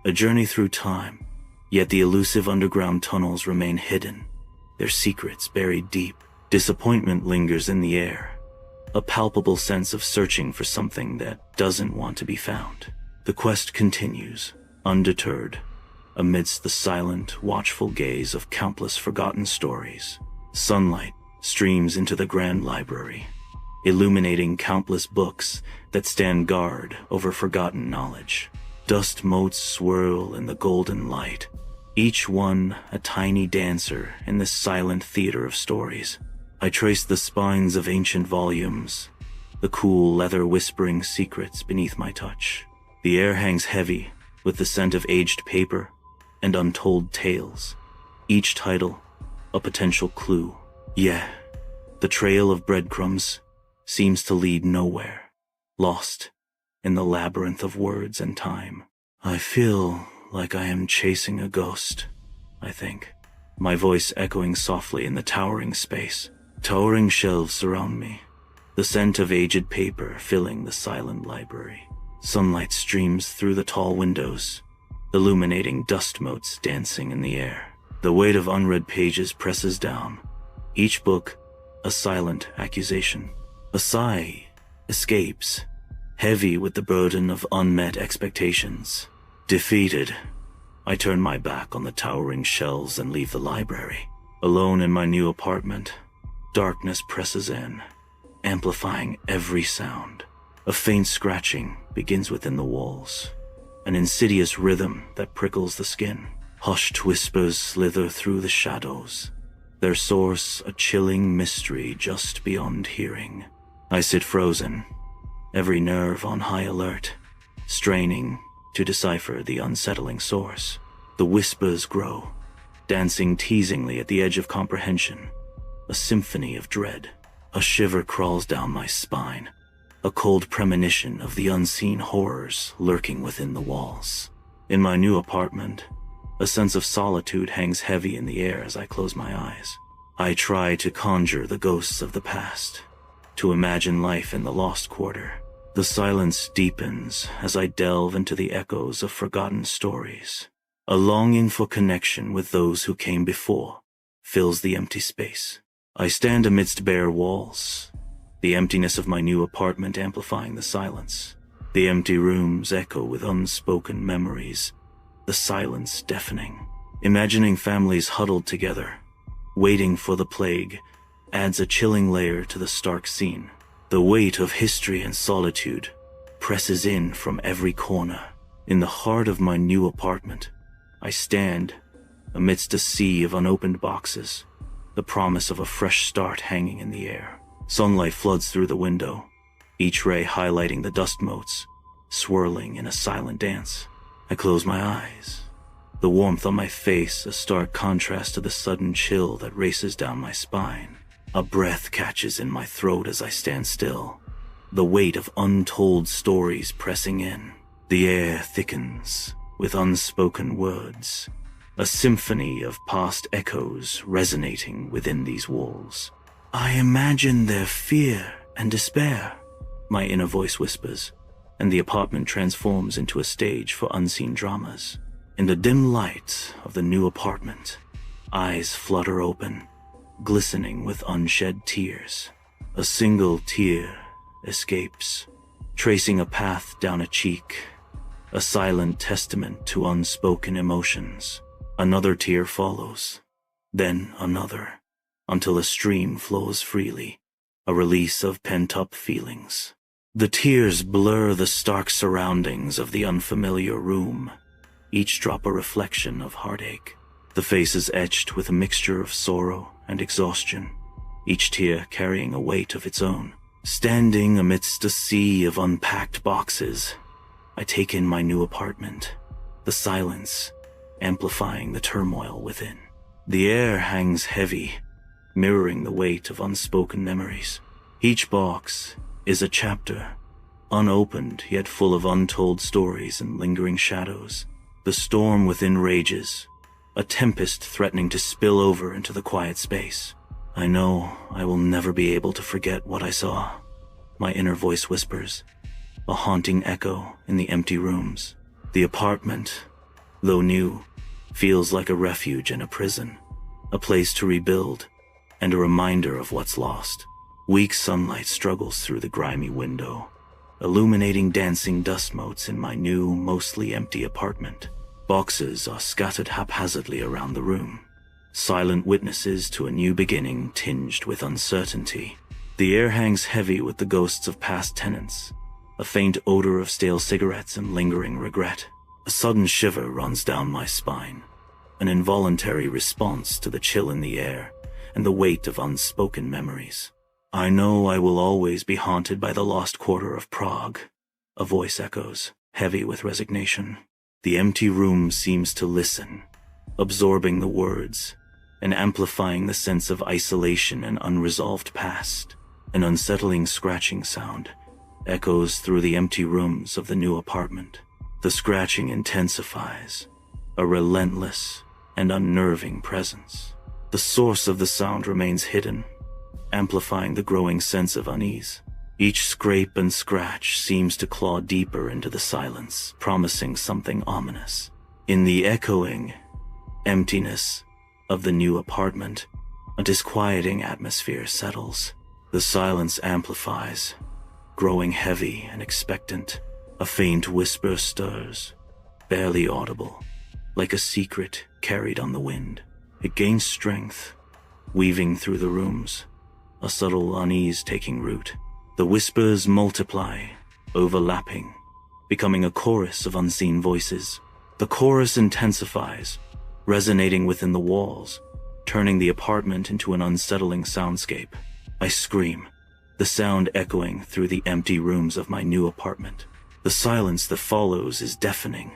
a journey through time, yet the elusive underground tunnels remain hidden, their secrets buried deep. Disappointment lingers in the air, a palpable sense of searching for something that doesn't want to be found. The quest continues, undeterred, amidst the silent, watchful gaze of countless forgotten stories. Sunlight streams into the grand library, illuminating countless books that stand guard over forgotten knowledge. Dust motes swirl in the golden light, each one a tiny dancer in this silent theater of stories. I trace the spines of ancient volumes, the cool leather whispering secrets beneath my touch. The air hangs heavy with the scent of aged paper and untold tales, each title a potential clue. Yeah, the trail of breadcrumbs seems to lead nowhere, lost in the labyrinth of words and time. I feel like I am chasing a ghost, I think, my voice echoing softly in the towering space. Towering shelves surround me, the scent of aged paper filling the silent library. Sunlight streams through the tall windows, illuminating dust motes dancing in the air. The weight of unread pages presses down, each book a silent accusation. A sigh escapes, heavy with the burden of unmet expectations. Defeated, I turn my back on the towering shelves and leave the library. Alone in my new apartment, darkness presses in, amplifying every sound. A faint scratching begins within the walls, an insidious rhythm that prickles the skin. Hushed whispers slither through the shadows, their source a chilling mystery just beyond hearing. I sit frozen, every nerve on high alert, straining to decipher the unsettling source. The whispers grow, dancing teasingly at the edge of comprehension, a symphony of dread. A shiver crawls down my spine, a cold premonition of the unseen horrors lurking within the walls. In my new apartment, A sense of solitude hangs heavy in the air as I close my eyes. I try to conjure the ghosts of the past, to imagine life in the Lost Quarter. The silence deepens as I delve into the echoes of forgotten stories. A longing for connection with those who came before fills the empty space. I stand amidst bare walls, the emptiness of my new apartment amplifying the silence. The empty rooms echo with unspoken memories, the silence deafening. Imagining families huddled together, waiting for the plague, adds a chilling layer to the stark scene. The weight of history and solitude presses in from every corner. In the heart of my new apartment, I stand amidst a sea of unopened boxes, the promise of a fresh start hanging in the air. Sunlight floods through the window, each ray highlighting the dust motes, swirling in a silent dance. I close my eyes, the warmth on my face a stark contrast to the sudden chill that races down my spine. A breath catches in my throat as I stand still, the weight of untold stories pressing in. The air thickens with unspoken words, a symphony of past echoes resonating within these walls. I imagine their fear and despair, my inner voice whispers, and the apartment transforms into a stage for unseen dramas. In the dim light of the new apartment, eyes flutter open, glistening with unshed tears. A single tear escapes, tracing a path down a cheek, a silent testament to unspoken emotions. Another tear follows, then another, until a stream flows freely, a release of pent-up feelings. The tears blur the stark surroundings of the unfamiliar room, each drop a reflection of heartache. The face is etched with a mixture of sorrow and exhaustion, each tear carrying a weight of its own. Standing amidst a sea of unpacked boxes, I take in my new apartment, the silence amplifying the turmoil within. The air hangs heavy, mirroring the weight of unspoken memories. Each box is a chapter, unopened yet full of untold stories and lingering shadows. The storm within rages, a tempest threatening to spill over into the quiet space. I know I will never be able to forget what I saw, my inner voice whispers, a haunting echo in the empty rooms. The apartment, though new, feels like a refuge and a prison, a place to rebuild, and a reminder of what's lost. Weak sunlight struggles through the grimy window, illuminating dancing dust motes in my new, mostly empty apartment. Boxes are scattered haphazardly around the room, silent witnesses to a new beginning tinged with uncertainty. The air hangs heavy with the ghosts of past tenants, a faint odor of stale cigarettes and lingering regret. A sudden shiver runs down my spine, an involuntary response to the chill in the air and the weight of unspoken memories. I know I will always be haunted by the Lost Quarter of Prague, a voice echoes, heavy with resignation. The empty room seems to listen, absorbing the words and amplifying the sense of isolation and unresolved past. An unsettling scratching sound echoes through the empty rooms of the new apartment. The scratching intensifies, a relentless and unnerving presence. The source of the sound remains hidden, amplifying the growing sense of unease. Each scrape and scratch seems to claw deeper into the silence, promising something ominous. In the echoing emptiness of the new apartment, a disquieting atmosphere settles. The silence amplifies, growing heavy and expectant. A faint whisper stirs, barely audible, like a secret carried on the wind. It gains strength, weaving through the rooms, a subtle unease taking root. The whispers multiply, overlapping, becoming a chorus of unseen voices. The chorus intensifies, resonating within the walls, turning the apartment into an unsettling soundscape. I scream, the sound echoing through the empty rooms of my new apartment. The silence that follows is deafening,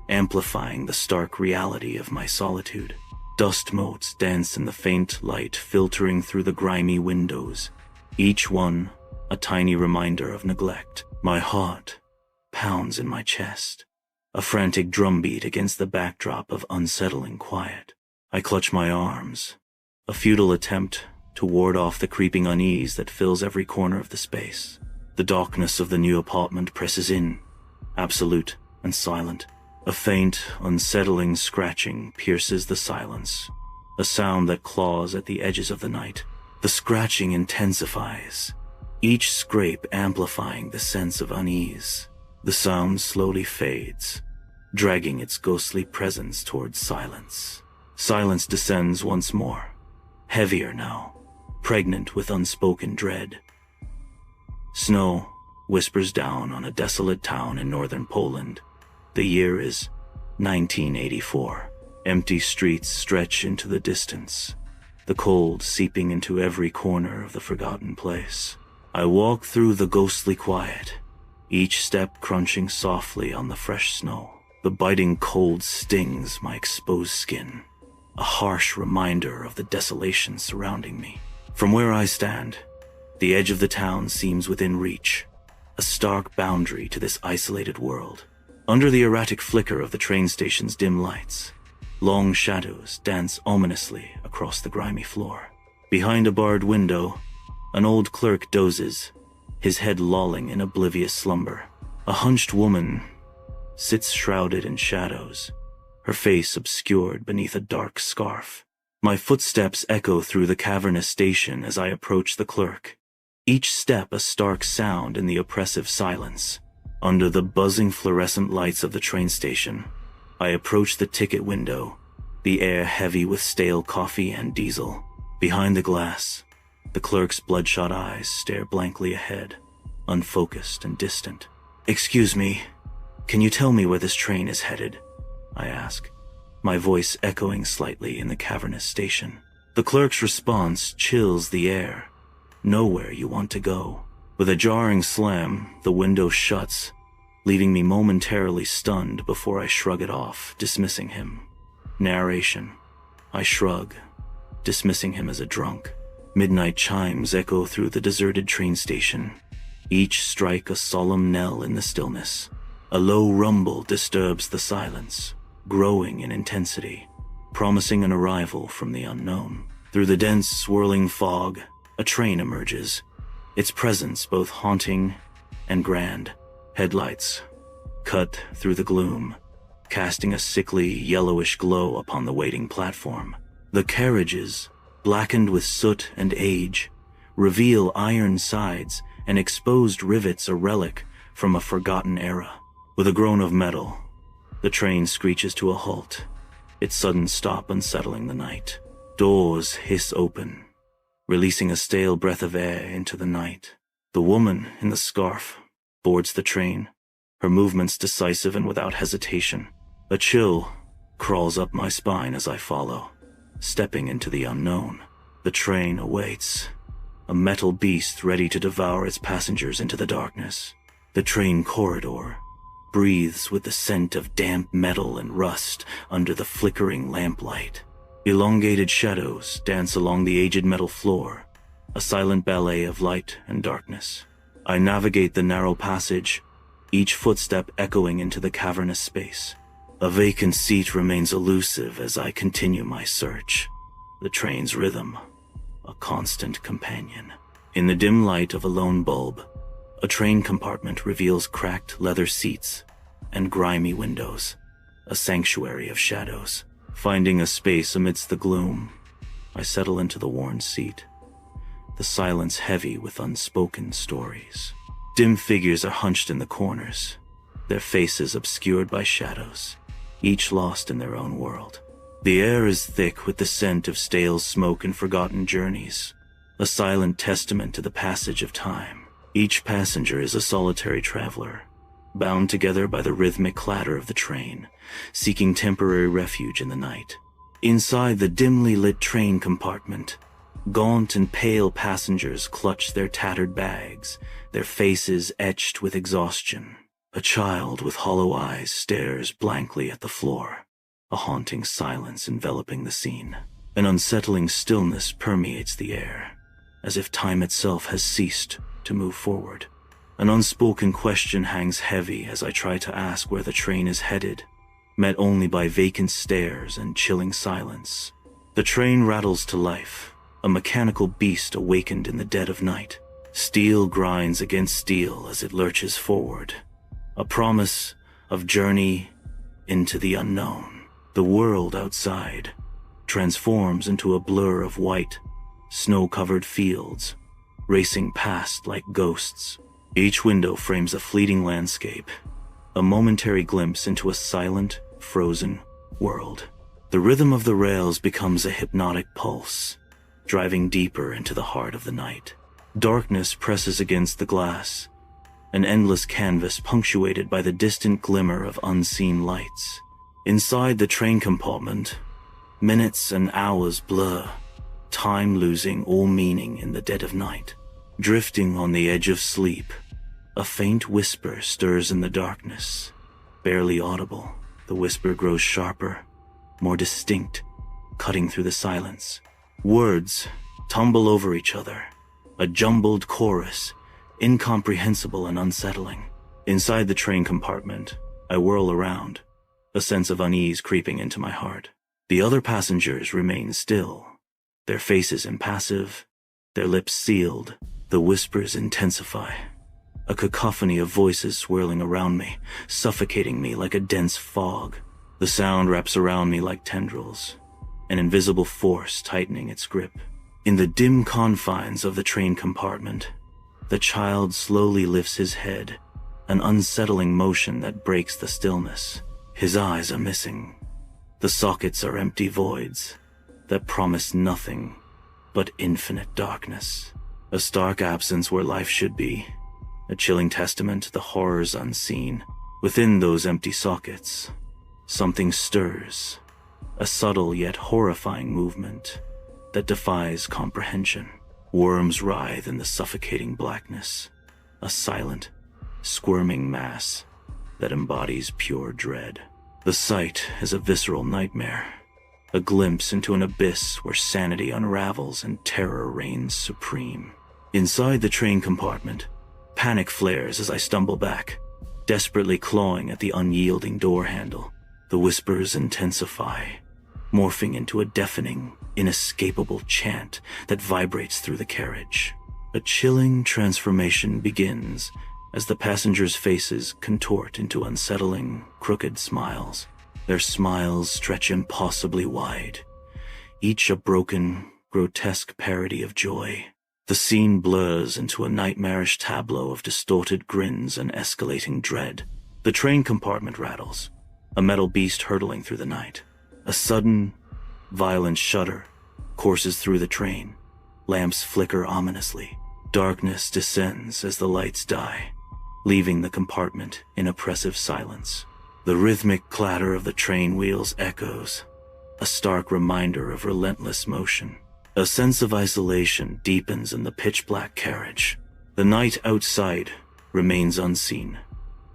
amplifying the stark reality of my solitude. Dust motes dance in the faint light filtering through the grimy windows, each one a tiny reminder of neglect. My heart pounds in my chest, a frantic drumbeat against the backdrop of unsettling quiet. I clutch my arms, a futile attempt to ward off the creeping unease that fills every corner of the space. The darkness of the new apartment presses in, absolute and silent. A faint, unsettling scratching pierces the silence, a sound that claws at the edges of the night. The scratching intensifies, each scrape amplifying the sense of unease. The sound slowly fades, dragging its ghostly presence towards silence. Silence descends once more, heavier now, pregnant with unspoken dread. Snow whispers down on a desolate town in northern Poland. The year is 1984. Empty streets stretch into the distance, the cold seeping into every corner of the forgotten place. I walk through the ghostly quiet, each step crunching softly on the fresh snow. The biting cold stings my exposed skin, a harsh reminder of the desolation surrounding me. From where I stand, the edge of the town seems within reach, a stark boundary to this isolated world. Under the erratic flicker of the train station's dim lights, long shadows dance ominously across the grimy floor. Behind a barred window, an old clerk dozes, his head lolling in oblivious slumber. A hunched woman sits shrouded in shadows, her face obscured beneath a dark scarf. My footsteps echo through the cavernous station as I approach the clerk, each step a stark sound in the oppressive silence. Under the buzzing fluorescent lights of the train station, I approach the ticket window, the air heavy with stale coffee and diesel. Behind the glass, the clerk's bloodshot eyes stare blankly ahead, unfocused and distant. "Excuse me, can you tell me where this train is headed?" I ask, my voice echoing slightly in the cavernous station. The clerk's response chills the air. "Nowhere you want to go." With a jarring slam, the window shuts, leaving me momentarily stunned before I shrug it off, dismissing him. Narration. I shrug, dismissing him as a drunk. Midnight chimes echo through the deserted train station, each strike a solemn knell in the stillness. A low rumble disturbs the silence, growing in intensity, promising an arrival from the unknown. Through the dense, swirling fog, a train emerges, its presence both haunting and grand. Headlights cut through the gloom, casting a sickly, yellowish glow upon the waiting platform. The carriages, blackened with soot and age, reveal iron sides and exposed rivets, a relic from a forgotten era. With a groan of metal, the train screeches to a halt, its sudden stop unsettling the night. Doors hiss open, releasing a stale breath of air into the night. The woman in the scarf boards the train, her movements decisive and without hesitation. A chill crawls up my spine as I follow, stepping into the unknown. The train awaits, a metal beast ready to devour its passengers into the darkness. The train corridor breathes with the scent of damp metal and rust under the flickering lamplight. Elongated shadows dance along the aged metal floor, a silent ballet of light and darkness. I navigate the narrow passage, each footstep echoing into the cavernous space. A vacant seat remains elusive as I continue my search, the train's rhythm, a constant companion. In the dim light of a lone bulb, a train compartment reveals cracked leather seats and grimy windows, a sanctuary of shadows. Finding a space amidst the gloom, I settle into the worn seat, the silence heavy with unspoken stories. Dim figures are hunched in the corners, their faces obscured by shadows, each lost in their own world. The air is thick with the scent of stale smoke and forgotten journeys, a silent testament to the passage of time. Each passenger is a solitary traveler, bound together by the rhythmic clatter of the train, seeking temporary refuge in the night. Inside the dimly lit train compartment, gaunt and pale passengers clutch their tattered bags, their faces etched with exhaustion. A child with hollow eyes stares blankly at the floor, a haunting silence enveloping the scene. An unsettling stillness permeates the air, as if time itself has ceased to move forward. An unspoken question hangs heavy as I try to ask where the train is headed, met only by vacant stares and chilling silence. The train rattles to life, a mechanical beast awakened in the dead of night. Steel grinds against steel as it lurches forward, a promise of journey into the unknown. The world outside transforms into a blur of white, snow-covered fields, racing past like ghosts. Each window frames a fleeting landscape, a momentary glimpse into a silent, frozen world. The rhythm of the rails becomes a hypnotic pulse, driving deeper into the heart of the night. Darkness presses against the glass, an endless canvas punctuated by the distant glimmer of unseen lights. Inside the train compartment, minutes and hours blur, time losing all meaning in the dead of night. Drifting on the edge of sleep, a faint whisper stirs in the darkness. Barely audible, the whisper grows sharper, more distinct, cutting through the silence. Words tumble over each other, a jumbled chorus, incomprehensible and unsettling. Inside the train compartment, I whirl around, a sense of unease creeping into my heart. The other passengers remain still, their faces impassive, their lips sealed. The whispers intensify, a cacophony of voices swirling around me, suffocating me like a dense fog. The sound wraps around me like tendrils, an invisible force tightening its grip. In the dim confines of the train compartment, the child slowly lifts his head, an unsettling motion that breaks the stillness. His eyes are missing. The sockets are empty voids that promise nothing but infinite darkness. A stark absence where life should be, a chilling testament to the horrors unseen. Within those empty sockets, something stirs, a subtle yet horrifying movement that defies comprehension. Worms writhe in the suffocating blackness, a silent, squirming mass that embodies pure dread. The sight is a visceral nightmare, a glimpse into an abyss where sanity unravels and terror reigns supreme. Inside the train compartment, panic flares as I stumble back, desperately clawing at the unyielding door handle. The whispers intensify, morphing into a deafening, inescapable chant that vibrates through the carriage. A chilling transformation begins as the passengers' faces contort into unsettling, crooked smiles. Their smiles stretch impossibly wide, each a broken, grotesque parody of joy. The scene blurs into a nightmarish tableau of distorted grins and escalating dread. The train compartment rattles, a metal beast hurtling through the night. A sudden, violent shudder courses through the train. Lamps flicker ominously. Darkness descends as the lights die, leaving the compartment in oppressive silence. The rhythmic clatter of the train wheels echoes, a stark reminder of relentless motion. A sense of isolation deepens in the pitch-black carriage. The night outside remains unseen.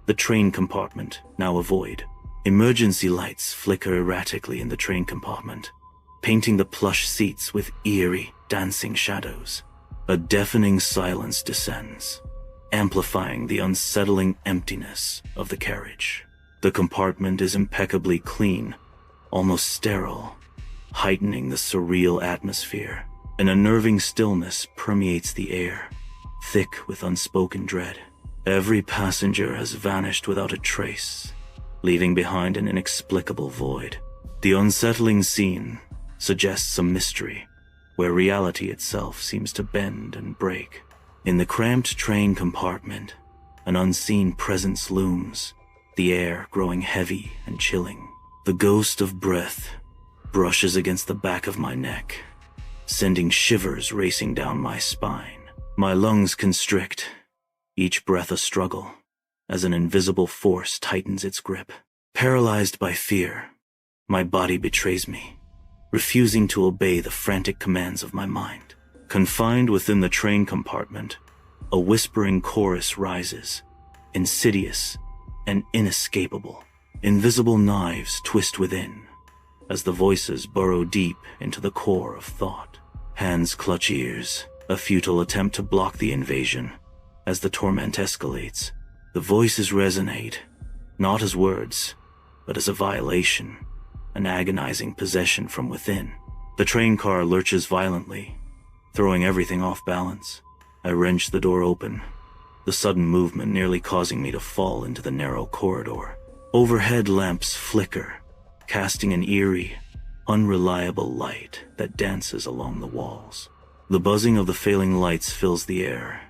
The train compartment now a void. Emergency lights flicker erratically in the train compartment, painting the plush seats with eerie, dancing shadows. A deafening silence descends, amplifying the unsettling emptiness of the carriage. The compartment is impeccably clean, almost sterile, heightening the surreal atmosphere. An unnerving stillness permeates the air, thick with unspoken dread. Every passenger has vanished without a trace, leaving behind an inexplicable void. The unsettling scene suggests some mystery, where reality itself seems to bend and break. In the cramped train compartment, an unseen presence looms, the air growing heavy and chilling. The ghost of breath brushes against the back of my neck, sending shivers racing down my spine. My lungs constrict, each breath a struggle, as an invisible force tightens its grip. Paralyzed by fear, my body betrays me, refusing to obey the frantic commands of my mind. Confined within the train compartment, a whispering chorus rises, insidious and inescapable. Invisible knives twist within, as the voices burrow deep into the core of thought. Hands clutch ears, a futile attempt to block the invasion, As the torment escalates, the voices resonate, not as words, but as a violation, an agonizing possession from within. The train car lurches violently, throwing everything off balance. I wrench the door open, the sudden movement nearly causing me to fall into the narrow corridor. Overhead lamps flicker, casting an eerie, unreliable light that dances along the walls. The buzzing of the failing lights fills the air,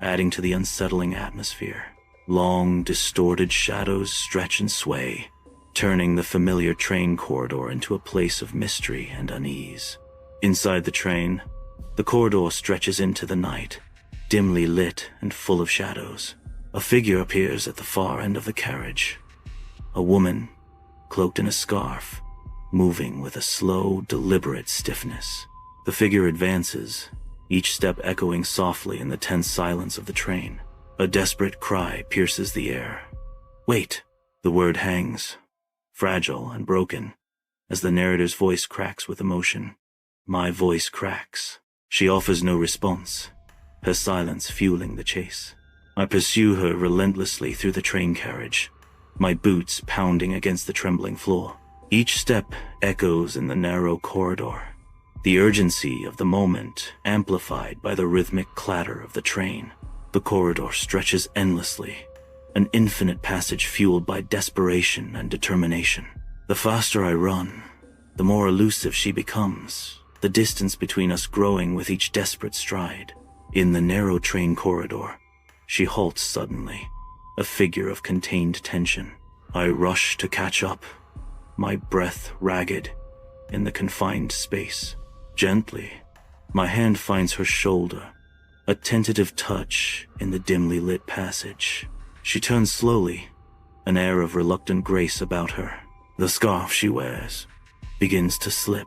adding to the unsettling atmosphere. Long, distorted shadows stretch and sway, turning the familiar train corridor into a place of mystery and unease. Inside the train, the corridor stretches into the night, dimly lit and full of shadows. A figure appears at the far end of the carriage. A woman, cloaked in a scarf, moving with a slow, deliberate stiffness. The figure advances, each step echoing softly in the tense silence of the train. A desperate cry pierces the air. "Wait!" The word hangs, fragile and broken, as the narrator's voice cracks with emotion. My voice cracks. She offers no response, her silence fueling the chase. I pursue her relentlessly through the train carriage, my boots pounding against the trembling floor. Each step echoes in the narrow corridor, the urgency of the moment amplified by the rhythmic clatter of the train. The corridor stretches endlessly, an infinite passage fueled by desperation and determination. The faster I run, the more elusive she becomes, the distance between us growing with each desperate stride. In the narrow train corridor, she halts suddenly, a figure of contained tension. I rush to catch up, my breath ragged in the confined space. Gently, my hand finds her shoulder, a tentative touch in the dimly lit passage. She turns slowly, an air of reluctant grace about her. The scarf she wears begins to slip,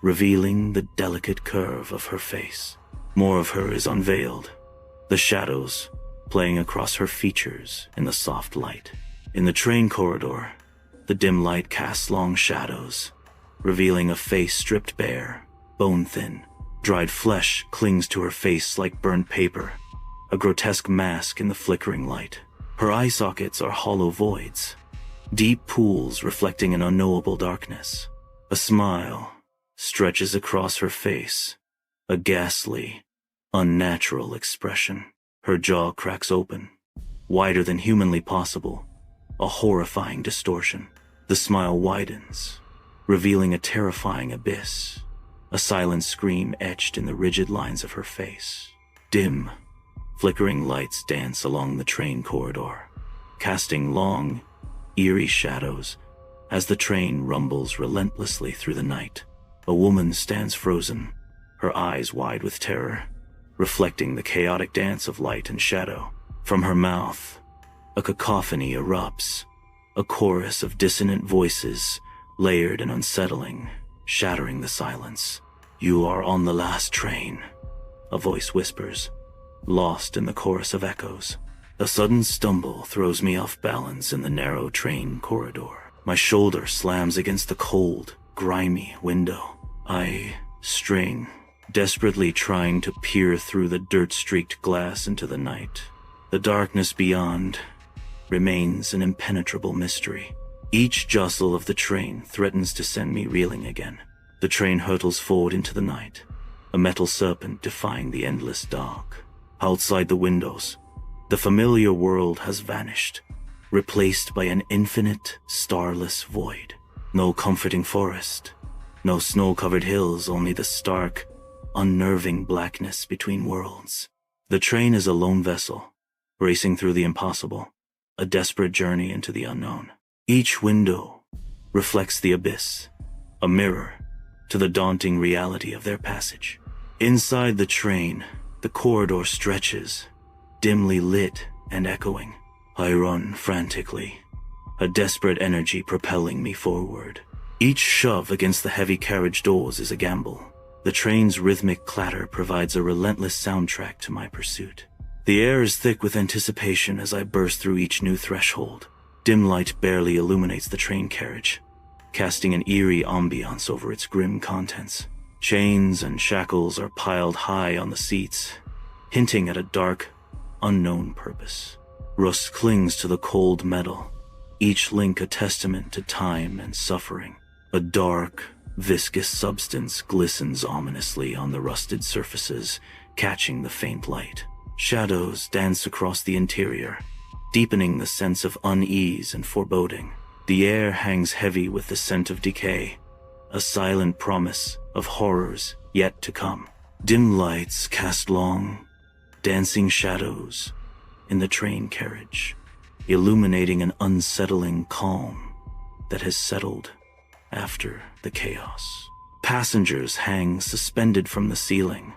revealing the delicate curve of her face. More of her is unveiled, the shadows playing across her features in the soft light. In the train corridor, the dim light casts long shadows, revealing a face stripped bare, bone-thin. Dried flesh clings to her face like burnt paper, a grotesque mask in the flickering light. Her eye sockets are hollow voids, deep pools reflecting an unknowable darkness. A smile stretches across her face, a ghastly, unnatural expression. Her jaw cracks open, wider than humanly possible, a horrifying distortion. The smile widens, revealing a terrifying abyss, a silent scream etched in the rigid lines of her face. Dim, flickering lights dance along the train corridor, casting long, eerie shadows as the train rumbles relentlessly through the night. A woman stands frozen, her eyes wide with terror, reflecting the chaotic dance of light and shadow. From her mouth, a cacophony erupts, a chorus of dissonant voices, layered and unsettling, shattering the silence. "You are on the last train," a voice whispers, lost in the chorus of echoes. A sudden stumble throws me off balance in the narrow train corridor. My shoulder slams against the cold, grimy window. I strain, desperately trying to peer through the dirt-streaked glass into the night. The darkness beyond remains an impenetrable mystery. Each jostle of the train threatens to send me reeling again. The train hurtles forward into the night, a metal serpent defying the endless dark. Outside the windows, the familiar world has vanished, replaced by an infinite, starless void. No comforting forest, no snow-covered hills, only the stark, unnerving blackness between worlds. The train is a lone vessel, racing through the impossible, a desperate journey into the unknown. Each window reflects the abyss, a mirror to the daunting reality of their passage. Inside the train, the corridor stretches, dimly lit and echoing. I run frantically, a desperate energy propelling me forward. Each shove against the heavy carriage doors is a gamble. The train's rhythmic clatter provides a relentless soundtrack to my pursuit. The air is thick with anticipation as I burst through each new threshold. Dim light barely illuminates the train carriage, casting an eerie ambiance over its grim contents. Chains and shackles are piled high on the seats, hinting at a dark, unknown purpose. Rust clings to the cold metal, each link a testament to time and suffering. A dark, viscous substance glistens ominously on the rusted surfaces, catching the faint light. Shadows dance across the interior, deepening the sense of unease and foreboding. The air hangs heavy with the scent of decay, a silent promise of horrors yet to come. Dim lights cast long, dancing shadows in the train carriage, illuminating an unsettling calm that has settled after the chaos. Passengers hang suspended from the ceiling,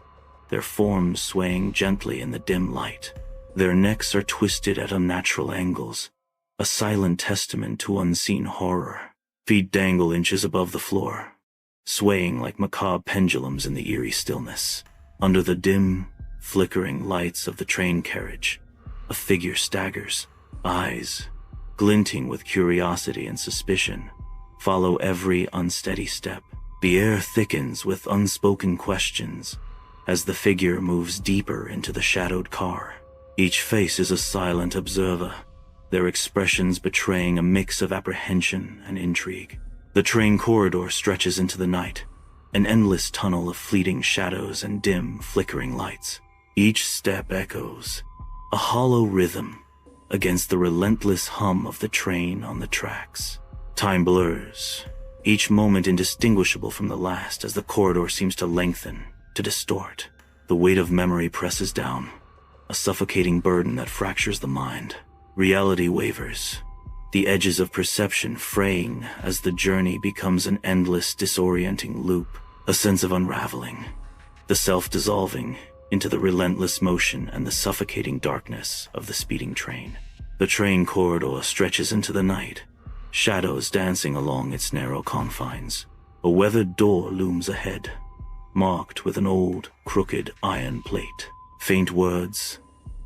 their forms swaying gently in the dim light. Their necks are twisted at unnatural angles, a silent testament to unseen horror. Feet dangle inches above the floor, swaying like macabre pendulums in the eerie stillness. Under the dim, flickering lights of the train carriage, a figure staggers, eyes, glinting with curiosity and suspicion, follow every unsteady step. The air thickens with unspoken questions as the figure moves deeper into the shadowed car. Each face is a silent observer, their expressions betraying a mix of apprehension and intrigue. The train corridor stretches into the night, an endless tunnel of fleeting shadows and dim, flickering lights. Each step echoes, a hollow rhythm, against the relentless hum of the train on the tracks. Time blurs, each moment indistinguishable from the last as the corridor seems to lengthen, to distort. The weight of memory presses down, a suffocating burden that fractures the mind. Reality wavers, the edges of perception fraying as the journey becomes an endless, disorienting loop, a sense of unraveling, the self dissolving into the relentless motion and the suffocating darkness of the speeding train. The train corridor stretches into the night, shadows dancing along its narrow confines. A weathered door looms ahead, marked with an old, crooked iron plate. Faint words,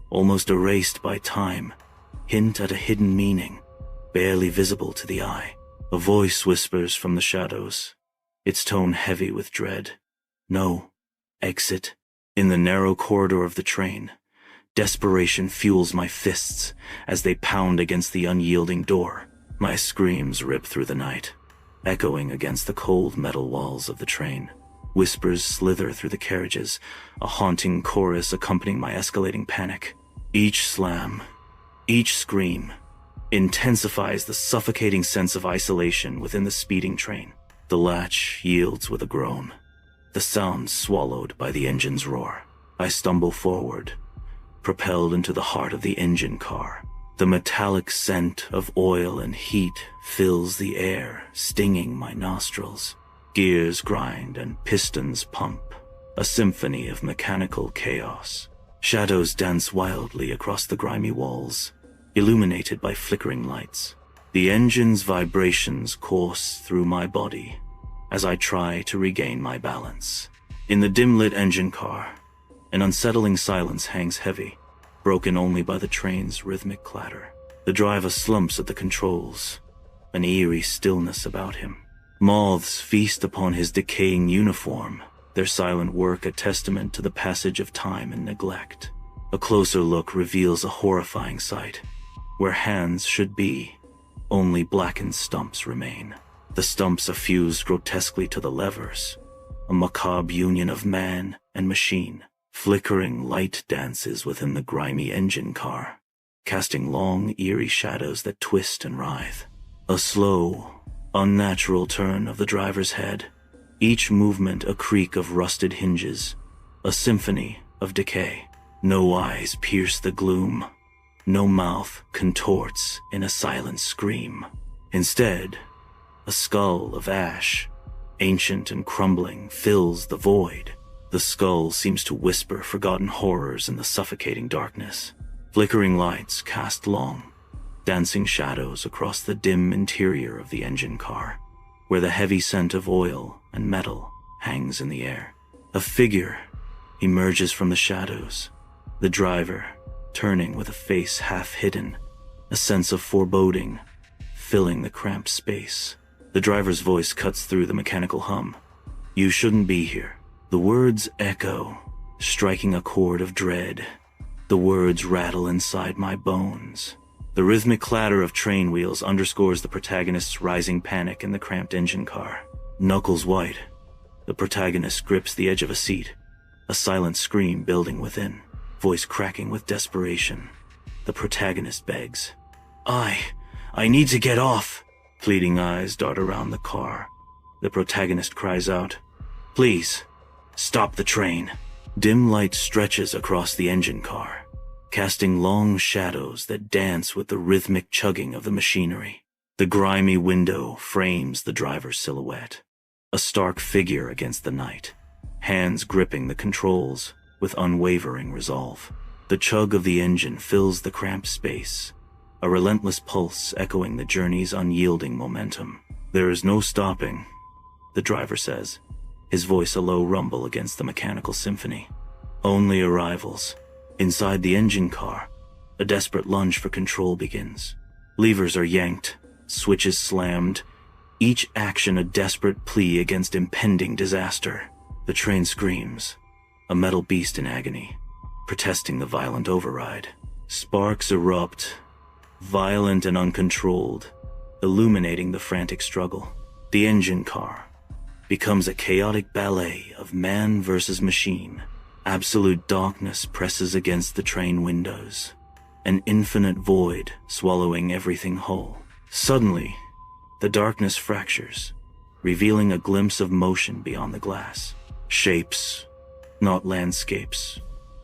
almost erased by time, hint at a hidden meaning, barely visible to the eye. A voice whispers from the shadows, its tone heavy with dread. No, exit. In the narrow corridor of the train, desperation fuels my fists as they pound against the unyielding door. My screams rip through the night, echoing against the cold metal walls of the train. Whispers slither through the carriages, a haunting chorus accompanying my escalating panic. Each slam, each scream, intensifies the suffocating sense of isolation within the speeding train. The latch yields with a groan, the sound swallowed by the engine's roar. I stumble forward, propelled into the heart of the engine car. The metallic scent of oil and heat fills the air, stinging my nostrils. Gears grind and pistons pump, a symphony of mechanical chaos. Shadows dance wildly across the grimy walls, illuminated by flickering lights. The engine's vibrations course through my body as I try to regain my balance. In the dim-lit engine car, an unsettling silence hangs heavy, broken only by the train's rhythmic clatter. The driver slumps at the controls, an eerie stillness about him. Moths feast upon his decaying uniform, their silent work a testament to the passage of time and neglect. A closer look reveals a horrifying sight. Where hands should be, only blackened stumps remain. The stumps are fused grotesquely to the levers, a macabre union of man and machine. Flickering light dances within the grimy engine car, casting long, eerie shadows that twist and writhe. A slow, unnatural turn of the driver's head, each movement a creak of rusted hinges, a symphony of decay. No eyes pierce the gloom, no mouth contorts in a silent scream. Instead, a skull of ash, ancient and crumbling, fills the void. The skull seems to whisper forgotten horrors in the suffocating darkness. Flickering lights cast long, dancing shadows across the dim interior of the engine car, where the heavy scent of oil and metal hangs in the air. A figure emerges from the shadows, the driver turning with a face half hidden, a sense of foreboding filling the cramped space. The driver's voice cuts through the mechanical hum. "You shouldn't be here." The words echo, striking a chord of dread, The words rattle inside my bones. The rhythmic clatter of train wheels underscores the protagonist's rising panic in the cramped engine car. Knuckles white, the protagonist grips the edge of a seat, a silent scream building within, voice cracking with desperation. The protagonist begs, I need to get off." Pleading eyes dart around the car. The protagonist cries out, "Please, stop the train." Dim light stretches across the engine car, casting long shadows that dance with the rhythmic chugging of the machinery. The grimy window frames the driver's silhouette, a stark figure against the night, hands gripping the controls with unwavering resolve. The chug of the engine fills the cramped space, a relentless pulse echoing the journey's unyielding momentum. "There is no stopping," the driver says, his voice a low rumble against the mechanical symphony. "Only arrivals." Inside the engine car, a desperate lunge for control begins. Levers are yanked, switches slammed, each action a desperate plea against impending disaster. The train screams, a metal beast in agony, protesting the violent override. Sparks erupt, violent and uncontrolled, illuminating the frantic struggle. The engine car becomes a chaotic ballet of man versus machine. Absolute darkness presses against the train windows, an infinite void swallowing everything whole. Suddenly, the darkness fractures, revealing a glimpse of motion beyond the glass. Shapes, not landscapes,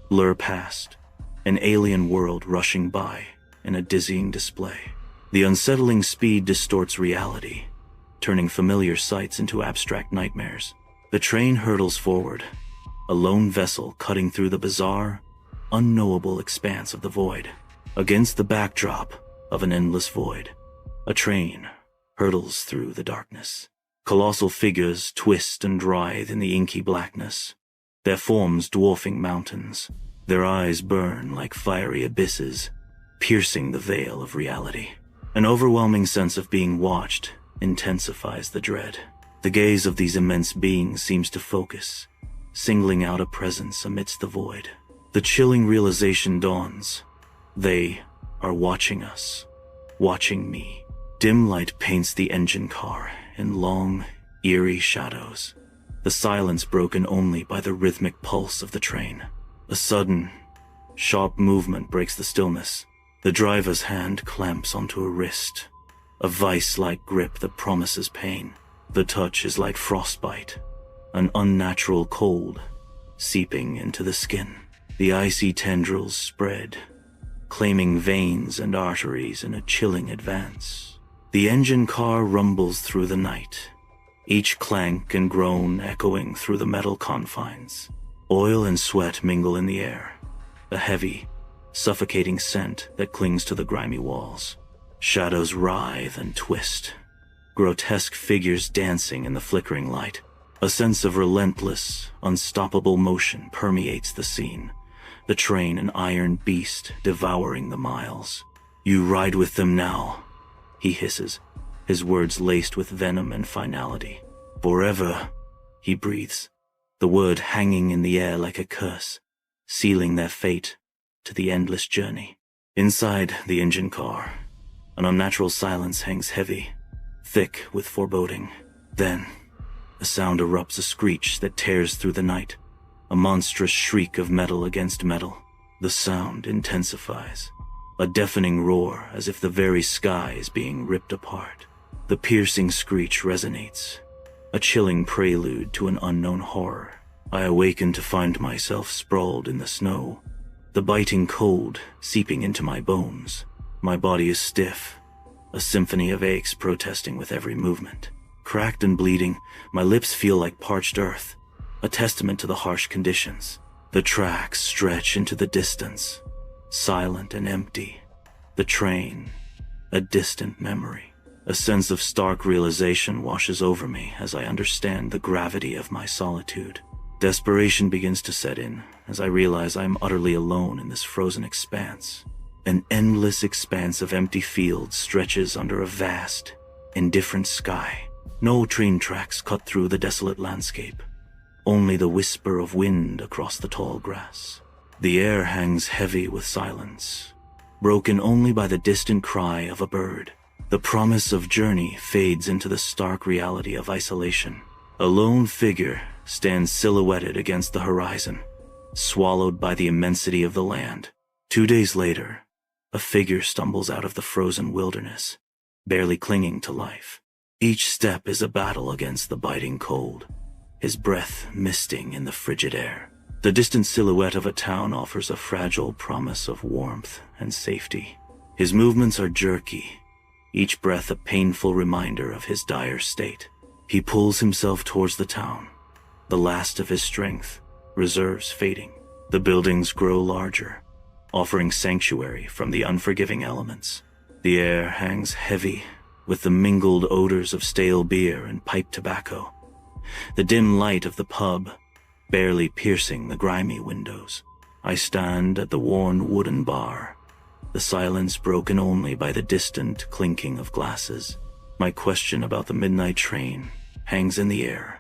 blur past, an alien world rushing by in a dizzying display. The unsettling speed distorts reality, turning familiar sights into abstract nightmares. The train hurtles forward, a lone vessel cutting through the bizarre, unknowable expanse of the void. Against the backdrop of an endless void, a train hurtles through the darkness. Colossal figures twist and writhe in the inky blackness, their forms dwarfing mountains. Their eyes burn like fiery abysses, piercing the veil of reality. An overwhelming sense of being watched intensifies the dread. The gaze of these immense beings seems to focus, singling out a presence amidst the void. The chilling realization dawns. They are watching us, watching me. Dim light paints the engine car in long, eerie shadows, the silence broken only by the rhythmic pulse of the train. A sudden, sharp movement breaks the stillness. The driver's hand clamps onto a wrist, a vice-like grip that promises pain. The touch is like frostbite, an unnatural cold seeping into the skin. The icy tendrils spread, claiming veins and arteries in a chilling advance. The engine car rumbles through the night, each clank and groan echoing through the metal confines. Oil and sweat mingle in the air, a heavy, suffocating scent that clings to the grimy walls. Shadows writhe and twist, grotesque figures dancing in the flickering light. A sense of relentless, unstoppable motion permeates the scene, the train an iron beast devouring the miles. "You ride with them now," he hisses, his words laced with venom and finality. "Forever," he breathes, the word hanging in the air like a curse, sealing their fate to the endless journey. Inside the engine car, an unnatural silence hangs heavy, thick with foreboding. Then, a sound erupts, a screech that tears through the night, a monstrous shriek of metal against metal. The sound intensifies, a deafening roar as if the very sky is being ripped apart. The piercing screech resonates, a chilling prelude to an unknown horror. I awaken to find myself sprawled in the snow, the biting cold seeping into my bones. My body is stiff, a symphony of aches protesting with every movement. Cracked and bleeding, my lips feel like parched earth, a testament to the harsh conditions. The tracks stretch into the distance, silent and empty. The train, a distant memory. A sense of stark realization washes over me as I understand the gravity of my solitude. Desperation begins to set in as I realize I am utterly alone in this frozen expanse. An endless expanse of empty fields stretches under a vast, indifferent sky. No train tracks cut through the desolate landscape, only the whisper of wind across the tall grass. The air hangs heavy with silence, broken only by the distant cry of a bird. The promise of journey fades into the stark reality of isolation. A lone figure stands silhouetted against the horizon, swallowed by the immensity of the land. 2 days later, a figure stumbles out of the frozen wilderness, barely clinging to life. Each step is a battle against the biting cold, his breath misting in the frigid air. The distant silhouette of a town offers a fragile promise of warmth and safety. His movements are jerky, each breath a painful reminder of his dire state. He pulls himself towards the town, the last of his strength, reserves fading. The buildings grow larger, offering sanctuary from the unforgiving elements. The air hangs heavy with the mingled odors of stale beer and pipe tobacco. The dim light of the pub barely piercing the grimy windows. I stand at the worn wooden bar, the silence broken only by the distant clinking of glasses. My question about the midnight train hangs in the air,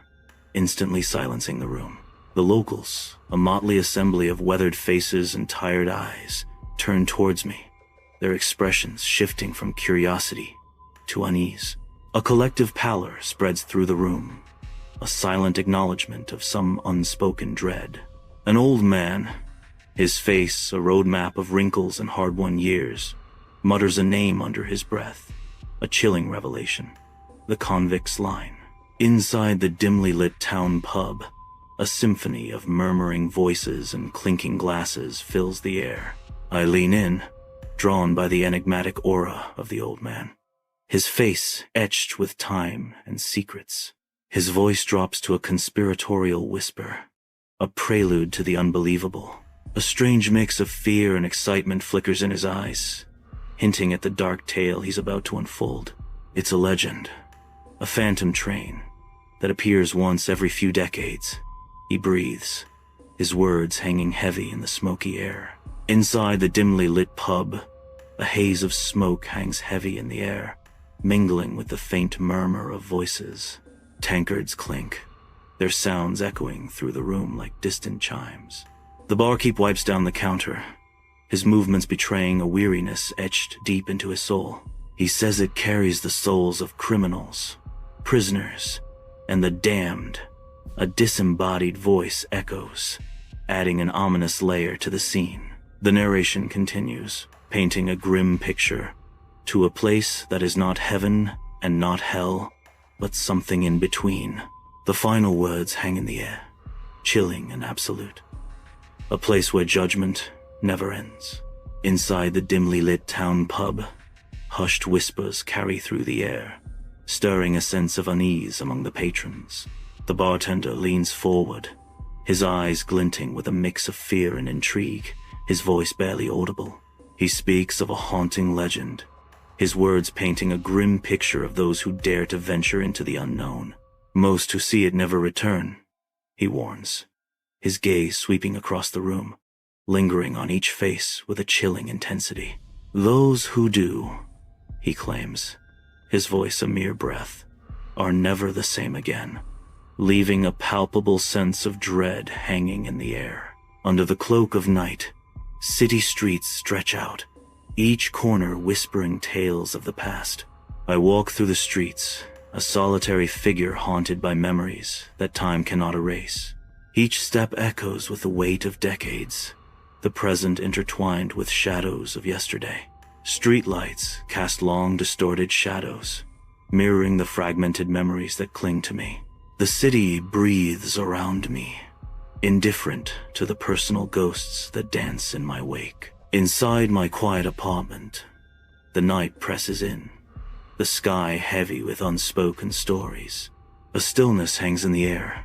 instantly silencing the room. The locals, a motley assembly of weathered faces and tired eyes, turn towards me, their expressions shifting from curiosity to unease. A collective pallor spreads through the room, a silent acknowledgement of some unspoken dread. An old man, his face a roadmap of wrinkles and hard-won years, mutters a name under his breath, a chilling revelation. The convict's line. Inside the dimly lit town pub, a symphony of murmuring voices and clinking glasses fills the air. I lean in, drawn by the enigmatic aura of the old man. His face etched with time and secrets. His voice drops to a conspiratorial whisper, a prelude to the unbelievable. A strange mix of fear and excitement flickers in his eyes, hinting at the dark tale he's about to unfold. It's a legend, a phantom train that appears once every few decades. He breathes, his words hanging heavy in the smoky air. Inside the dimly lit pub, a haze of smoke hangs heavy in the air, mingling with the faint murmur of voices. Tankards clink, their sounds echoing through the room like distant chimes. The barkeep wipes down the counter, his movements betraying a weariness etched deep into his soul. He says it carries the souls of criminals, prisoners, and the damned. A disembodied voice echoes, adding an ominous layer to the scene. The narration continues, painting a grim picture to a place that is not heaven and not hell, but something in between. The final words hang in the air, chilling and absolute. A place where judgment never ends. Inside the dimly lit town pub, hushed whispers carry through the air, stirring a sense of unease among the patrons. The bartender leans forward, his eyes glinting with a mix of fear and intrigue, his voice barely audible. He speaks of a haunting legend, his words painting a grim picture of those who dare to venture into the unknown. Most who see it never return, he warns, his gaze sweeping across the room, lingering on each face with a chilling intensity. Those who do, he claims, his voice a mere breath, are never the same again, leaving a palpable sense of dread hanging in the air. Under the cloak of night, city streets stretch out, each corner whispering tales of the past. I walk through the streets, a solitary figure haunted by memories that time cannot erase. Each step echoes with the weight of decades, the present intertwined with shadows of yesterday. Streetlights cast long, distorted shadows, mirroring the fragmented memories that cling to me. The city breathes around me, indifferent to the personal ghosts that dance in my wake. Inside my quiet apartment, the night presses in, the sky heavy with unspoken stories. A stillness hangs in the air,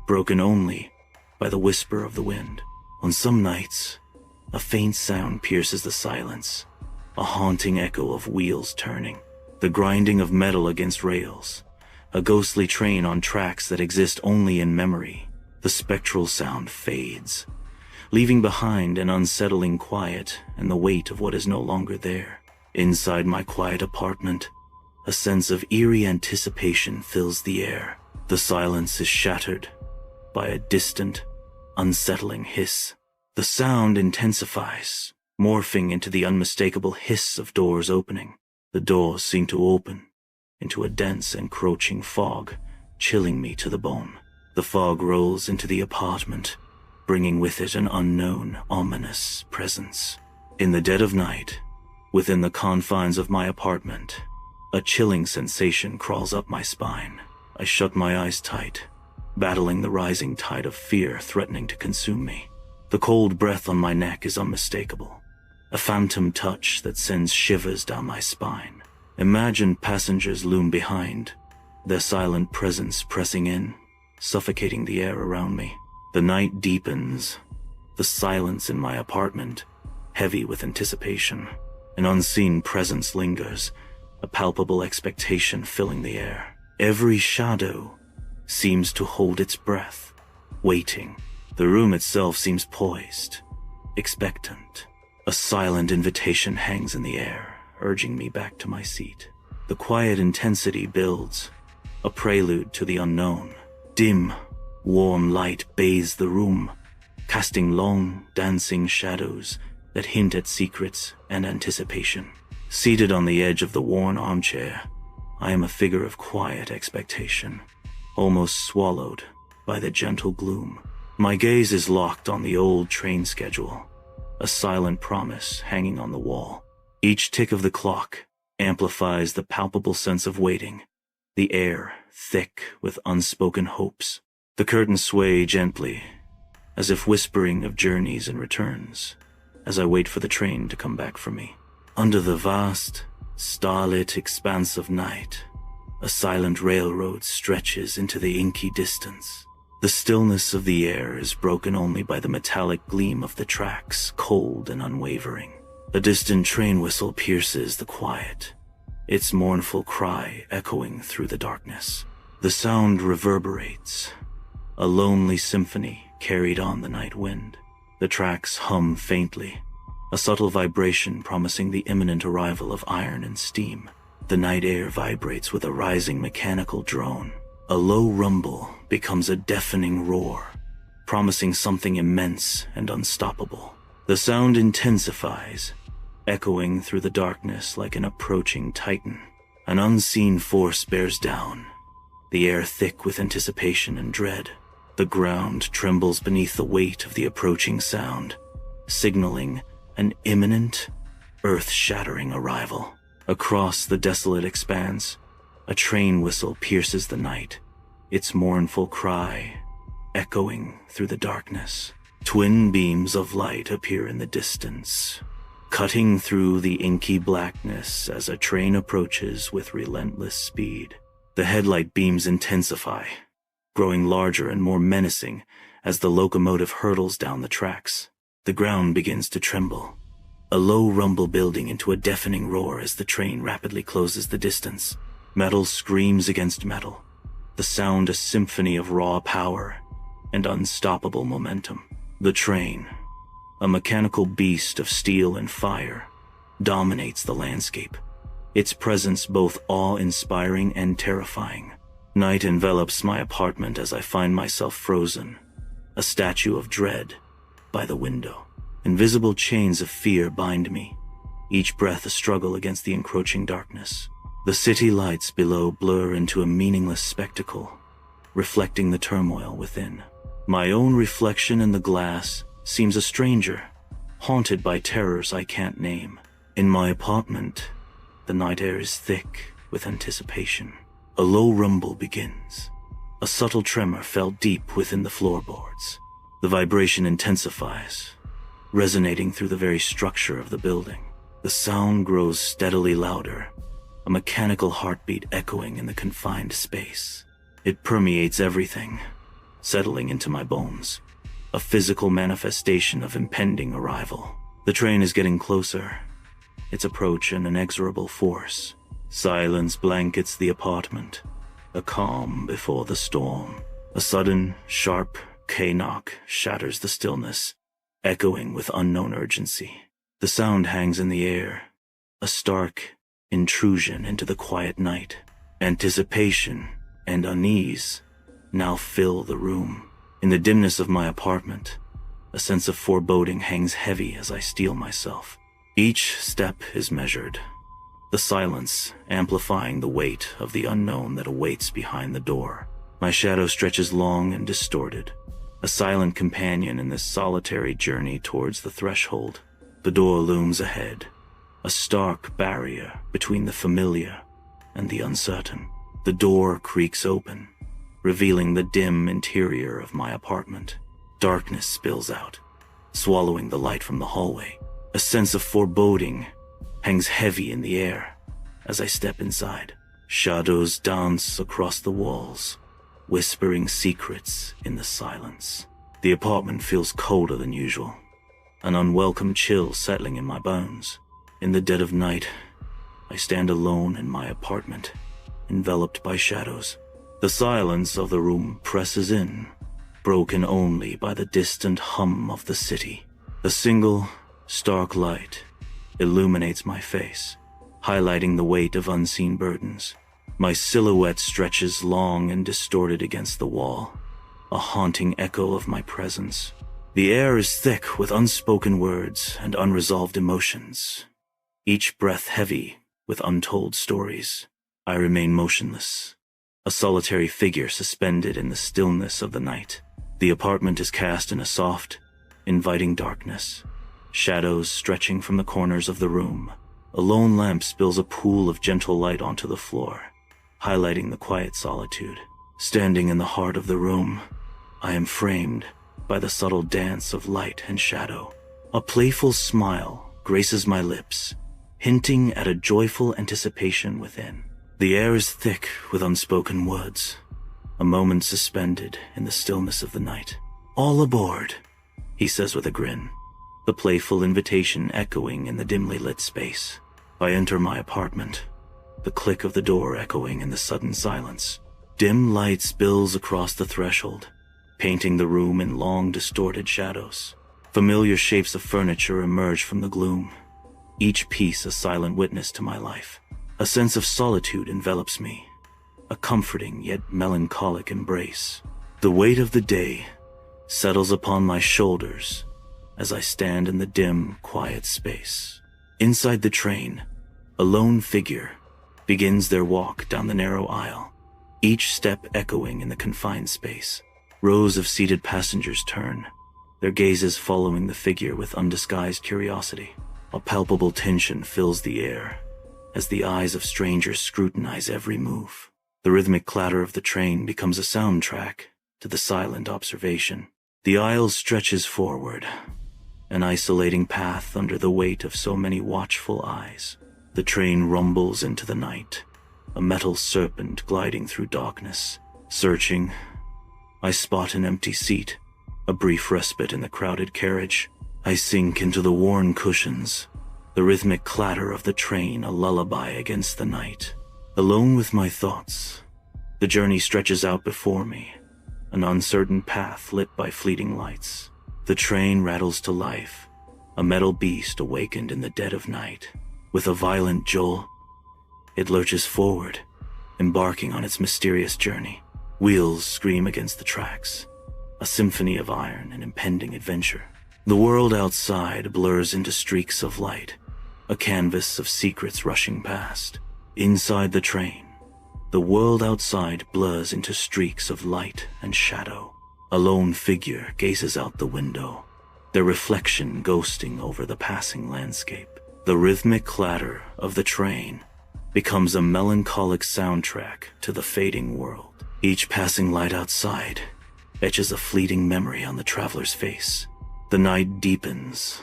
broken only by the whisper of the wind. On some nights, a faint sound pierces the silence, a haunting echo of wheels turning, the grinding of metal against rails, a ghostly train on tracks that exist only in memory. The spectral sound fades, leaving behind an unsettling quiet and the weight of what is no longer there. Inside my quiet apartment, a sense of eerie anticipation fills the air. The silence is shattered by a distant, unsettling hiss. The The sound intensifies, morphing into the unmistakable hiss of doors opening. The doors seem to open into a dense, encroaching fog, chilling me to the bone. The fog rolls into the apartment, bringing with it an unknown, ominous presence. In the dead of night, within the confines of my apartment, a chilling sensation crawls up my spine. I shut my eyes tight, battling the rising tide of fear threatening to consume me. The cold breath on my neck is unmistakable, a phantom touch that sends shivers down my spine. Imagined passengers loom behind, their silent presence pressing in, suffocating the air around me. The night deepens, the silence in my apartment, heavy with anticipation. An unseen presence lingers, a palpable expectation filling the air. Every shadow seems to hold its breath, waiting. The room itself seems poised, expectant. A silent invitation hangs in the air, urging me back to my seat. The quiet intensity builds, a prelude to the unknown. Dim, warm light bathes the room, casting long, dancing shadows that hint at secrets and anticipation. Seated on the edge of the worn armchair, I am a figure of quiet expectation, almost swallowed by the gentle gloom. My gaze is locked on the old train schedule, a silent promise hanging on the wall. Each tick of the clock amplifies the palpable sense of waiting, the air thick with unspoken hopes. The curtains sway gently, as if whispering of journeys and returns, as I wait for the train to come back for me. Under the vast, starlit expanse of night, a silent railroad stretches into the inky distance. The stillness of the air is broken only by the metallic gleam of the tracks, cold and unwavering. A distant train whistle pierces the quiet, its mournful cry echoing through the darkness. The sound reverberates, a lonely symphony carried on the night wind. The tracks hum faintly, a subtle vibration promising the imminent arrival of iron and steam. The night air vibrates with a rising mechanical drone. A low rumble becomes a deafening roar, promising something immense and unstoppable. The sound intensifies, echoing through the darkness like an approaching titan. An unseen force bears down, the air thick with anticipation and dread. The ground trembles beneath the weight of the approaching sound, signaling an imminent, earth-shattering arrival. Across the desolate expanse, a train whistle pierces the night, its mournful cry echoing through the darkness. Twin beams of light appear in the distance, cutting through the inky blackness as a train approaches with relentless speed. The headlight beams intensify, growing larger and more menacing as the locomotive hurtles down the tracks. The ground begins to tremble, a low rumble building into a deafening roar as the train rapidly closes the distance. Metal screams against metal, the sound a symphony of raw power and unstoppable momentum. The train, a mechanical beast of steel and fire, dominates the landscape, its presence both awe-inspiring and terrifying. Night envelops my apartment as I find myself frozen, a statue of dread, by the window. Invisible chains of fear bind me, each breath a struggle against the encroaching darkness. The city lights below blur into a meaningless spectacle, reflecting the turmoil within. My own reflection in the glass seems a stranger, haunted by terrors I can't name. In my apartment, the night air is thick with anticipation. A low rumble begins, a subtle tremor felt deep within the floorboards. The vibration intensifies, resonating through the very structure of the building. The sound grows steadily louder, a mechanical heartbeat echoing in the confined space. It permeates everything, settling into my bones, a physical manifestation of impending arrival. The train is getting closer, its approach an inexorable force. Silence blankets the apartment, a calm before the storm. A sudden, sharp K-knock shatters the stillness, echoing with unknown urgency. The sound hangs in the air, a stark intrusion into the quiet night. Anticipation and unease now fill the room. In the dimness of my apartment, A sense of foreboding hangs heavy as I steel myself. Each step is measured, the silence amplifying the weight of the unknown that awaits behind the door. My shadow stretches long and distorted, a silent companion in this solitary journey towards the threshold. The door looms ahead, a stark barrier between the familiar and the uncertain. The door creaks open, revealing the dim interior of my apartment. Darkness spills out, swallowing the light from the hallway. A sense of foreboding hangs heavy in the air as I step inside. Shadows dance across the walls, whispering secrets in the silence. The apartment feels colder than usual, an unwelcome chill settling in my bones. In the dead of night, I stand alone in my apartment, enveloped by shadows. The silence of the room presses in, broken only by the distant hum of the city. A single, stark light illuminates my face, highlighting the weight of unseen burdens. My silhouette stretches long and distorted against the wall, a haunting echo of my presence. The air is thick with unspoken words and unresolved emotions, each breath heavy with untold stories. I remain motionless, a solitary figure suspended in the stillness of the night. The apartment is cast in a soft, inviting darkness, shadows stretching from the corners of the room. A lone lamp spills a pool of gentle light onto the floor, highlighting the quiet solitude. Standing in the heart of the room, I am framed by the subtle dance of light and shadow. A playful smile graces my lips, hinting at a joyful anticipation within. The air is thick with unspoken words, a moment suspended in the stillness of the night. "All aboard," he says with a grin, the playful invitation echoing in the dimly lit space. I enter my apartment, the click of the door echoing in the sudden silence. Dim light spills across the threshold, painting the room in long, distorted shadows. Familiar shapes of furniture emerge from the gloom, each piece a silent witness to my life. A sense of solitude envelops me, a comforting yet melancholic embrace. The weight of the day settles upon my shoulders as I stand in the dim, quiet space. Inside the train, a lone figure begins their walk down the narrow aisle, each step echoing in the confined space. Rows of seated passengers turn, their gazes following the figure with undisguised curiosity. A palpable tension fills the air as the eyes of strangers scrutinize every move. The rhythmic clatter of the train becomes a soundtrack to the silent observation. The aisle stretches forward, an isolating path under the weight of so many watchful eyes. The train rumbles into the night, a metal serpent gliding through darkness. Searching, I spot an empty seat, a brief respite in the crowded carriage. I sink into the worn cushions, the rhythmic clatter of the train a lullaby against the night. Alone with my thoughts, the journey stretches out before me, an uncertain path lit by fleeting lights. The train rattles to life, a metal beast awakened in the dead of night. With a violent jolt, it lurches forward, embarking on its mysterious journey. Wheels scream against the tracks, a symphony of iron and impending adventure. The world outside blurs into streaks of light, a canvas of secrets rushing past. Inside the train, the world outside blurs into streaks of light and shadow. A lone figure gazes out the window, their reflection ghosting over the passing landscape. The rhythmic clatter of the train becomes a melancholic soundtrack to the fading world. Each passing light outside etches a fleeting memory on the traveler's face. The night deepens,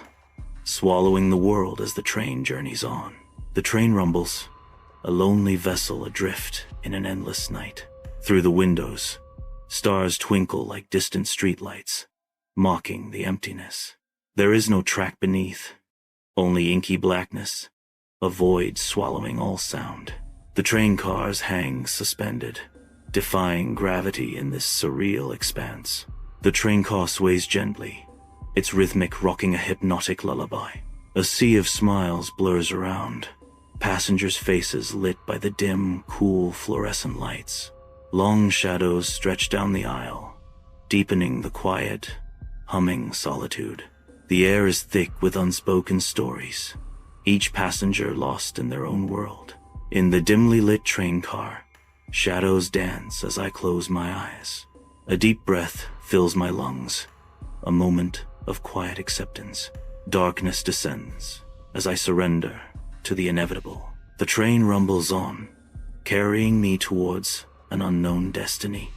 swallowing the world as the train journeys on. The train rumbles, a lonely vessel adrift in an endless night. Through the windows, stars twinkle like distant streetlights, mocking the emptiness. There is no track beneath, only inky blackness, a void swallowing all sound. The train cars hang suspended, defying gravity in this surreal expanse. The train car sways gently, its rhythmic rocking a hypnotic lullaby. A sea of smiles blurs around, passengers' faces lit by the dim, cool fluorescent lights. Long shadows stretch down the aisle, deepening the quiet humming solitude. The air is thick with unspoken stories, each passenger lost in their own world. In the dimly lit train car, shadows dance as I close my eyes. A deep breath fills my lungs, a moment of quiet acceptance. Darkness descends as I surrender to the inevitable. The train rumbles on, carrying me towards an unknown destiny.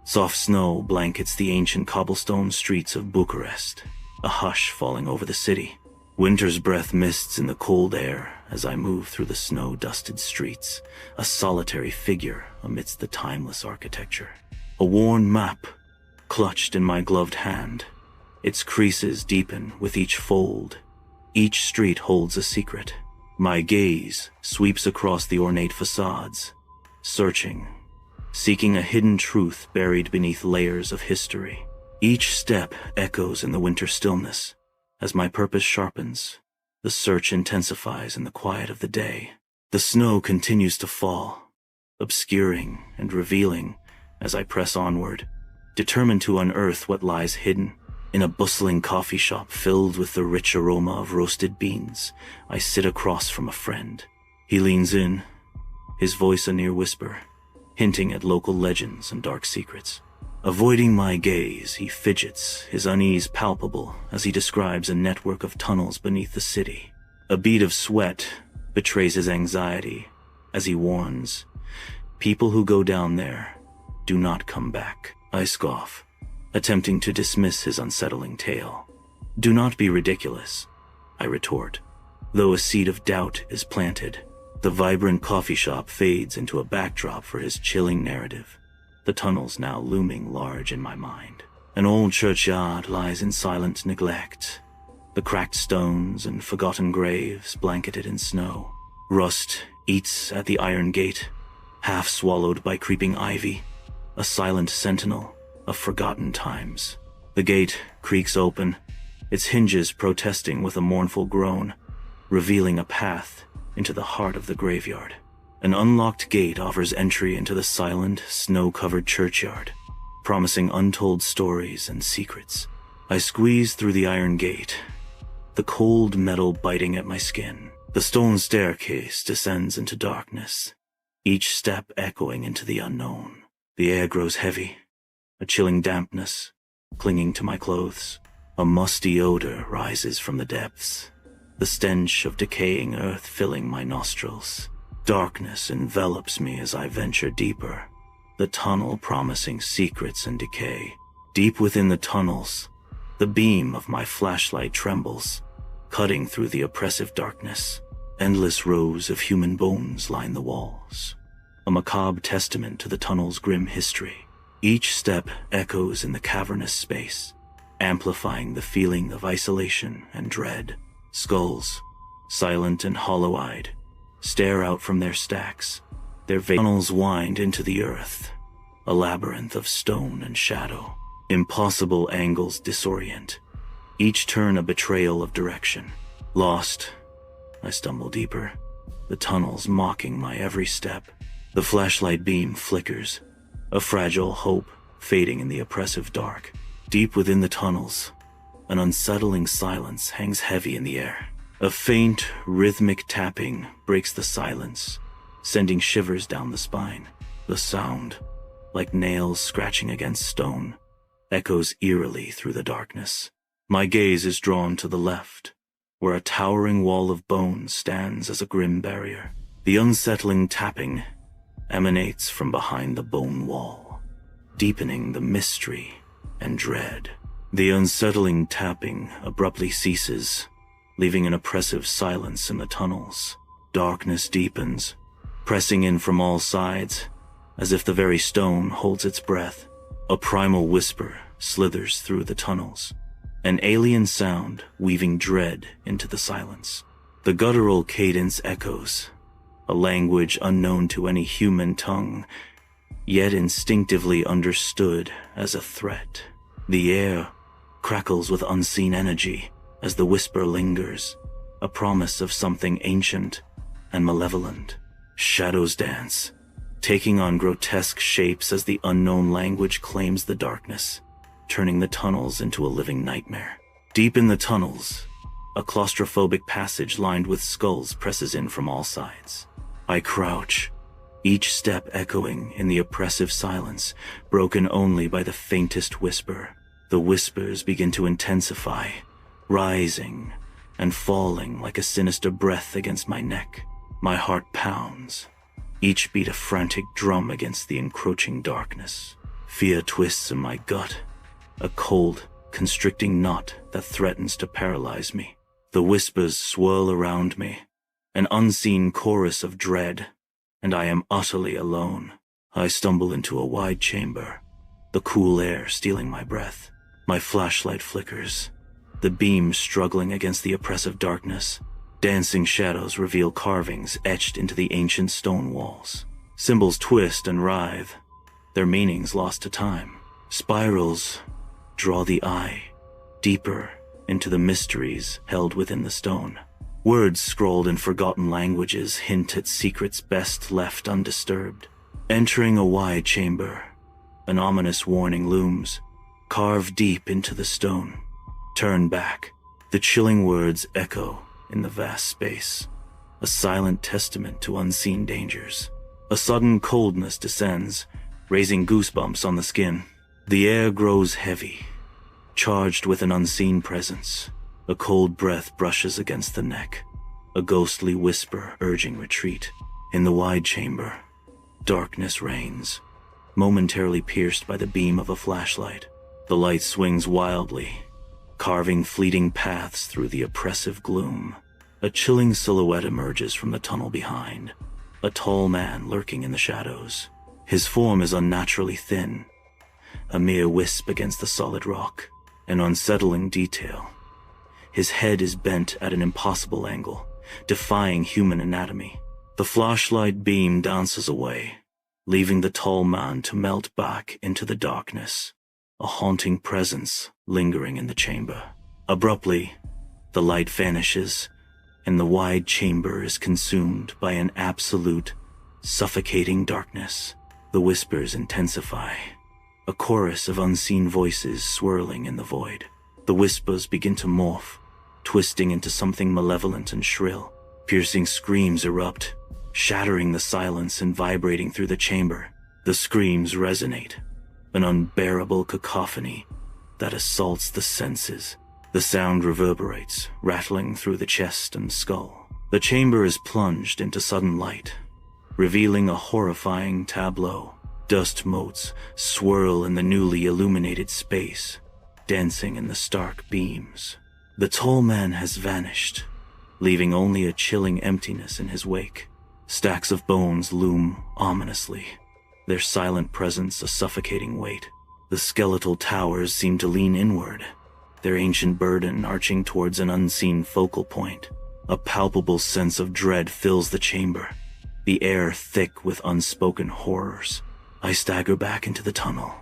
Soft snow blankets the ancient cobblestone streets of Bucharest, a hush falling over the city. Winter's breath mists in the cold air as I move through the snow-dusted streets, a solitary figure amidst the timeless architecture. A worn map clutched in my gloved hand, its creases deepen with each fold. Each street holds a secret. My gaze sweeps across the ornate facades, searching, seeking a hidden truth buried beneath layers of history. Each step echoes in the winter stillness. As my purpose sharpens, the search intensifies in the quiet of the day. The snow continues to fall, obscuring and revealing as I press onward, determined to unearth what lies hidden. In a bustling coffee shop filled with the rich aroma of roasted beans, I sit across from a friend. He leans in, his voice a near whisper, hinting at local legends and dark secrets. Avoiding my gaze, he fidgets, his unease palpable as he describes a network of tunnels beneath the city. A bead of sweat betrays his anxiety as he warns, "People who go down there do not come back." I scoff, attempting to dismiss his unsettling tale. "Do not be ridiculous," I retort, though a seed of doubt is planted. The vibrant coffee shop fades into a backdrop for his chilling narrative, the tunnels now looming large in my mind. An old churchyard lies in silent neglect, the cracked stones and forgotten graves blanketed in snow. Rust eats at the iron gate, half swallowed by creeping ivy, a silent sentinel of forgotten times. The gate creaks open, its hinges protesting with a mournful groan, revealing a path into the heart of the graveyard. An unlocked gate offers entry into the silent, snow-covered churchyard, promising untold stories and secrets. I squeeze through the iron gate, the cold metal biting at my skin. The stone staircase descends into darkness, each step echoing into the unknown. The air grows heavy, a chilling dampness clinging to my clothes. A musty odor rises from the depths, the stench of decaying earth filling my nostrils. Darkness envelops me as I venture deeper, the tunnel promising secrets and decay. Deep within the tunnels, the beam of my flashlight trembles, cutting through the oppressive darkness. Endless rows of human bones line the walls, a macabre testament to the tunnel's grim history. Each step echoes in the cavernous space, amplifying the feeling of isolation and dread. Skulls, silent and hollow-eyed, stare out from their stacks. Their tunnels wind into the earth, a labyrinth of stone and shadow. Impossible angles disorient, each turn a betrayal of direction. Lost, I stumble deeper, the tunnels mocking my every step. The flashlight beam flickers, a fragile hope fading in the oppressive dark. Deep within the tunnels, an unsettling silence hangs heavy in the air. A faint, rhythmic tapping breaks the silence, sending shivers down the spine. The sound, like nails scratching against stone, echoes eerily through the darkness. My gaze is drawn to the left, where a towering wall of bone stands as a grim barrier. The unsettling tapping emanates from behind the bone wall, deepening the mystery and dread. The unsettling tapping abruptly ceases, leaving an oppressive silence in the tunnels. Darkness deepens, pressing in from all sides, as if the very stone holds its breath. A primal whisper slithers through the tunnels, an alien sound weaving dread into the silence. The guttural cadence echoes, a language unknown to any human tongue, yet instinctively understood as a threat. The air crackles with unseen energy as the whisper lingers, a promise of something ancient and malevolent. Shadows dance, taking on grotesque shapes as the unknown language claims the darkness. turning the tunnels into a living nightmare. Deep in the tunnels, a claustrophobic passage lined with skulls presses in from all sides. I crouch, each step echoing in the oppressive silence, broken only by the faintest whisper. The whispers begin to intensify, rising and falling like a sinister breath against my neck. My heart pounds, each beat a frantic drum against the encroaching darkness. Fear twists in my gut, a cold, constricting knot that threatens to paralyze me. The whispers swirl around me, an unseen chorus of dread, and I am utterly alone. I stumble into a wide chamber, the cool air stealing my breath. My flashlight flickers, the beam struggling against the oppressive darkness. Dancing shadows reveal carvings etched into the ancient stone walls. Symbols twist and writhe, their meanings lost to time. Spirals draw the eye deeper into the mysteries held within the stone. Words scrawled in forgotten languages hint at secrets best left undisturbed. Entering a wide chamber, an ominous warning looms, carved deep into the stone. Turn back. The chilling words echo in the vast space, a silent testament to unseen dangers. A sudden coldness descends, raising goosebumps on the skin. The air grows heavy, charged with an unseen presence. A cold breath brushes against the neck, a ghostly whisper urging retreat. In the wide chamber, darkness reigns, momentarily pierced by the beam of a flashlight. The light swings wildly, carving fleeting paths through the oppressive gloom. A chilling silhouette emerges from the tunnel behind, a tall man lurking in the shadows. His form is unnaturally thin, a mere wisp against the solid rock. An unsettling detail. His head is bent at an impossible angle, defying human anatomy. The flashlight beam dances away, leaving the tall man to melt back into the darkness, a haunting presence lingering in the chamber. Abruptly, the light vanishes, and the wide chamber is consumed by an absolute, suffocating darkness. The whispers intensify, a chorus of unseen voices swirling in the void. The whispers begin to morph, twisting into something malevolent and shrill. Piercing screams erupt, shattering the silence and vibrating through the chamber. The screams resonate, an unbearable cacophony that assaults the senses. The sound reverberates, rattling through the chest and skull. The chamber is plunged into sudden light, revealing a horrifying tableau. Dust motes swirl in the newly illuminated space, dancing in the stark beams. The tall man has vanished, leaving only a chilling emptiness in his wake. Stacks of bones loom ominously, their silent presence a suffocating weight. The skeletal towers seem to lean inward, their ancient burden arching towards an unseen focal point. A palpable sense of dread fills the chamber, the air thick with unspoken horrors. I stagger back into the tunnel,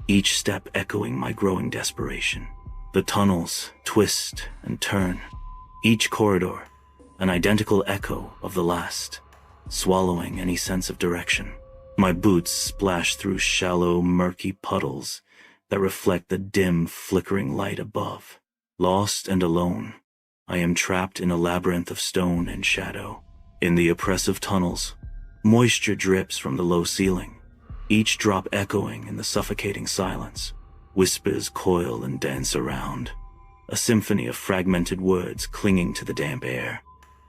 each step echoing my growing desperation. The tunnels twist and turn, each corridor an identical echo of the last, swallowing any sense of direction. My boots splash through shallow, murky puddles that reflect the dim, flickering light above. Lost and alone, I am trapped in a labyrinth of stone and shadow. In the oppressive tunnels, moisture drips from the low ceiling, each drop echoing in the suffocating silence. Whispers coil and dance around, a symphony of fragmented words clinging to the damp air,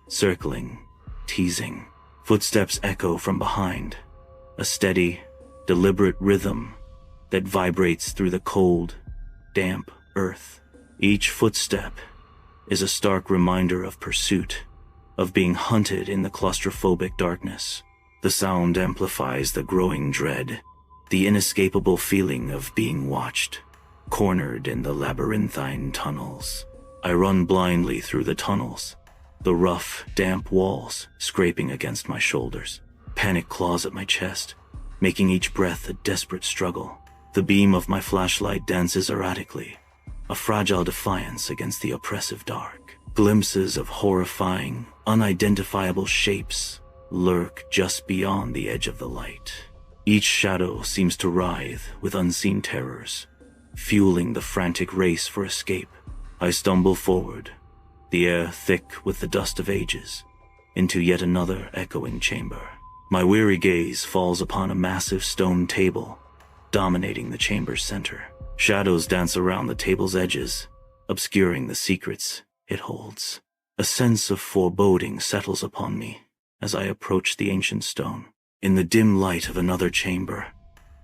circling, teasing. Footsteps echo from behind, a steady, deliberate rhythm that vibrates through the cold, damp earth. Each footstep is a stark reminder of pursuit, of being hunted in the claustrophobic darkness. The sound amplifies the growing dread, the inescapable feeling of being watched, cornered in the labyrinthine tunnels. I run blindly through the tunnels, the rough, damp walls scraping against my shoulders. Panic claws at my chest, making each breath a desperate struggle. The beam of my flashlight dances erratically, a fragile defiance against the oppressive dark. Glimpses of horrifying, unidentifiable shapes lurk just beyond the edge of the light. Each shadow seems to writhe with unseen terrors, fueling the frantic race for escape. I stumble forward, the air thick with the dust of ages, into yet another echoing chamber. My weary gaze falls upon a massive stone table, dominating the chamber's center. Shadows dance around the table's edges, obscuring the secrets it holds. A sense of foreboding settles upon me as I approach the ancient stone. In the dim light of another chamber,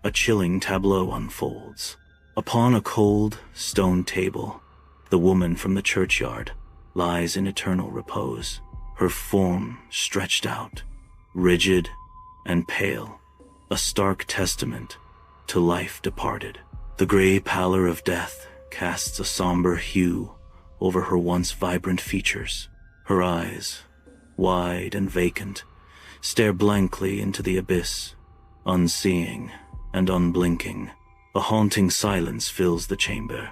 a chilling tableau unfolds. Upon a cold stone table, the woman from the churchyard lies in eternal repose, her form stretched out, rigid and pale, a stark testament to life departed. The gray pallor of death casts a somber hue over her once vibrant features. Her eyes, wide and vacant, stare blankly into the abyss, unseeing and unblinking. A haunting silence fills the chamber,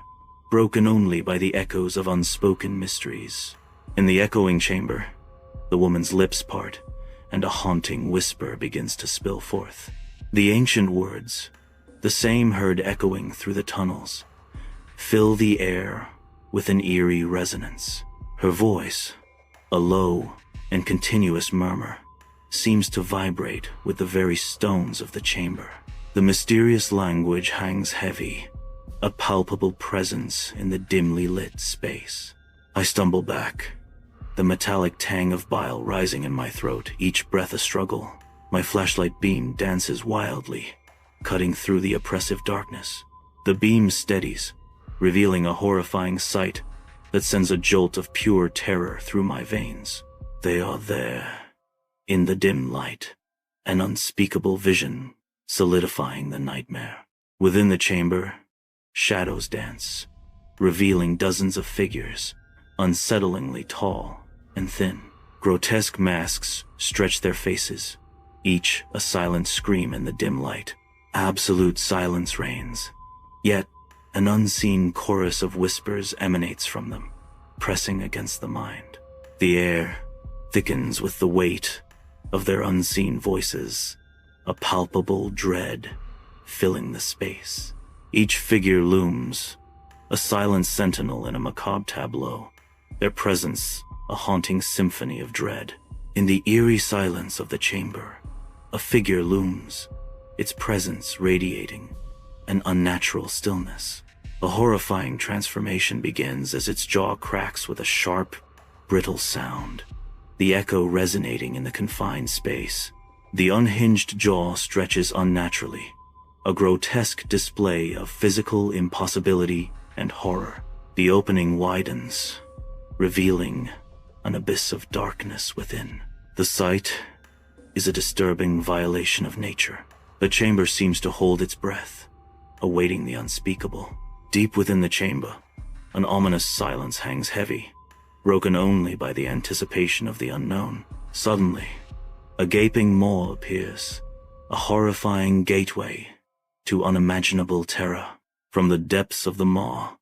broken only by the echoes of unspoken mysteries. In the echoing chamber, the woman's lips part, and a haunting whisper begins to spill forth. The ancient words, the same heard echoing through the tunnels, fill the air with an eerie resonance. Her voice, a low and continuous murmur, seems to vibrate with the very stones of the chamber. The mysterious language hangs heavy, a palpable presence in the dimly lit space. I stumble back, the metallic tang of bile rising in my throat, each breath a struggle. My flashlight beam dances wildly, cutting through the oppressive darkness. The beam steadies, revealing a horrifying sight that sends a jolt of pure terror through my veins. They are there, in the dim light, an unspeakable vision solidifying the nightmare. Within the chamber, shadows dance, revealing dozens of figures, unsettlingly tall and thin. Grotesque masks stretch their faces, each a silent scream in the dim light. Absolute silence reigns, yet an unseen chorus of whispers emanates from them, pressing against the mind. The air thickens with the weight of their unseen voices, a palpable dread filling the space. Each figure looms, a silent sentinel in a macabre tableau, their presence a haunting symphony of dread. In the eerie silence of the chamber, a figure looms, its presence radiating an unnatural stillness. A horrifying transformation begins as its jaw cracks with a sharp, brittle sound, the echo resonating in the confined space. The unhinged jaw stretches unnaturally, a grotesque display of physical impossibility and horror. The opening widens, revealing an abyss of darkness within. The sight is a disturbing violation of nature. The chamber seems to hold its breath, awaiting the unspeakable. Deep within the chamber, an ominous silence hangs heavy, broken only by the anticipation of the unknown. Suddenly, a gaping maw appears, a horrifying gateway to unimaginable terror. From the depths of the maw,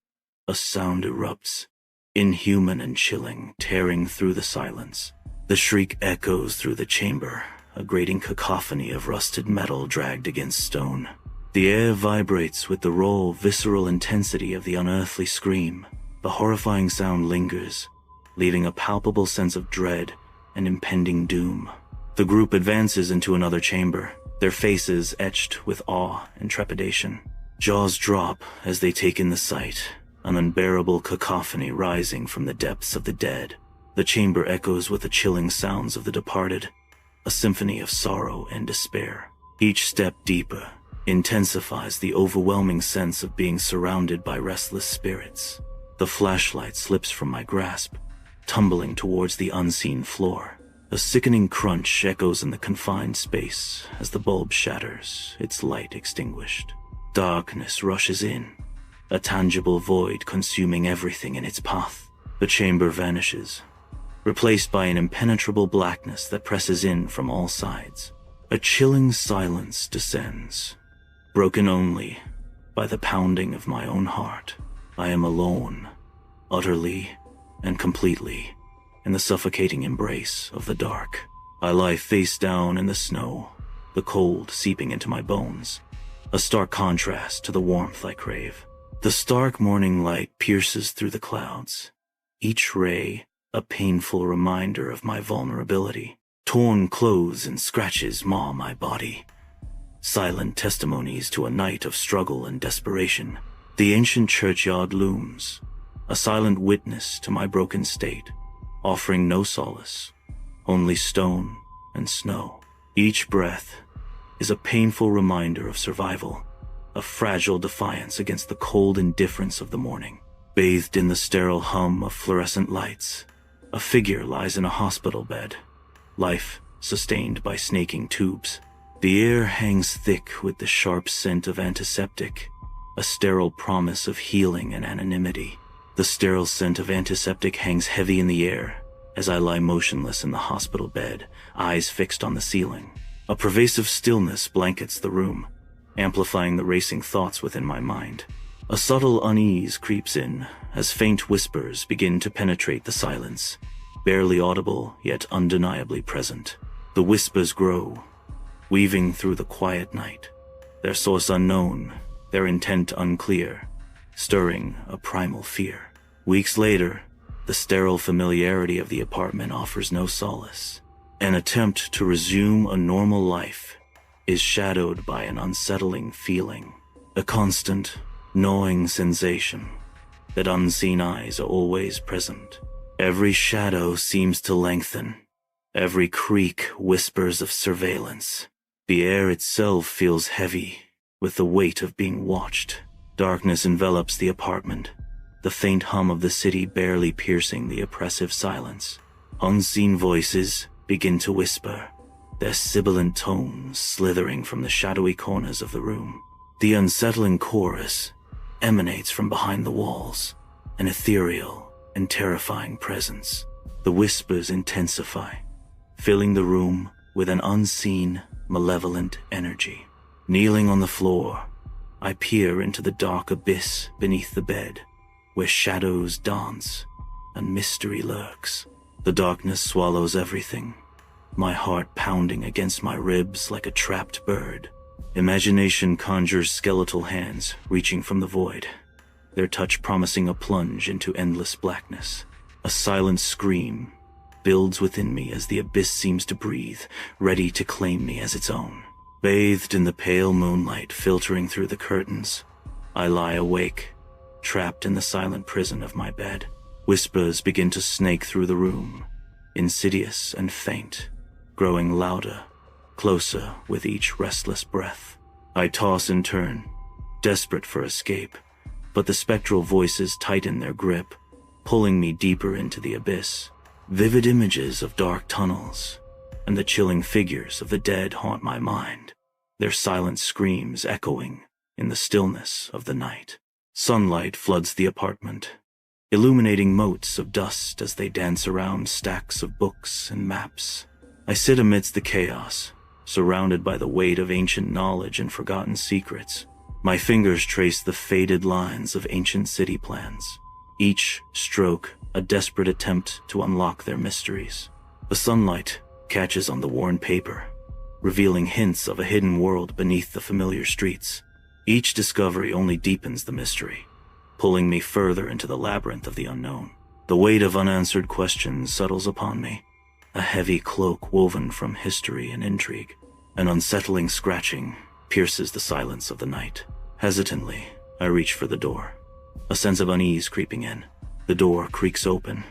a sound erupts, inhuman and chilling, tearing through the silence. The shriek echoes through the chamber, a grating cacophony of rusted metal dragged against stone. The air vibrates with the raw, visceral intensity of the unearthly scream. The horrifying sound lingers, leaving a palpable sense of dread and impending doom. The group advances into another chamber, their faces etched with awe and trepidation. Jaws drop as they take in the sight, an unbearable cacophony rising from the depths of the dead. The chamber echoes with the chilling sounds of the departed, a symphony of sorrow and despair. Each step deeper intensifies the overwhelming sense of being surrounded by restless spirits. The flashlight slips from my grasp, tumbling towards the unseen floor. A sickening crunch echoes in the confined space as the bulb shatters, its light extinguished. Darkness rushes in, a tangible void consuming everything in its path. The chamber vanishes, replaced by an impenetrable blackness that presses in from all sides. A chilling silence descends, broken only by the pounding of my own heart. I am alone, utterly and completely, in the suffocating embrace of the dark. I lie face down in the snow, the cold seeping into my bones, a stark contrast to the warmth I crave. The stark morning light pierces through the clouds, each ray a painful reminder of my vulnerability. Torn clothes and scratches maw my body, silent testimonies to a night of struggle and desperation. The ancient churchyard looms, a silent witness to my broken state, offering no solace, only stone and snow. Each breath is a painful reminder of survival, a fragile defiance against the cold indifference of the morning. Bathed in the sterile hum of fluorescent lights, a figure lies in a hospital bed, life sustained by snaking tubes. The air hangs thick with the sharp scent of antiseptic, a sterile promise of healing and anonymity. The sterile scent of antiseptic hangs heavy in the air as I lie motionless in the hospital bed, eyes fixed on the ceiling. A pervasive stillness blankets the room, amplifying the racing thoughts within my mind. A subtle unease creeps in as faint whispers begin to penetrate the silence, barely audible yet undeniably present. The whispers grow, weaving through the quiet night, their source unknown, their intent unclear, stirring a primal fear. Weeks later, the sterile familiarity of the apartment offers no solace. An attempt to resume a normal life is shadowed by an unsettling feeling, a constant, gnawing sensation that unseen eyes are always present. Every shadow seems to lengthen. Every creak whispers of surveillance. The air itself feels heavy with the weight of being watched. Darkness envelops the apartment, the faint hum of the city barely piercing the oppressive silence. Unseen voices begin to whisper, their sibilant tones slithering from the shadowy corners of the room. The unsettling chorus emanates from behind the walls, an ethereal and terrifying presence. The whispers intensify, filling the room with an unseen, malevolent energy. Kneeling on the floor, I peer into the dark abyss beneath the bed, where shadows dance and mystery lurks. The darkness swallows everything, my heart pounding against my ribs like a trapped bird. Imagination conjures skeletal hands reaching from the void, their touch promising a plunge into endless blackness. A silent scream builds within me as the abyss seems to breathe, ready to claim me as its own. Bathed in the pale moonlight filtering through the curtains, I lie awake, trapped in the silent prison of my bed. Whispers begin to snake through the room, insidious and faint, growing louder, closer with each restless breath. I toss and turn, desperate for escape, but the spectral voices tighten their grip, pulling me deeper into the abyss. Vivid images of dark tunnels and the chilling figures of the dead haunt my mind, their silent screams echoing in the stillness of the night. Sunlight floods the apartment, illuminating motes of dust as they dance around stacks of books and maps. I sit amidst the chaos, surrounded by the weight of ancient knowledge and forgotten secrets. My fingers trace the faded lines of ancient city plans, each stroke a desperate attempt to unlock their mysteries. The sunlight catches on the worn paper, revealing hints of a hidden world beneath the familiar streets. Each discovery only deepens the mystery, pulling me further into the labyrinth of the unknown. The weight of unanswered questions settles upon me, a heavy cloak woven from history and intrigue. An unsettling scratching pierces the silence of the night. Hesitantly, I reach for the door, a sense of unease creeping in. The door creaks open,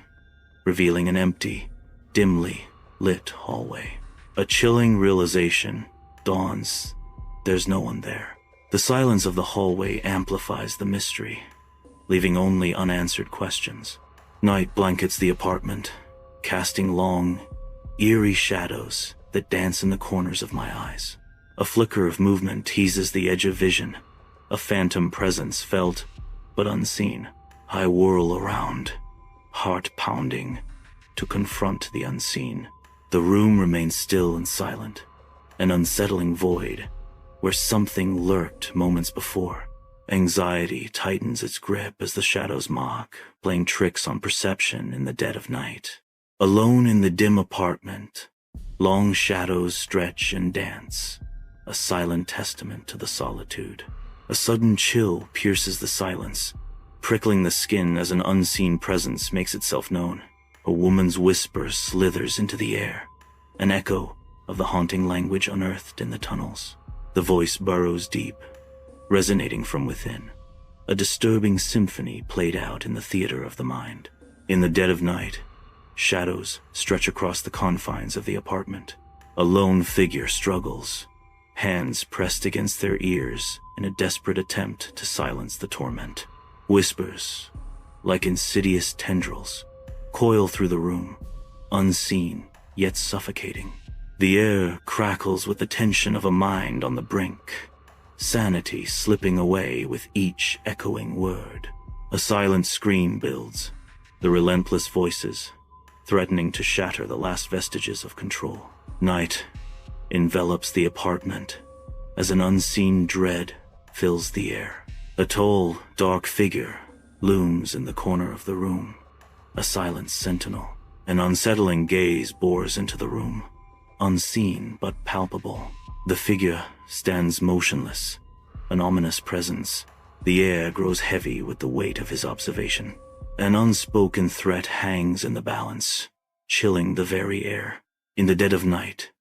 revealing an empty, dimly lit hallway. A chilling realization dawns. There's no one there. The silence of the hallway amplifies the mystery, leaving only unanswered questions. Night blankets the apartment, casting long, eerie shadows that dance in the corners of my eyes. A flicker of movement teases the edge of vision, a phantom presence felt but unseen. I whirl around, heart pounding, to confront the unseen. The room remains still and silent, an unsettling void where something lurked moments before. Anxiety tightens its grip as the shadows mock, playing tricks on perception in the dead of night. Alone in the dim apartment, long shadows stretch and dance, a silent testament to the solitude. A sudden chill pierces the silence, prickling the skin as an unseen presence makes itself known. A woman's whisper slithers into the air, an echo of the haunting language unearthed in the tunnels. The voice burrows deep, resonating from within, a disturbing symphony played out in the theater of the mind. In the dead of night, shadows stretch across the confines of the apartment. A lone figure struggles, hands pressed against their ears in a desperate attempt to silence the torment. Whispers, like insidious tendrils, coil through the room, unseen yet suffocating. The air crackles with the tension of a mind on the brink, sanity slipping away with each echoing word. A silent scream builds, the relentless voices threatening to shatter the last vestiges of control. Night envelops the apartment as an unseen dread fills the air. A tall, dark figure looms in the corner of the room, a silent sentinel. An unsettling gaze bores into the room, unseen but palpable. The figure stands motionless, an ominous presence. The air grows heavy with the weight of his observation. An unspoken threat hangs in the balance, chilling the very air. In the dead of night,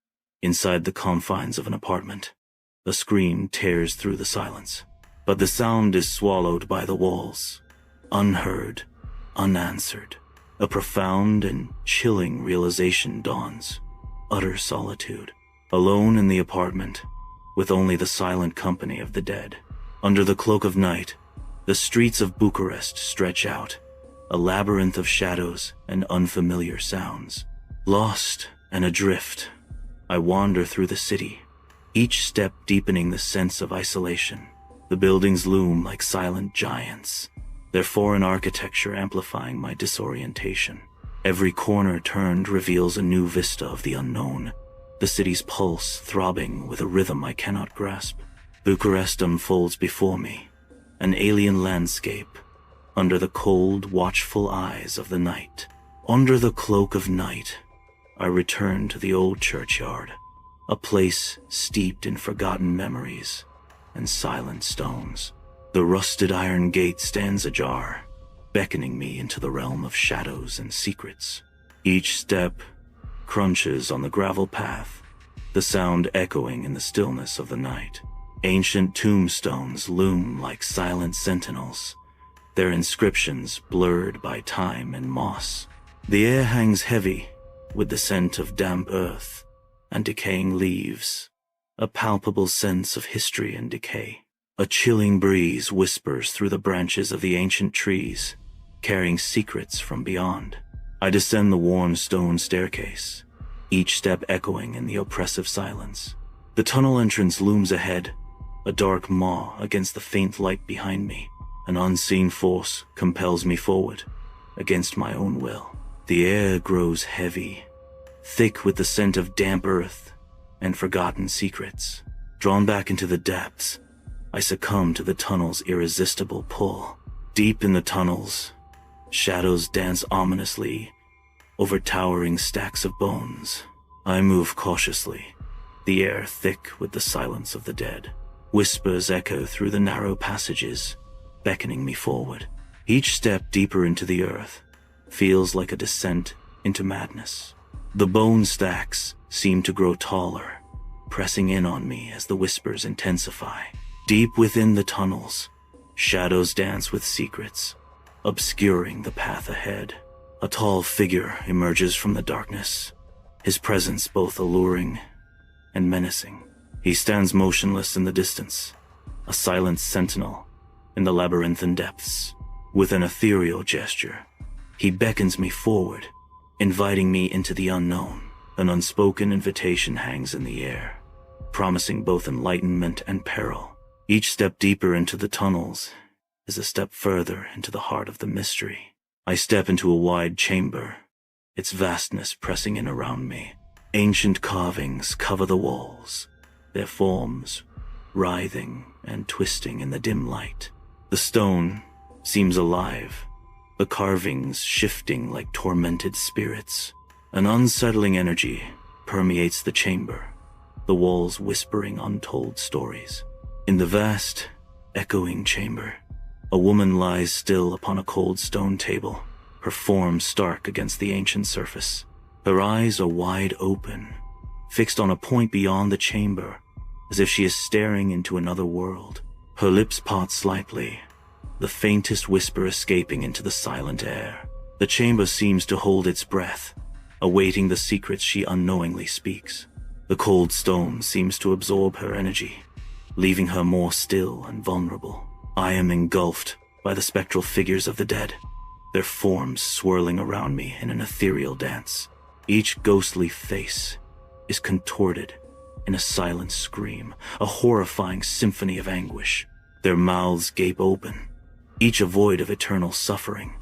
inside the confines of an apartment, a scream tears through the silence. But the sound is swallowed by the walls, unheard, unanswered. A profound and chilling realization dawns. Utter solitude. Alone in the apartment, with only the silent company of the dead. Under the cloak of night, the streets of Bucharest stretch out, a labyrinth of shadows and unfamiliar sounds. Lost and adrift, I wander through the city, each step deepening the sense of isolation. The buildings loom like silent giants, their foreign architecture amplifying my disorientation. Every corner turned reveals a new vista of the unknown, the city's pulse throbbing with a rhythm I cannot grasp. Bucharest unfolds before me, an alien landscape, under the cold, watchful eyes of the night. Under the cloak of night, I return to the old churchyard, a place steeped in forgotten memories and silent stones. The rusted iron gate stands ajar, beckoning me into the realm of shadows and secrets. Each step crunches on the gravel path, the sound echoing in the stillness of the night. Ancient tombstones loom like silent sentinels, their inscriptions blurred by time and moss. The air hangs heavy with the scent of damp earth and decaying leaves, a palpable sense of history and decay. A chilling breeze whispers through the branches of the ancient trees, carrying secrets from beyond. I descend the worn stone staircase, each step echoing in the oppressive silence. The tunnel entrance looms ahead, a dark maw against the faint light behind me. An unseen force compels me forward, against my own will. The air grows heavy, thick with the scent of damp earth and forgotten secrets. Drawn back into the depths, I succumb to the tunnel's irresistible pull. Deep in the tunnels, shadows dance ominously over towering stacks of bones. I move cautiously, the air thick with the silence of the dead. Whispers echo through the narrow passages, beckoning me forward. Each step deeper into the earth feels like a descent into madness. The bone stacks seem to grow taller, pressing in on me as the whispers intensify. Deep within the tunnels, shadows dance with secrets, obscuring the path ahead. A tall figure emerges from the darkness, his presence both alluring and menacing. He stands motionless in the distance, a silent sentinel in the labyrinthine depths. With an ethereal gesture, he beckons me forward, inviting me into the unknown. An unspoken invitation hangs in the air, promising both enlightenment and peril. Each step deeper into the tunnels is a step further into the heart of the mystery. I step into a wide chamber, its vastness pressing in around me. Ancient carvings cover the walls, their forms writhing and twisting in the dim light. The stone seems alive, the carvings shifting like tormented spirits. An unsettling energy permeates the chamber, the walls whispering untold stories. In the vast, echoing chamber. A woman lies still upon a cold stone table, her form stark against the ancient surface. Her eyes are wide open, fixed on a point beyond the chamber, as if she is staring into another world. Her lips part slightly, the faintest whisper escaping into the silent air. The chamber seems to hold its breath, awaiting the secrets she unknowingly speaks. The cold stone seems to absorb her energy, leaving her more still and vulnerable. I am engulfed by the spectral figures of the dead, their forms swirling around me in an ethereal dance. Each ghostly face is contorted in a silent scream, a horrifying symphony of anguish. Their mouths gape open, each a void of eternal suffering,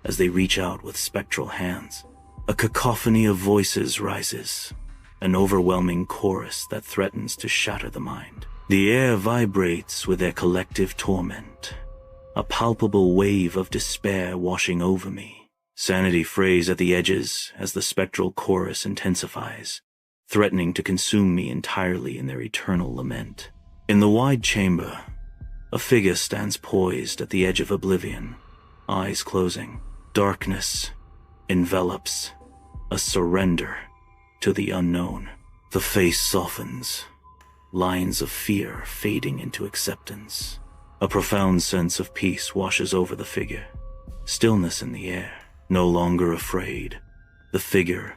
as they reach out with spectral hands. A cacophony of voices rises, an overwhelming chorus that threatens to shatter the mind. The air vibrates with their collective torment, a palpable wave of despair washing over me. Sanity frays at the edges as the spectral chorus intensifies, threatening to consume me entirely in their eternal lament. In the wide chamber, a figure stands poised at the edge of oblivion, eyes closing. Darkness envelops, a surrender to the unknown. The face softens, lines of fear fading into acceptance. A profound sense of peace washes over the figure. Stillness in the air. No longer afraid, the figure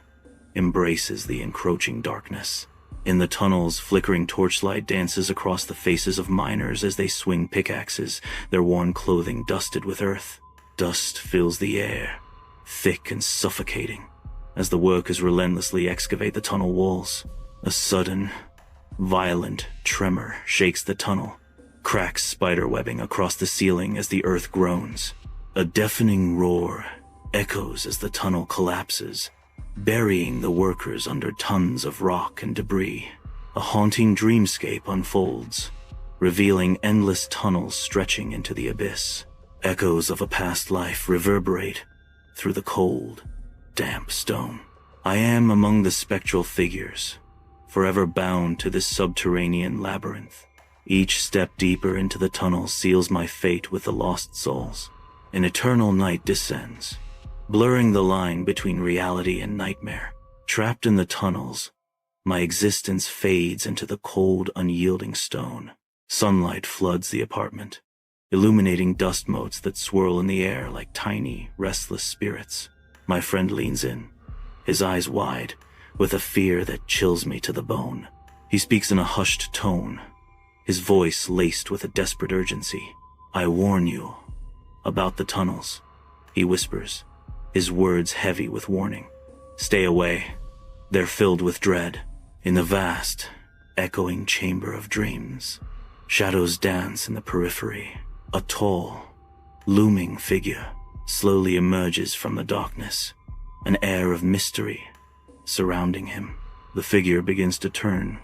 embraces the encroaching darkness. In the tunnels, flickering torchlight dances across the faces of miners as they swing pickaxes, their worn clothing dusted with earth. Dust fills the air, thick and suffocating, as the workers relentlessly excavate the tunnel walls. A sudden, violent tremor shakes the tunnel, cracks spiderwebbing across the ceiling as the earth groans. A deafening roar echoes as the tunnel collapses, burying the workers under tons of rock and debris. A haunting dreamscape unfolds, revealing endless tunnels stretching into the abyss. Echoes of a past life reverberate through the cold, damp stone. I am among the spectral figures, forever bound to this subterranean labyrinth. Each step deeper into the tunnel seals my fate with the lost souls. An eternal night descends, blurring the line between reality and nightmare. Trapped in the tunnels, my existence fades into the cold, unyielding stone. Sunlight floods the apartment, illuminating dust motes that swirl in the air like tiny, restless spirits. My friend leans in, his eyes wide, with a fear that chills me to the bone. He speaks in a hushed tone, his voice laced with a desperate urgency. "I warn you about the tunnels," he whispers, his words heavy with warning. "Stay away. They're filled with dread." In the vast, echoing chamber of dreams, shadows dance in the periphery. A tall, looming figure slowly emerges from the darkness, an air of mystery surrounding him. The figure begins to turn,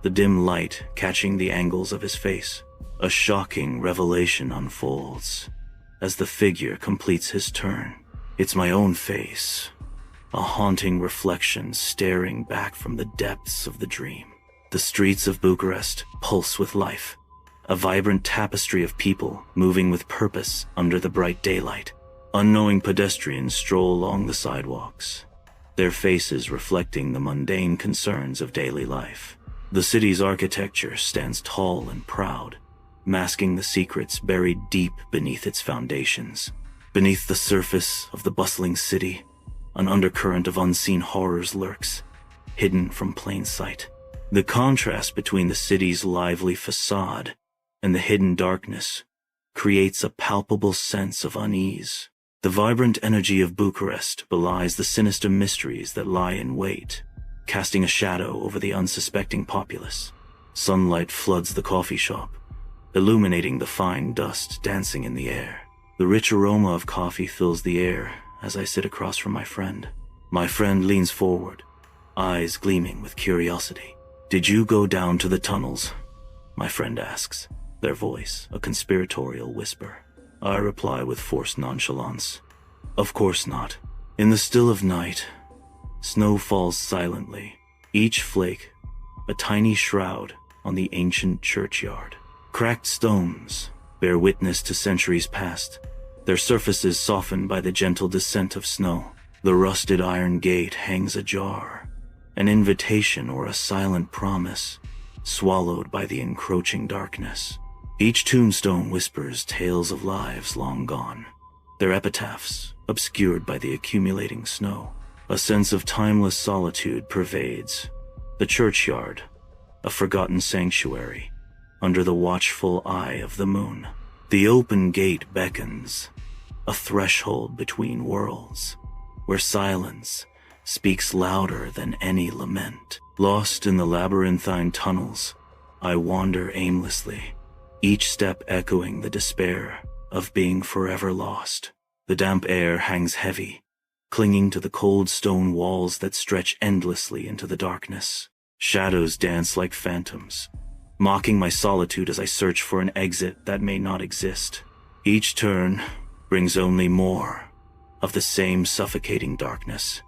the dim light catching the angles of his face. A shocking revelation unfolds as the figure completes his turn. It's my own face, a haunting reflection staring back from the depths of the dream. The streets of Bucharest pulse with life, a vibrant tapestry of people moving with purpose under the bright daylight. Unknowing pedestrians stroll along the sidewalks, their faces reflecting the mundane concerns of daily life. The city's architecture stands tall and proud, masking the secrets buried deep beneath its foundations. Beneath the surface of the bustling city, an undercurrent of unseen horrors lurks, hidden from plain sight. The contrast between the city's lively facade and the hidden darkness creates a palpable sense of unease. The vibrant energy of Bucharest belies the sinister mysteries that lie in wait, casting a shadow over the unsuspecting populace. Sunlight floods the coffee shop, illuminating the fine dust dancing in the air. The rich aroma of coffee fills the air as I sit across from my friend. My friend leans forward, eyes gleaming with curiosity. "Did you go down to the tunnels?" my friend asks, their voice a conspiratorial whisper. I reply with forced nonchalance, "Of course not." In the still of night, snow falls silently, each flake a tiny shroud on the ancient churchyard. Cracked stones bear witness to centuries past, their surfaces softened by the gentle descent of snow. The rusted iron gate hangs ajar, an invitation or a silent promise, swallowed by the encroaching darkness. Each tombstone whispers tales of lives long gone, their epitaphs obscured by the accumulating snow. A sense of timeless solitude pervades the churchyard, a forgotten sanctuary, under the watchful eye of the moon. The open gate beckons, a threshold between worlds, where silence speaks louder than any lament. Lost in the labyrinthine tunnels, I wander aimlessly, each step echoing the despair of being forever lost. The damp air hangs heavy, clinging to the cold stone walls that stretch endlessly into the darkness. Shadows dance like phantoms, mocking my solitude as I search for an exit that may not exist. Each turn brings only more of the same suffocating darkness,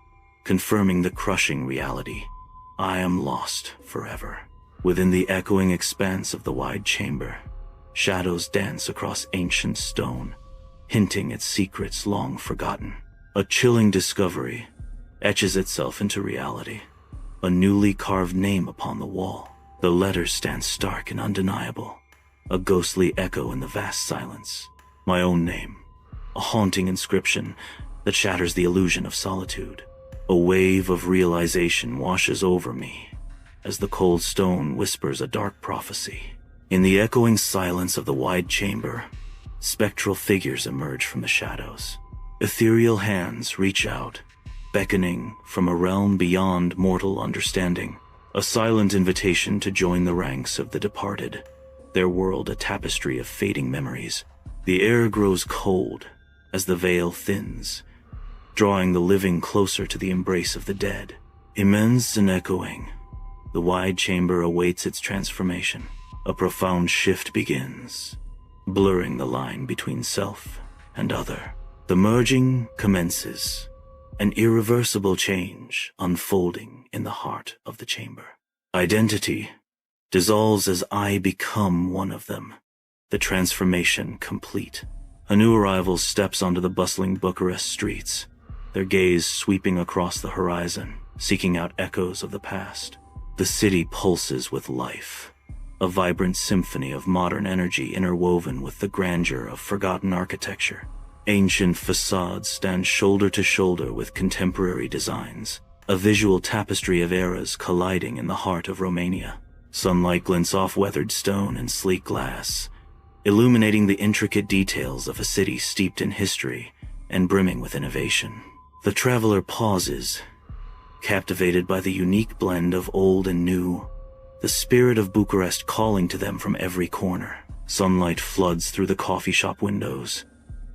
confirming the crushing reality. I am lost forever. Within the echoing expanse of the wide chamber, shadows dance across ancient stone, hinting at secrets long forgotten. A chilling discovery etches itself into reality. A newly carved name upon the wall. The letters stand stark and undeniable, a ghostly echo in the vast silence. My own name, a haunting inscription that shatters the illusion of solitude. A wave of realization washes over me as the cold stone whispers a dark prophecy. In the echoing silence of the wide chamber, spectral figures emerge from the shadows. Ethereal hands reach out, beckoning from a realm beyond mortal understanding. A silent invitation to join the ranks of the departed, their world a tapestry of fading memories. The air grows cold as the veil thins, drawing the living closer to the embrace of the dead. Immense and echoing, the wide chamber awaits its transformation. A profound shift begins, blurring the line between self and other. The merging commences, an irreversible change unfolding in the heart of the chamber. Identity dissolves as I become one of them, the transformation complete. A new arrival steps onto the bustling Bucharest streets, their gaze sweeping across the horizon, seeking out echoes of the past. The city pulses with life, a vibrant symphony of modern energy interwoven with the grandeur of forgotten architecture. Ancient facades stand shoulder to shoulder with contemporary designs, a visual tapestry of eras colliding in the heart of Romania. Sunlight glints off weathered stone and sleek glass, illuminating the intricate details of a city steeped in history and brimming with innovation. The traveler pauses, captivated by the unique blend of old and new, the spirit of Bucharest calling to them from every corner. Sunlight floods through the coffee shop windows,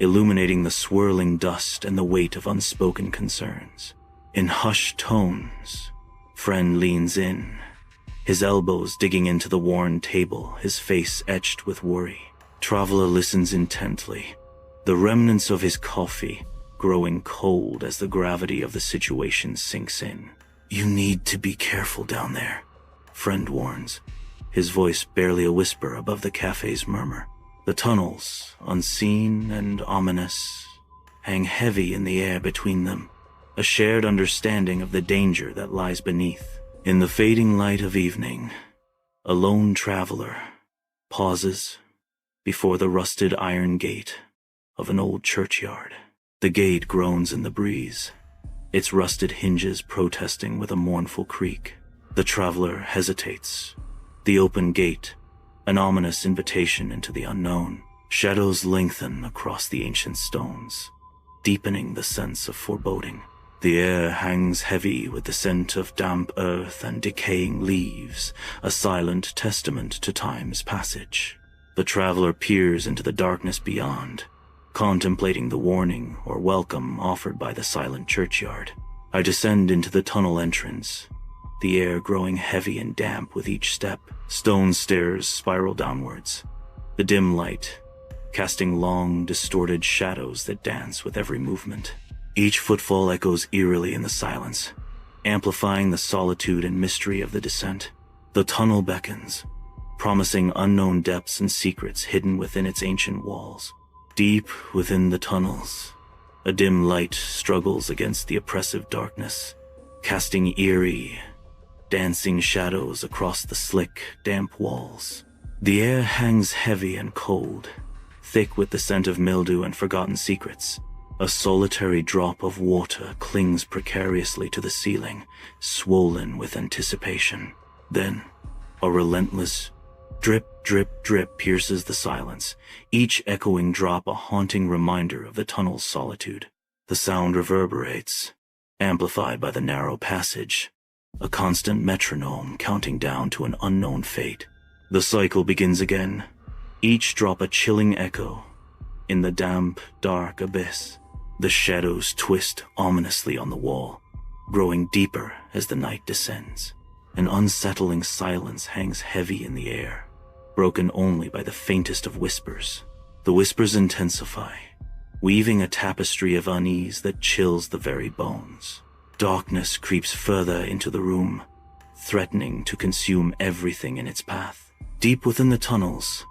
illuminating the swirling dust and the weight of unspoken concerns. In hushed tones, friend leans in, his elbows digging into the worn table, his face etched with worry. Traveler listens intently, the remnants of his coffee growing cold as the gravity of the situation sinks in. You need to be careful down there, friend warns, his voice barely a whisper above the cafe's murmur. The tunnels, unseen and ominous, hang heavy in the air between them, a shared understanding of the danger that lies beneath. In the fading light of evening, a lone traveler pauses before the rusted iron gate of an old churchyard. The gate groans in the breeze, its rusted hinges protesting with a mournful creak. The traveler hesitates, the open gate an ominous invitation into the unknown. Shadows lengthen across the ancient stones, deepening the sense of foreboding. The air hangs heavy with the scent of damp earth and decaying leaves, a silent testament to time's passage. The traveler peers into the darkness beyond, contemplating the warning or welcome offered by the silent churchyard. I descend into the tunnel entrance, the air growing heavy and damp with each step. Stone stairs spiral downwards, the dim light casting long, distorted shadows that dance with every movement. Each footfall echoes eerily in the silence, amplifying the solitude and mystery of the descent. The tunnel beckons, promising unknown depths and secrets hidden within its ancient walls. Deep within the tunnels, a dim light struggles against the oppressive darkness, casting eerie, dancing shadows across the slick, damp walls. The air hangs heavy and cold, thick with the scent of mildew and forgotten secrets. A solitary drop of water clings precariously to the ceiling, swollen with anticipation. Then, a relentless drip, drip, drip pierces the silence, each echoing drop a haunting reminder of the tunnel's solitude. The sound reverberates, amplified by the narrow passage, a constant metronome counting down to an unknown fate. The cycle begins again, each drop a chilling echo in the damp, dark abyss. The shadows twist ominously on the wall, growing deeper as the night descends. An unsettling silence hangs heavy in the air, broken only by the faintest of whispers. The whispers intensify, weaving a tapestry of unease that chills the very bones. Darkness creeps further into the room, threatening to consume everything in its path. Deep within the tunnels,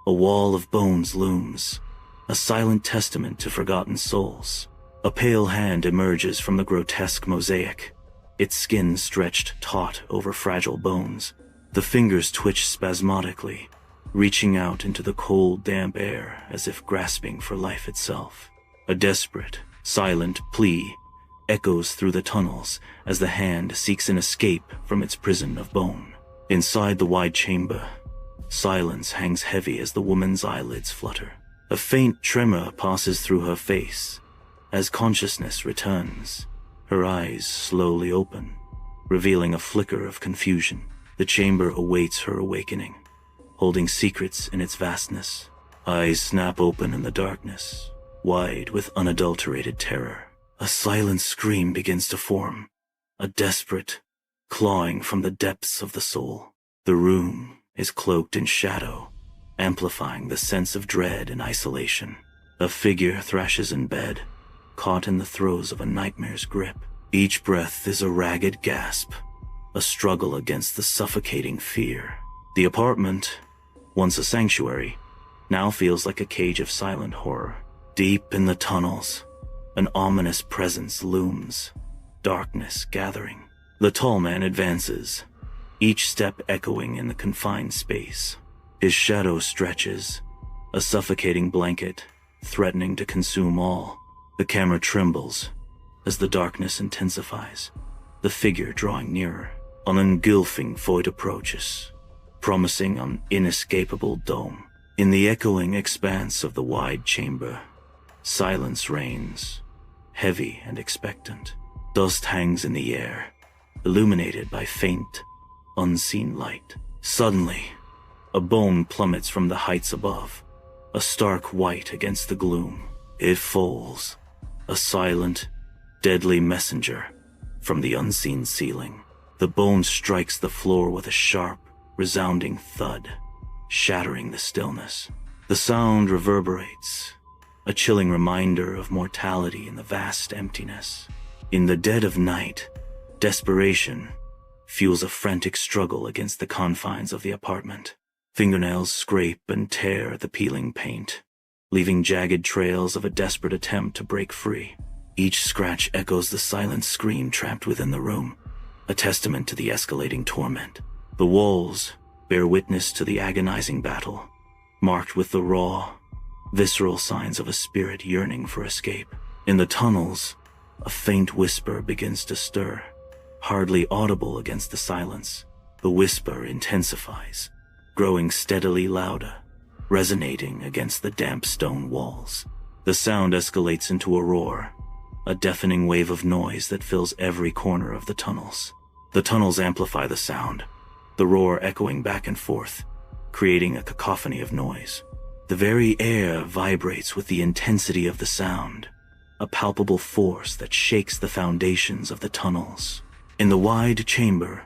a wall of bones looms, a silent testament to forgotten souls. A pale hand emerges from the grotesque mosaic, its skin stretched taut over fragile bones. The fingers twitch spasmodically, reaching out into the cold, damp air as if grasping for life itself. A desperate, silent plea echoes through the tunnels as the hand seeks an escape from its prison of bone. Inside the wide chamber, silence hangs heavy as the woman's eyelids flutter. A faint tremor passes through her face as consciousness returns. Her eyes slowly open, revealing a flicker of confusion. The chamber awaits her awakening, holding secrets in its vastness. Eyes snap open in the darkness, wide with unadulterated terror. A silent scream begins to form, a desperate clawing from the depths of the soul. The room is cloaked in shadow, amplifying the sense of dread and isolation. A figure thrashes in bed, caught in the throes of a nightmare's grip. Each breath is a ragged gasp, a struggle against the suffocating fear. The apartment, once a sanctuary, now feels like a cage of silent horror. Deep in the tunnels, an ominous presence looms, darkness gathering. The tall man advances, each step echoing in the confined space. His shadow stretches, a suffocating blanket, threatening to consume all. The camera trembles as the darkness intensifies, the figure drawing nearer. An engulfing void approaches, promising an inescapable doom. In the echoing expanse of the wide chamber, silence reigns, heavy and expectant. Dust hangs in the air, illuminated by faint, unseen light. Suddenly, a bone plummets from the heights above, a stark white against the gloom. It falls, a silent, deadly messenger from the unseen ceiling. The bone strikes the floor with a sharp, resounding thud, shattering the stillness. The sound reverberates, a chilling reminder of mortality in the vast emptiness. In the dead of night, desperation fuels a frantic struggle against the confines of the apartment. Fingernails scrape and tear the peeling paint, leaving jagged trails of a desperate attempt to break free. Each scratch echoes the silent scream trapped within the room, a testament to the escalating torment. The walls bear witness to the agonizing battle, marked with the raw, visceral signs of a spirit yearning for escape. In the tunnels, a faint whisper begins to stir, hardly audible against the silence. The whisper intensifies, growing steadily louder, resonating against the damp stone walls. The sound escalates into a roar, a deafening wave of noise that fills every corner of the tunnels. The tunnels amplify the sound, the roar echoing back and forth, creating a cacophony of noise. The very air vibrates with the intensity of the sound, a palpable force that shakes the foundations of the tunnels. In the wide chamber,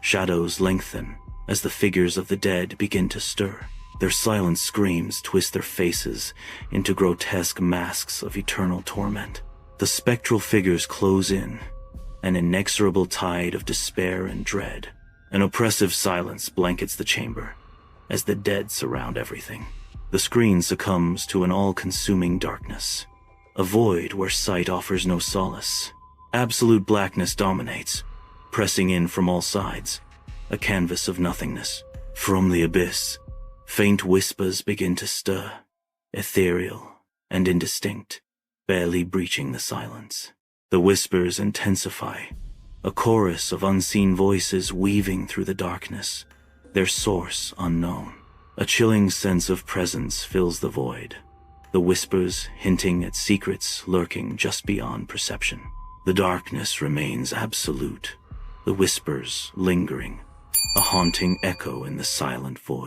shadows lengthen as the figures of the dead begin to stir. Their silent screams twist their faces into grotesque masks of eternal torment. The spectral figures close in, an inexorable tide of despair and dread. An oppressive silence blankets the chamber, as the dead surround everything. The screen succumbs to an all-consuming darkness, a void where sight offers no solace. Absolute blackness dominates, pressing in from all sides, a canvas of nothingness. From the abyss, faint whispers begin to stir, ethereal and indistinct, barely breaching the silence. The whispers intensify, a chorus of unseen voices weaving through the darkness, their source unknown. A chilling sense of presence fills the void, the whispers hinting at secrets lurking just beyond perception. The darkness remains absolute, the whispers lingering, a haunting echo in the silent void.